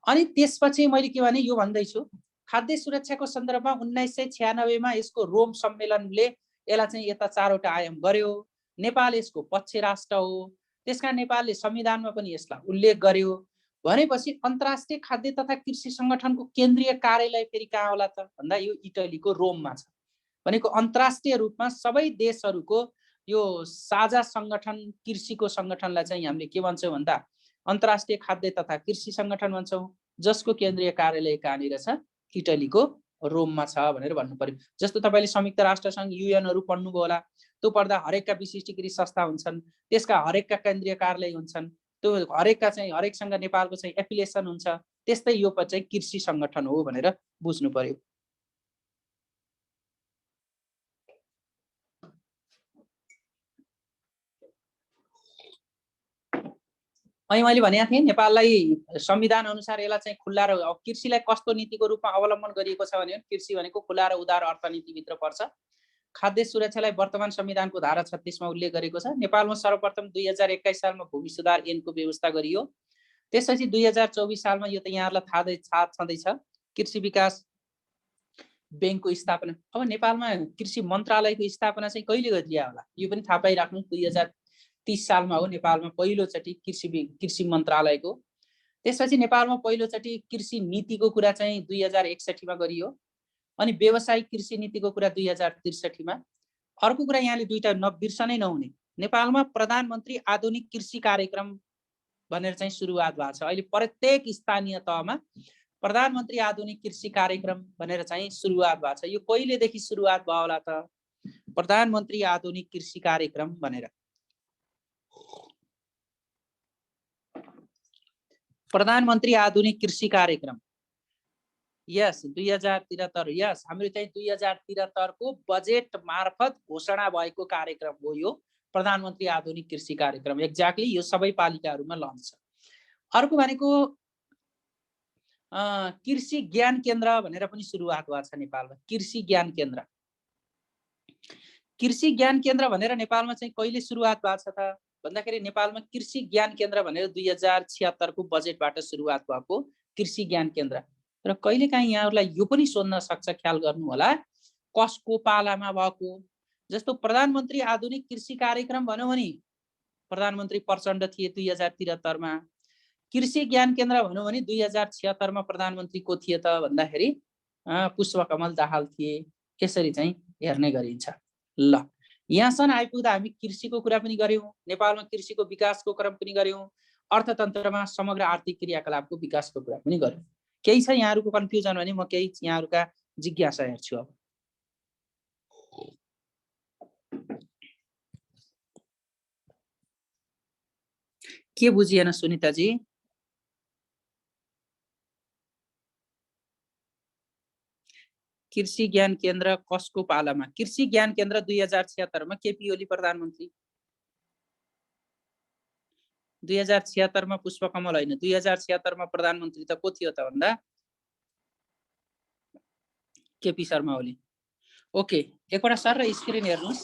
अनि त्यसपछि मैले के भने यो भन्दैछु, खाद्य सुरक्षाको सन्दर्भमा 1996 मा यसको रोम सम्मेलनले यसलाई चाहिँ यता चारवटा आयाम गर्यो। नेपाल यसको पक्ष राष्ट्र हो, त्यसकारण नेपालले संविधानमा पनि यसलाई उल्लेख गर्यो। भनेपछि अन्तर्राष्ट्रिय खाद्य तथा कृषि संगठनको केन्द्रीय कार्यालय फेरि कहाँ होला त भन्दा यो इटलीको रोममा छ। भनेको अन्तर्राष्ट्रिय रूपमा सबै देशहरूको यो साझा संगठन कृषिको संगठनलाई चाहिँ हामीले के भन्छौँ भन्दा अन्तर्राष्ट्रिय खाद्य तथा कृषि संगठन भन्छौँ, जसको केन्द्रीय कार्यालय कहाँनिर छ? इटलीको रोममा छ भनेर भन्नु पर्यो। जस्तो तपाईले संयुक्त राष्ट्र संघ युएनहरू पढ्नुभयो होला, त्यो पढ्दा हरेकका विशिष्टीकृत संस्था हुन्छन्, त्यसका हरेकका केन्द्रीय कार्यालय हुन्छन्, त्यो हरेकका चाहिँ हरेकसँग नेपालको चाहिँ एफिलिएसन हुन्छ। त्यस्तै यो चाहिँ कृषि संगठन हो भनेर बुझ्नु पर्यो। अनि मैले भनेको थिएँ नेपाललाई संविधान अनुसार यसलाई चाहिँ खुल्ला र कृषिलाई कस्तो नीतिको रूपमा अवलम्बन गरिएको छ भने कृषि भनेको खुल्ला र उदार अर्थनीतिभित्र पर्छ। खाद्य सुरक्षालाई वर्तमान संविधानको धारा 36 मा उल्लेख गरेको छ। नेपालमा सर्वप्रथम 2021 सालमा भूमि सुधार ऐनको व्यवस्था गरियो। त्यसपछि 2024 सालमा यो त यहाँहरूलाई थाहा छँदैछ कृषि विकास बैंकको स्थापना। अब नेपालमा कृषि मन्त्रालयको स्थापना चाहिँ कहिले गरियो होला यो पनि थाहा पाइराख्नु। 2030 सालमा हो नेपालमा पहिलोचोटि कृषि मन्त्रालयको। त्यसपछि नेपालमा पहिलोचोटि कृषि नीतिको कुरा चाहिँ 2061 मा गरियो। अनि व्यावसायिक कृषि नीतिको कुरा 2063 मा। अर्को कुरा यहाँले दुईटा बिर्सनै नहुने, नेपालमा प्रधानमन्त्री आधुनिक कृषि कार्यक्रम भनेर चाहिँ सुरुवात भएको छ। अहिले प्रत्येक स्थानीय तहमा प्रधानमन्त्री आधुनिक कृषि कार्यक्रम भनेर चाहिँ सुरुवात भएको छ। यो कहिलेदेखि सुरुवात भयो होला त? प्रधानमन्त्री आधुनिक कृषि कार्यक्रम भनेर। प्रधानमन्त्री आधुनिक कृषि कार्यक्रम यस 2073 यस हाम्रो चाहिँ 2073 को बजेट मार्फत घोषणा भएको कार्यक्रम हो यो प्रधानमन्त्री आधुनिक कृषि कार्यक्रम। एक्ज्याक्टली यो सबै पालिकाहरूमा लन्च छ। अर्को भनेको कृषि ज्ञान केन्द्र भनेर पनि सुरुवात भएको छ नेपालमा। कृषि ज्ञान केन्द्र, कृषि ज्ञान केन्द्र भनेर नेपालमा चाहिँ कहिले सुरुवात भएको छ त भन्दाखेरि नेपालमा कृषि ज्ञान केन्द्र भनेर 2076 को बजेटबाट सुरुवात भएको कृषि ज्ञान केन्द्र। र कहिलेकाहीँ यहाँहरूलाई यो पनि सोध्न सक्छ, ख्याल गर्नु होला कसको पालामा भएको। जस्तो प्रधानमन्त्री आधुनिक कृषि कार्यक्रम भन्यो भने प्रधानमन्त्री प्रचण्ड थिए 2073 मा। कृषि ज्ञान केन्द्र भन्यो भने 2076 मा प्रधानमन्त्री को थिए त भन्दाखेरि पुष्पकमल दाहाल थिए। यसरी चाहिँ हेर्ने गरिन्छ। ल यहाँसम्म आइपुग्दा हामी कृषिको कुरा पनि गर्यौं, नेपालमा कृषिको विकासको क्रम पनि गर्यौं, अर्थतन्त्रमा समग्र आर्थिक क्रियाकलापको विकासको कुरा पनि गर्यौं। केही छ यहाँहरुको कन्फ्युजन भने म केही यहाँहरुका जिज्ञासा हेर्छु। अब के बुझिएन सुनिता जी? कृषि ज्ञान केन्द्र कसको पालामा? कृषि ज्ञान केन्द्र 2076 मा केपी ओली प्रधानमन्त्री। 2076 मा पुष्पकमल होइन, 2076 मा प्रधानमन्त्री त को थियो त भन्दा केपी शर्मा ओली। ओके, एकवटा सर र स्क्रिन हेर्नुस्।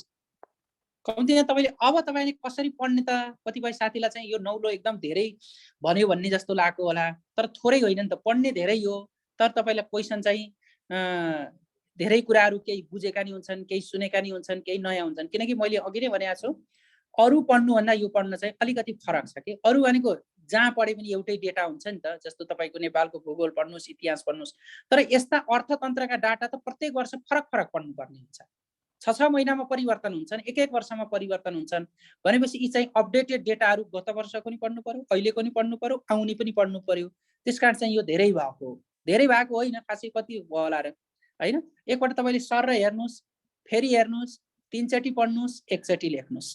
कम्तीमा तपाईँले कसरी पढ्ने त? कतिपय साथीलाई चाहिँ यो नौलो एकदम धेरै भन्यो भन्ने जस्तो लागेको होला, तर थोरै होइन नि त, पढ्ने धेरै हो, तर तपाईँलाई क्वेसन चाहिँ धेरै कुराहरू केही बुझेका नि हुन्छन्, केही सुनेका नि हुन्छन्, केही नयाँ हुन्छन्। किनकि मैले अघि नै भनेको छु, अरू पढ्नुभन्दा यो पढ्न चाहिँ अलिकति फरक छ कि। अरू भनेको जहाँ पढे पनि एउटै डेटा हुन्छ नि त, जस्तो तपाईँको नेपालको भूगोल पढ्नुहोस्, इतिहास पढ्नुहोस्, तर यस्ता अर्थतन्त्रका डाटा त प्रत्येक वर्ष फरक फरक पढ्नुपर्ने हुन्छ। 6 महिनामा परिवर्तन हुन्छन्, एक वर्षमा परिवर्तन हुन्छन् भनेपछि यी चाहिँ अपडेटेड डेटाहरू गत वर्षको नि पढ्नु पर्यो, अहिलेको नि पढ्नु पर्यो, आउने पनि पढ्नु पर्यो। त्यसकारण चाहिँ यो धेरै भएको होइन, खासै कति भयो होला र हैन। एकपल्ट तपाईँले सर र हेर्नुस्, फेरि हेर्नुस्, 3 चोटि पढ्नुस्, एकचोटि लेख्नुस्,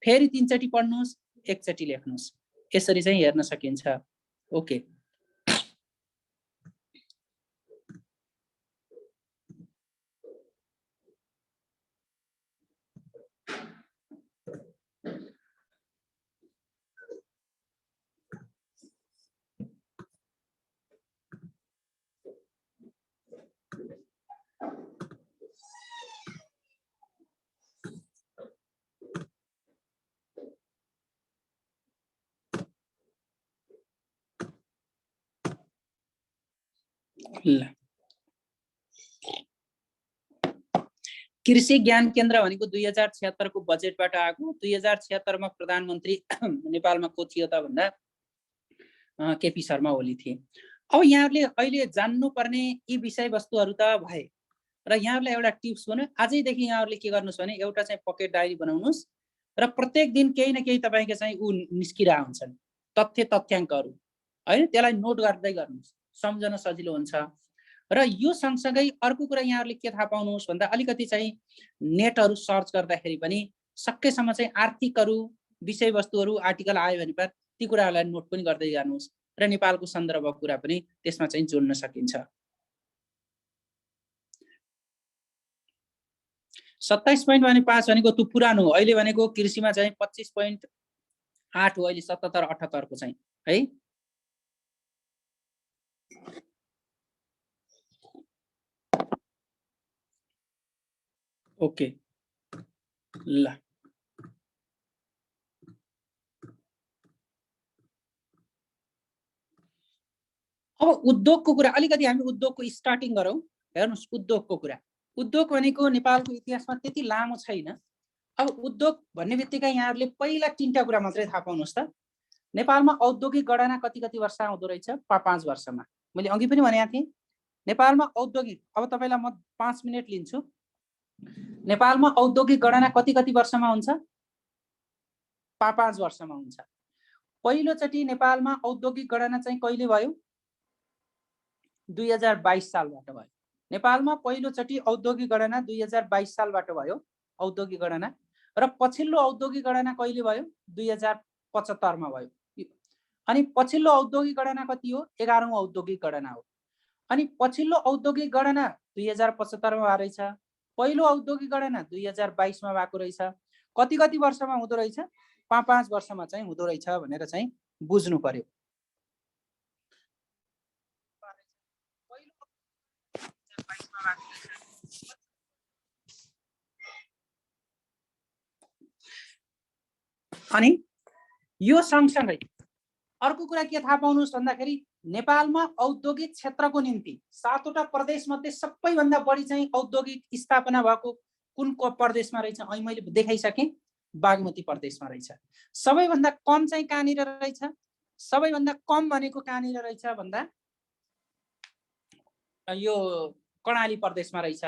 फेरि 3 चोटि पढ्नुस्, एकचोटि लेख्नुस्, यसरी चाहिँ हेर्न सकिन्छ। ओके, ल कृषि ज्ञान केन्द्र भनेको 2076 को बजेटबाट आएको। 2076 मा प्रधानमन्त्री नेपालमा को थियो त भन्दा केपी शर्मा ओली थिए। अब यहाँहरूले अहिले जान्नुपर्ने यी विषयवस्तुहरू त भए र यहाँहरूलाई एउटा टिप्स भन्नु, आजैदेखि यहाँहरूले के गर्नुहोस् भने एउटा चाहिँ पकेट डायरी बनाउनुहोस् र प्रत्येक दिन केही न केही तपाईँको चाहिँ ऊ निस्किरहेका हुन्छन् तथ्याङ्कहरू हैन, त्यसलाई नोट गर्दै गर्नुहोस्, सम्झन सजिलो हुन्छ। र यो सँगसँगै अर्को कुरा यहाँहरूले के थाहा पाउनुहोस् भन्दा अलिकति चाहिँ नेटहरू सर्च गर्दाखेरि पनि सकेसम्म चाहिँ आर्थिकहरू विषयवस्तुहरू आर्टिकल आयो भने पर ती कुराहरूलाई नोट पनि गर्दै जानुहोस् र नेपालको सन्दर्भको कुरा पनि त्यसमा चाहिँ जोड्न सकिन्छ। 27.5 भनेको त्यो पुरानो हो, अहिले भनेको कृषिमा चाहिँ 25.8 हो, अहिले 77-78 को चाहिँ है। ओके, ल अब उद्योगको कुरा अलिकति हामी उद्योगको स्टार्टिङ गरौँ। हेर्नुस्, उद्योगको कुरा, उद्योग भनेको नेपालको इतिहासमा त्यति लामो छैन। अब उद्योग भन्ने बित्तिकै यहाँहरूले पहिला 3टा कुरा मात्रै थाहा पाउनुहोस् त। नेपालमा औद्योगिक गणना कति वर्ष आउँदो रहेछ? 5 वर्षमा। मैले अघि पनि भनेको थिएँ नेपालमा औद्योगिक, अब तपाईँलाई म 5 मिनेट लिन्छु। नेपालमा औद्योगिक गणना कति वर्षमा हुन्छ? 5 वर्षमा हुन्छ। पहिलोचोटि नेपालमा औद्योगिक गणना चाहिँ कहिले भयो? 2022 सालबाट भयो। नेपालमा पहिलोचोटि औद्योगिक गणना 2022 सालबाट भयो औद्योगिक गणना, र पछिल्लो औद्योगिक गणना कहिले भयो? 2075 मा भयो। अनि पछिल्लो औद्योगिक गणना कति हो? 11औं औद्योगिक गणना हो। अनि पछिल्लो औद्योगिक गणना 2075 मा रहेछ, पहिलो औद्योगिक गणना 2022 मा भएको रहेछ। कति वर्षमा हुँदो रहेछ? 5 वर्षमा चाहिँ हुँदो रहेछ भनेर चाहिँ बुझ्नु पर्यो। अनि यो सँगसँगै अर्को कुरा के थाहा पाउनुहोस् भन्दाखेरि नेपालमा औद्योगिक क्षेत्रको निम्ति 7वटा प्रदेश मध्ये सबैभन्दा बढी चाहिँ औद्योगिक स्थापना भएको कुन प्रदेशमा रहेछ? अहिले मैले देखाइसकेँ, बागमती प्रदेशमा रहेछ। सबैभन्दा कम चाहिँ कहाँनिर रहेछ? सबैभन्दा कम भनेको कहाँनिर रहेछ भन्दा यो कर्णाली प्रदेशमा रहेछ।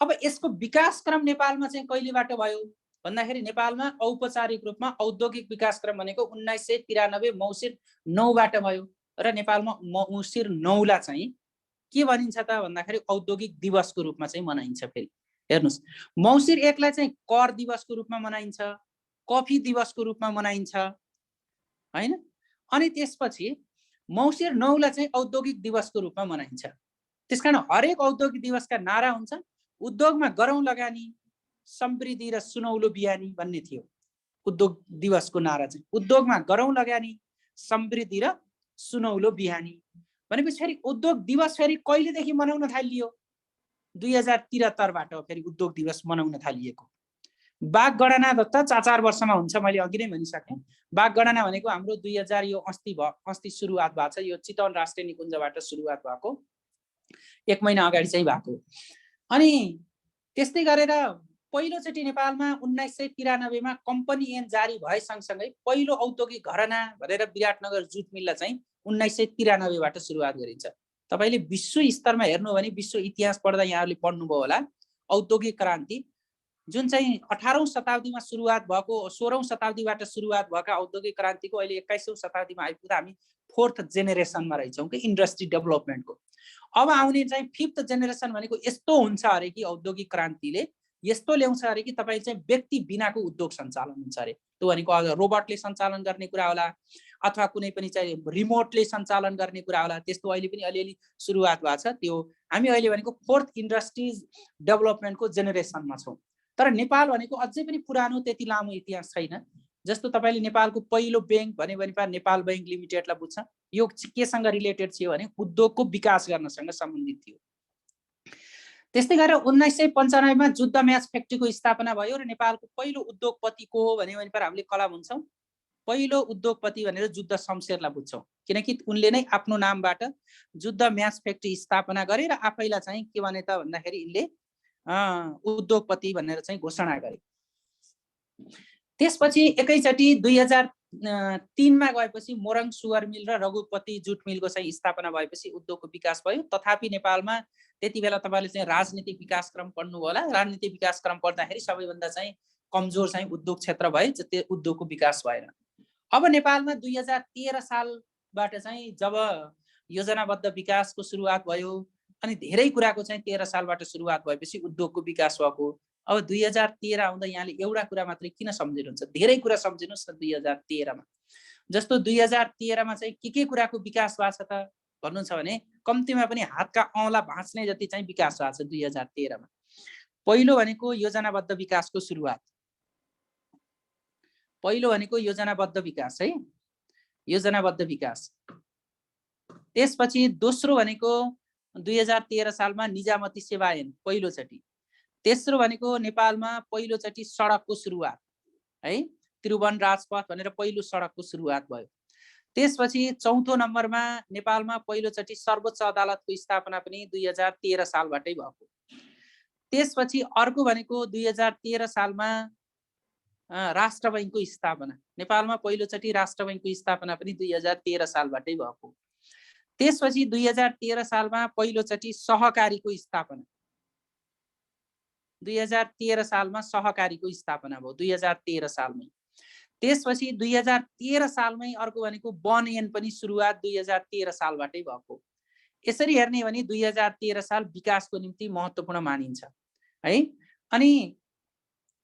अब यसको विकासक्रम नेपालमा चाहिँ कहिलेबाट भयो भन्दाखेरि नेपालमा औपचारिक रूपमा औद्योगिक विकासक्रम भनेको 1993 मौसिर 9 बाट भयो र नेपालमा मौसिर 9 ला चाहिँ के भनिन्छ त भन्दाखेरि औद्योगिक दिवसको रूपमा चाहिँ मनाइन्छ। फेरि हेर्नुस्, मौसिर 1 लाई चाहिँ कर दिवसको रूपमा मनाइन्छ, कफी दिवसको रूपमा मनाइन्छ हैन। अनि त्यसपछि मौसिर 9 लाई चाहिँ औद्योगिक दिवसको रूपमा मनाइन्छ। त्यसकारण हरेक औद्योगिक दिवसका नारा हुन्छन्, उद्योगमा गरौँ लगानी, समृद्धि र सुनौलो बिहानी भन्ने थियो उद्योग दिवसको नारा चाहिँ। उद्योगमा गरौँ लगानी, समृद्धि र सुनौलो बिहानी भनेपछि फेरि उद्योग दिवस फेरि कहिलेदेखि मनाउन थालियो? 2073बाट फेरि उद्योग दिवस मनाउन थालिएको। बाघ गणना त 4 वर्षमा हुन्छ, मैले अघि नै भनिसकेँ। बाघ गणना भनेको हाम्रो 2000 यो अस्ति सुरुवात भएको छ, यो चितवन राष्ट्रिय निकुञ्जबाट सुरुवात भएको, 1 महिना अगाडि चाहिँ भएको। अनि त्यस्तै गरेर पहिलोचोटि नेपालमा 1993 मा कम्पनी ऐन जारी भए सँगसँगै पहिलो औद्योगिक घरना भनेर विराटनगर जुट मिललाई चाहिँ 1993 बाट सुरुवात गरिन्छ। तपाईले विश्व स्तरमा हेर्नु भने विश्व इतिहास पढ्दा यहाँहरूले पढ्नुभयो होला, औद्योगिक क्रान्ति जुन चाहिँ 18औं शताब्दीमा सुरुवात भएको, 16औं शताब्दीबाट सुरुवात भएका औद्योगिक क्रान्तिको अहिले 21औं शताब्दीमा आइपुग्दा हामी 4th जेनेरेसनमा रहेछौँ कि इन्डस्ट्री डेभलपमेन्टको। अब आउने चाहिँ 5th जेनेरेसन भनेको यस्तो हुन्छ अरे कि औद्योगिक क्रान्तिले यस्तो ल्याउँछ अरे कि तपाईँ चाहिँ व्यक्ति बिनाको उद्योग सञ्चालन हुन्छ अरे। त्यो भनेको रोबोटले सञ्चालन गर्ने कुरा होला अथवा कुनै पनि चाहिँ रिमोटले सञ्चालन गर्ने कुरा होला। त्यस्तो अहिले पनि अलिअलि सुरुवात भएको छ। त्यो हामी अहिले भनेको 4th इन्डस्ट्रिज डेभलपमेन्टको जेनेरेसनमा छौँ। तर नेपाल भनेको अझै पनि पुरानो त्यति लामो इतिहास छैन। जस्तो तपाईले नेपालको पहिलो बैंक भन्यो भने नेपाल बैंक लिमिटेडलाई बुझ्छ। यो केसँग रिलेटेड थियो भने उद्योगको विकास गर्नसँग सम्बन्धित थियो। त्यस्तै गरेर 1995 मा जुद्ध म्याच फ्याक्ट्रीको स्थापना भयो र नेपालको पहिलो उद्योगपति को हो भन्यो भने हामीले कला भन्छौँ। पहिलो उद्योगपति भनेर जुद्ध शमशेरलाई बुझ्छौँ, किनकि उनले नै आफ्नो नामबाट जुद्ध म्याच फ्याक्ट्री स्थापना गरे र आफैलाई चाहिँ के भने त भन्दाखेरि यिनले उद्योगपति भनेर चाहिँ घोषणा गरे। त्यसपछि एकैचोटि 2003 मा गएपछि मोरङ सुगर मिल र रघुपति जुट मिलको चाहिँ स्थापना भएपछि उद्योगको विकास भयो। तथापि नेपालमा त्यति बेला तपाईले चाहिँ राजनीतिक विकास क्रम पढ्नु होला। राजनीतिक विकास क्रम पढ्दाखेरि सबैभन्दा चाहिँ कमजोर चाहिँ उद्योग क्षेत्र भए, त्यो उद्योगको विकास भएन। अब नेपालमा 2013 सालबाट चाहिँ जब योजनाबद्ध विकासको सुरुवात भयो अनि धेरै कुराको चाहिँ 13 सालबाट सुरुवात भएपछि उद्योगको विकास भएको। अब 2013 आउँदा यहाँले एउटा कुरा मात्रै किन सम्झिनुहुन्छ? धेरै कुरा सम्झिनुहोस् न 2013 मा। जस्तो 2013 मा चाहिँ के कुराको विकास भएको छ त भन्नुहुन्छ भने कम्तीमा पनि हातका औँला भाँच्ने जति चाहिँ विकास भएको छ 2013 मा। पहिलो भनेको योजनाबद्ध विकासको सुरुवात, पहिलो भनेको योजनाबद्ध विकास है, योजनाबद्ध विकास। त्यसपछि दोस्रो भनेको 2013 सालमा निजामती सेवा ऐन पहिलोचोटि। तेस्रो भनेको नेपालमा पहिलोचोटि सडकको सुरुवात है, त्रिभुवन राजपथ भनेर पहिलो सडकको सुरुवात भयो। त्यसपछि चौथो नम्बरमा नेपालमा पहिलोचोटि सर्वोच्च अदालतको स्थापना पनि 2013 सालबाटै भएको। त्यसपछि अर्को भनेको 2013 सालमा राष्ट्र बैंकको स्थापना, नेपालमा पहिलोचोटि राष्ट्र बैंकको स्थापना पनि 2013 सालबाटै भएको। त्यसपछि 2013 सालमा पहिलोचोटि सहकारीको स्थापना, 2013 सालमा सहकारीको स्थापना भयो 2013 सालमै। त्यसपछि 2013 सालमै अर्को भनेको वन ऐन पनि सुरुवात 2013 सालबाटै भएको। यसरी हेर्ने भने 2013 साल विकासको निम्ति महत्त्वपूर्ण मानिन्छ है। अनि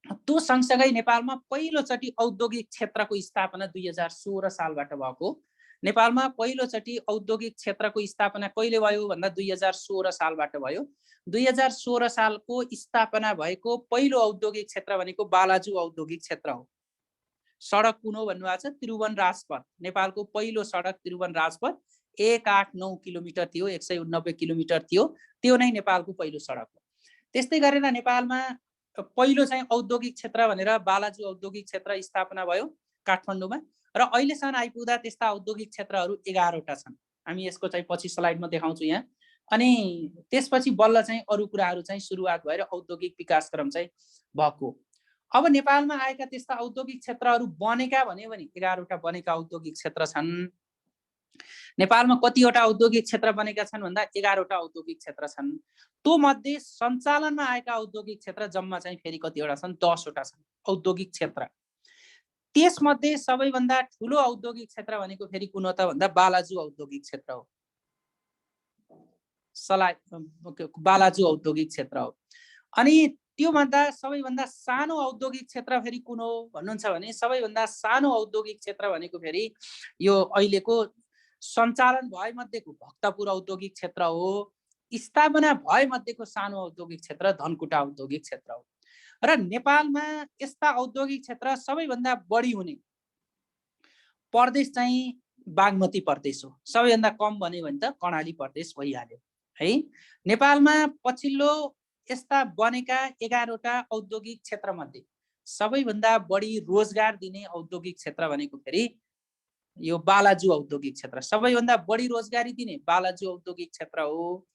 त्यो सँगसँगै नेपालमा पहिलोचोटि औद्योगिक क्षेत्रको स्थापना 2016 सालबाट भएको। नेपालमा पहिलोचोटि औद्योगिक क्षेत्रको स्थापना कहिले भयो भन्दा 2016 सालबाट भयो। 2016 सालको स्थापना भएको पहिलो औद्योगिक क्षेत्र भनेको बालाजु औद्योगिक क्षेत्र हो। सडक कुन हो भन्नुभएको छ? त्रिभुवन राजपथ। नेपालको पहिलो सडक त्रिभुवन राजपथ 189 किलोमिटर थियो, 190 किलोमिटर थियो। त्यो नै नेपालको पहिलो सडक हो। त्यस्तै गरेर नेपालमा पहिलो चाहिँ औद्योगिक क्षेत्र भनेर बालाजु औद्योगिक क्षेत्र स्थापना भयो काठमाडौँमा र अहिलेसम्म आइपुग्दा त्यस्ता औद्योगिक क्षेत्रहरू 11 वटा छन्। हामी यसको चाहिँ पछि स्लाइडमा देखाउँछु यहाँ। अनि त्यसपछि बल्ल चाहिँ अरू कुराहरू चाहिँ सुरुवात भएर औद्योगिक विकासक्रम चाहिँ भएको। अब नेपालमा आएका त्यस्ता औद्योगिक क्षेत्रहरू बनेका भन्यो भने 11 वटा बनेका औद्योगिक क्षेत्र छन्। नेपालमा कतिवटा औद्योगिक क्षेत्र बनेका छन् भन्दा 11 वटा औद्योगिक क्षेत्र छन्। त्यो मध्ये सञ्चालनमा आएका औद्योगिक क्षेत्र जम्मा चाहिँ फेरि कतिवटा छन्? 10 वटा छन् औद्योगिक क्षेत्र। त्यसमध्ये सबैभन्दा ठुलो औद्योगिक क्षेत्र भनेको फेरि कुन हो त भन्दा बालाजु औद्योगिक क्षेत्र हो। बालाजु औद्योगिक क्षेत्र हो। अनि त्योभन्दा सबैभन्दा सानो औद्योगिक क्षेत्र फेरि कुन हो भन्नुहुन्छ भने सबैभन्दा सानो औद्योगिक क्षेत्र भनेको फेरि यो अहिलेको सञ्चालन भए मध्येको भक्तपुर औद्योगिक क्षेत्र हो। स्थापना भए मध्येको सानो औद्योगिक क्षेत्र धनकुटा औद्योगिक क्षेत्र हो र नेपालमा यस्ता औद्योगिक क्षेत्र सबैभन्दा बढी हुने प्रदेश चाहिँ बागमती प्रदेश हो। सबैभन्दा कम भन्यो भने त कर्णाली प्रदेश भइहाल्यो है। नेपालमा पछिल्लो यस्ता बनेका 11वटा औद्योगिक क्षेत्र मध्ये सबैभन्दा बढी रोजगार दिने औद्योगिक क्षेत्र भनेको फेरि यो बालाजु औद्योगिक क्षेत्र, सबैभन्दा बढी रोजगारी दिने बालाजु औद्योगिक क्षेत्र हो।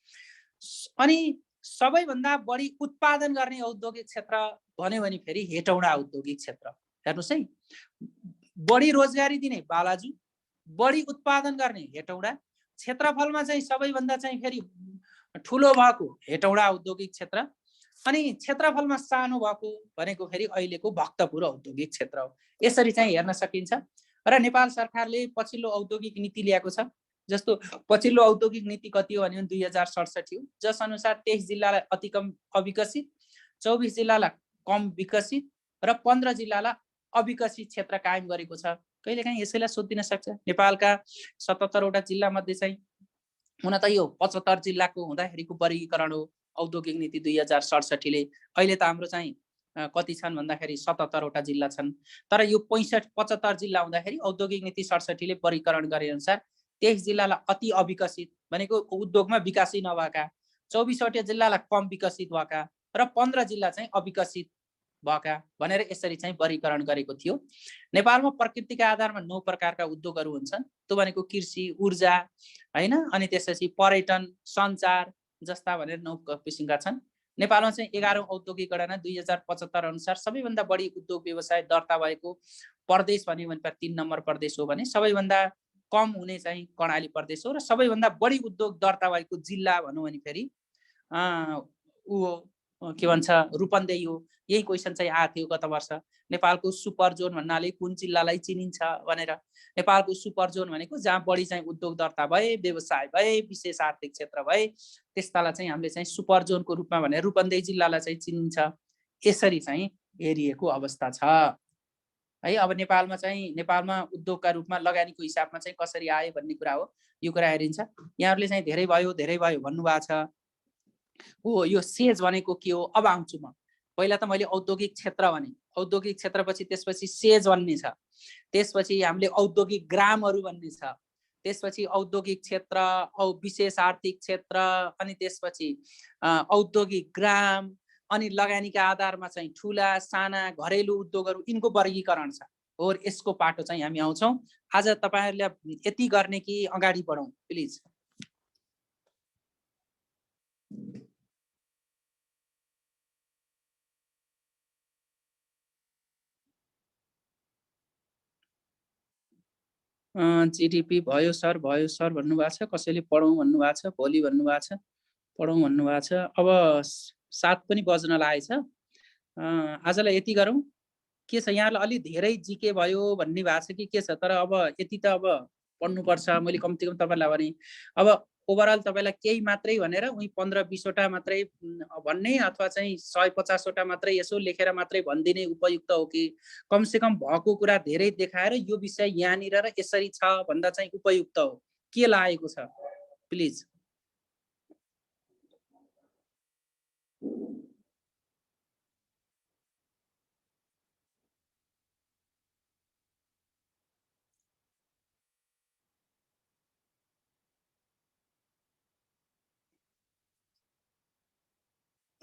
अनि सबैभन्दा बढी उत्पादन गर्ने औद्योगिक क्षेत्र भन्यो भने फेरि हेटौडा औद्योगिक क्षेत्र। हेर्नुस् है, बढी रोजगारी दिने बालाजु, बढी उत्पादन गर्ने हेटौडा, क्षेत्रफलमा चाहिँ सबैभन्दा चाहिँ फेरि ठुलो भएको हेटौडा औद्योगिक क्षेत्र, अनि क्षेत्रफलमा सानो भएको भनेको फेरि अहिलेको भक्तपुर औद्योगिक क्षेत्र हो। यसरी चाहिँ हेर्न सकिन्छ। र नेपाल सरकारले पछिल्लो औद्योगिक नीति ल्याएको छ। जस्तो पछिल्लो औद्योगिक नीति कति हो भने 2067 हो, जस अनुसार 23 जिल्लालाई अति कम अविकसित, 24 जिल्लालाई कम विकसित र 15 जिल्लालाई अविकसित क्षेत्र कायम गरेको छ। कहिलेकाहीँ यसैलाई सोधिन सक्छ, नेपालका 77वटा जिल्ला मध्ये चाहिँ हुन त यो 75 जिल्लाको हुँदाखेरिको वर्गीकरण हो औद्योगिक नीति 2067 ले। अहिले त हाम्रो चाहिँ कति छन् भन्दाखेरि 77वटा जिल्ला छन्। तर यो 75 जिल्ला हुँदाखेरि औद्योगिक नीति 67 ले वर्गीकरण गरे अनुसार 23 जिल्लालाई अति अविकसित भनेको उद्योगमा विकासै नभएका, 24वटा जिल्लालाई कम विकसित भएका र 15 जिल्ला चाहिँ अविकसित भएका भनेर यसरी चाहिँ वर्गीकरण गरेको थियो। नेपालमा प्रकृतिका आधारमा 9 प्रकारका उद्योगहरू हुन्छन्। त्यो भनेको कृषि, ऊर्जा हैन, अनि त्यसपछि पर्यटन, सञ्चार जस्ता भनेर 9 किसिमका छन्। नेपालमा चाहिँ 11औं औद्योगिक गणना 2075 अनुसार सबैभन्दा बढी उद्योग व्यवसाय दर्ता भएको प्रदेश भन्यो भने 3 नम्बर प्रदेश हो भने सबैभन्दा कम हुने चाहिँ कर्णाली प्रदेश हो। र सबैभन्दा बढी उद्योग दर्ता भएको जिल्ला भन्नु भने फेरि के भन्छ रूपन्देही हो। यही क्वेसन चाहिँ आएको थियो गत वर्ष। नेपालको सुपर जोन भन्नाले कुन जिल्लालाई चिनिन्छ भनेर। नेपालको सुपर जोन भनेको जहाँ बढी चाहिँ उद्योग दर्ता भए, व्यवसाय भए, विशेष आर्थिक क्षेत्र भए त्यस्तालाई चाहिँ हामीले चाहिँ सुपर जोनको रूपमा भनेर रूपन्देही जिल्लालाई चाहिँ चिनिन्छ। यसरी चाहिँ हेरिएको अवस्था छ है। अब नेपालमा उद्योगका रूपमा लगानीको हिसाबमा चाहिँ कसरी आयो भन्ने कुरा हो, यो कुरा हेरिन्छ। यहाँहरूले चाहिँ धेरै भयो भन्नुभएको छ। हो, यो सेज भनेको के हो अब आउँछु म। पहिला त मैले औद्योगिक क्षेत्र भने, औद्योगिक क्षेत्रपछि त्यसपछि सेज भन्ने छ, त्यसपछि हामीले औद्योगिक ग्रामहरू भन्ने छ, त्यसपछि औद्योगिक क्षेत्र, विशेष आर्थिक क्षेत्र, अनि त्यसपछि औद्योगिक ग्राम, अनि लगानीका आधारमा चाहिँ ठुला साना घरेलु उद्योगहरू, यिनको वर्गीकरण छ। हो, यसको पाटो चाहिँ हामी आउँछौँ। आज तपाईहरुले यति गर्ने कि अगाडि बढौं प्लिज। जीडीपी भयो सर भन्नुभएको छ, कसैले पढौं भन्नुभएको छ, भोलि भन्नुभएको छ, पढौं भन्नुभएको छ। अब 7 पनि बज्न लागेछ। आजलाई यति गरौं। के छ यहाँलाई अलि धेरै जीके भयो भन्ने भएको छ कि के छ? तर अब यति त अब पढ्नुपर्छ। मैले कम्ती कम तपाईलाई भने अब ओभरअल तपाईलाई केही मात्रै भनेर उही 15-20 वटा मात्रै भन्ने अथवा चाहिँ 150 वटा मात्रै यसो लेखेर मात्रै भन्दिने उपयुक्त हो कि कमसे कम भएको कुरा धेरै देखाएर यो विषय यहाँनिर र यसरी छ भन्दा चाहिँ उपयुक्त हो? के लागेको छ प्लिज?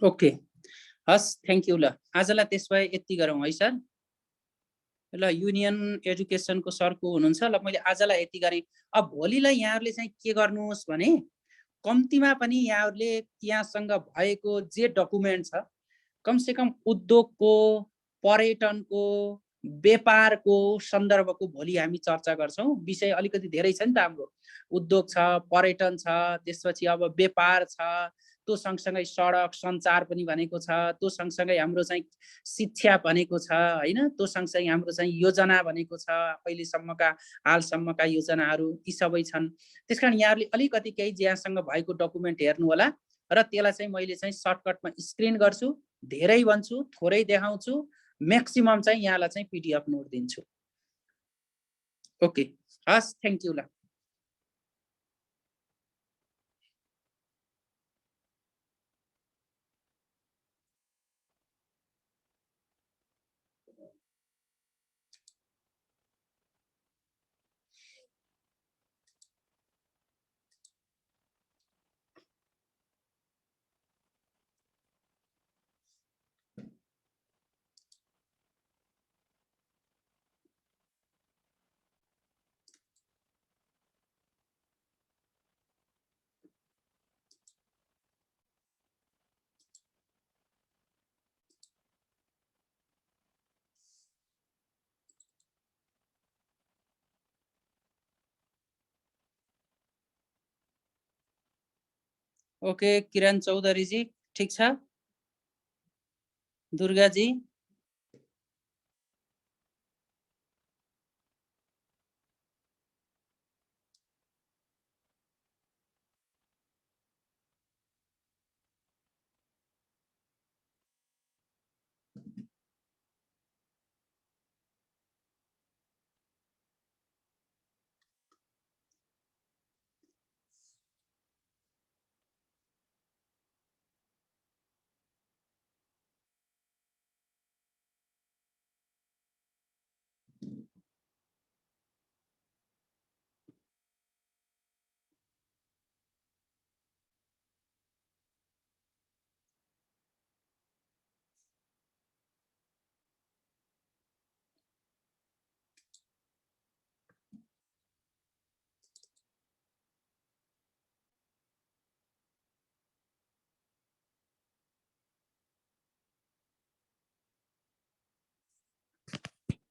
ओके, हस्, थ्याङ्क यू। ल आजलाई त्यसभए यति गरौँ है सर। ल युनियन एजुकेसनको सरको हुनुहुन्छ। ल मैले आजलाई यति गरेँ। अब भोलिलाई यहाँहरूले चाहिँ के गर्नुहोस् भने कम्तीमा पनि यहाँहरूले यहाँसँग भएको जे डकुमेन्ट छ कमसे कम उद्योगको, पर्यटनको, व्यापारको सन्दर्भको भोलि हामी चर्चा गर्छौं। विषय अलिकति धेरै छ नि त हाम्रो। उद्योग छ, पर्यटन छ, त्यसपछि अब व्यापार छ, त्यो सँगसँगै सडक सञ्चार पनि भनेको छ, त्यो सँगसँगै हाम्रो चाहिँ शिक्षा भनेको छ हैन, त्यो सँगसँगै हाम्रो चाहिँ योजना भनेको छ, अहिलेसम्मका हालसम्मका योजनाहरू यी सबै छन्। त्यसकारण यहाँहरूले अलिकति केही यहाँसँग भएको डकुमेन्ट हेर्नु होला र त्यसलाई चाहिँ मैले चाहिँ सर्टकटमा स्क्रिन गर्छु, धेरै भन्छु, थोरै देखाउँछु, म्याक्सिमम चाहिँ यहाँलाई चाहिँ पीडीएफ नोट दिन्छु। ओके, हस्, थ्याङ्क यू। ल ओके, किरण चौधरी जी, ठीक छ? दुर्गा जी?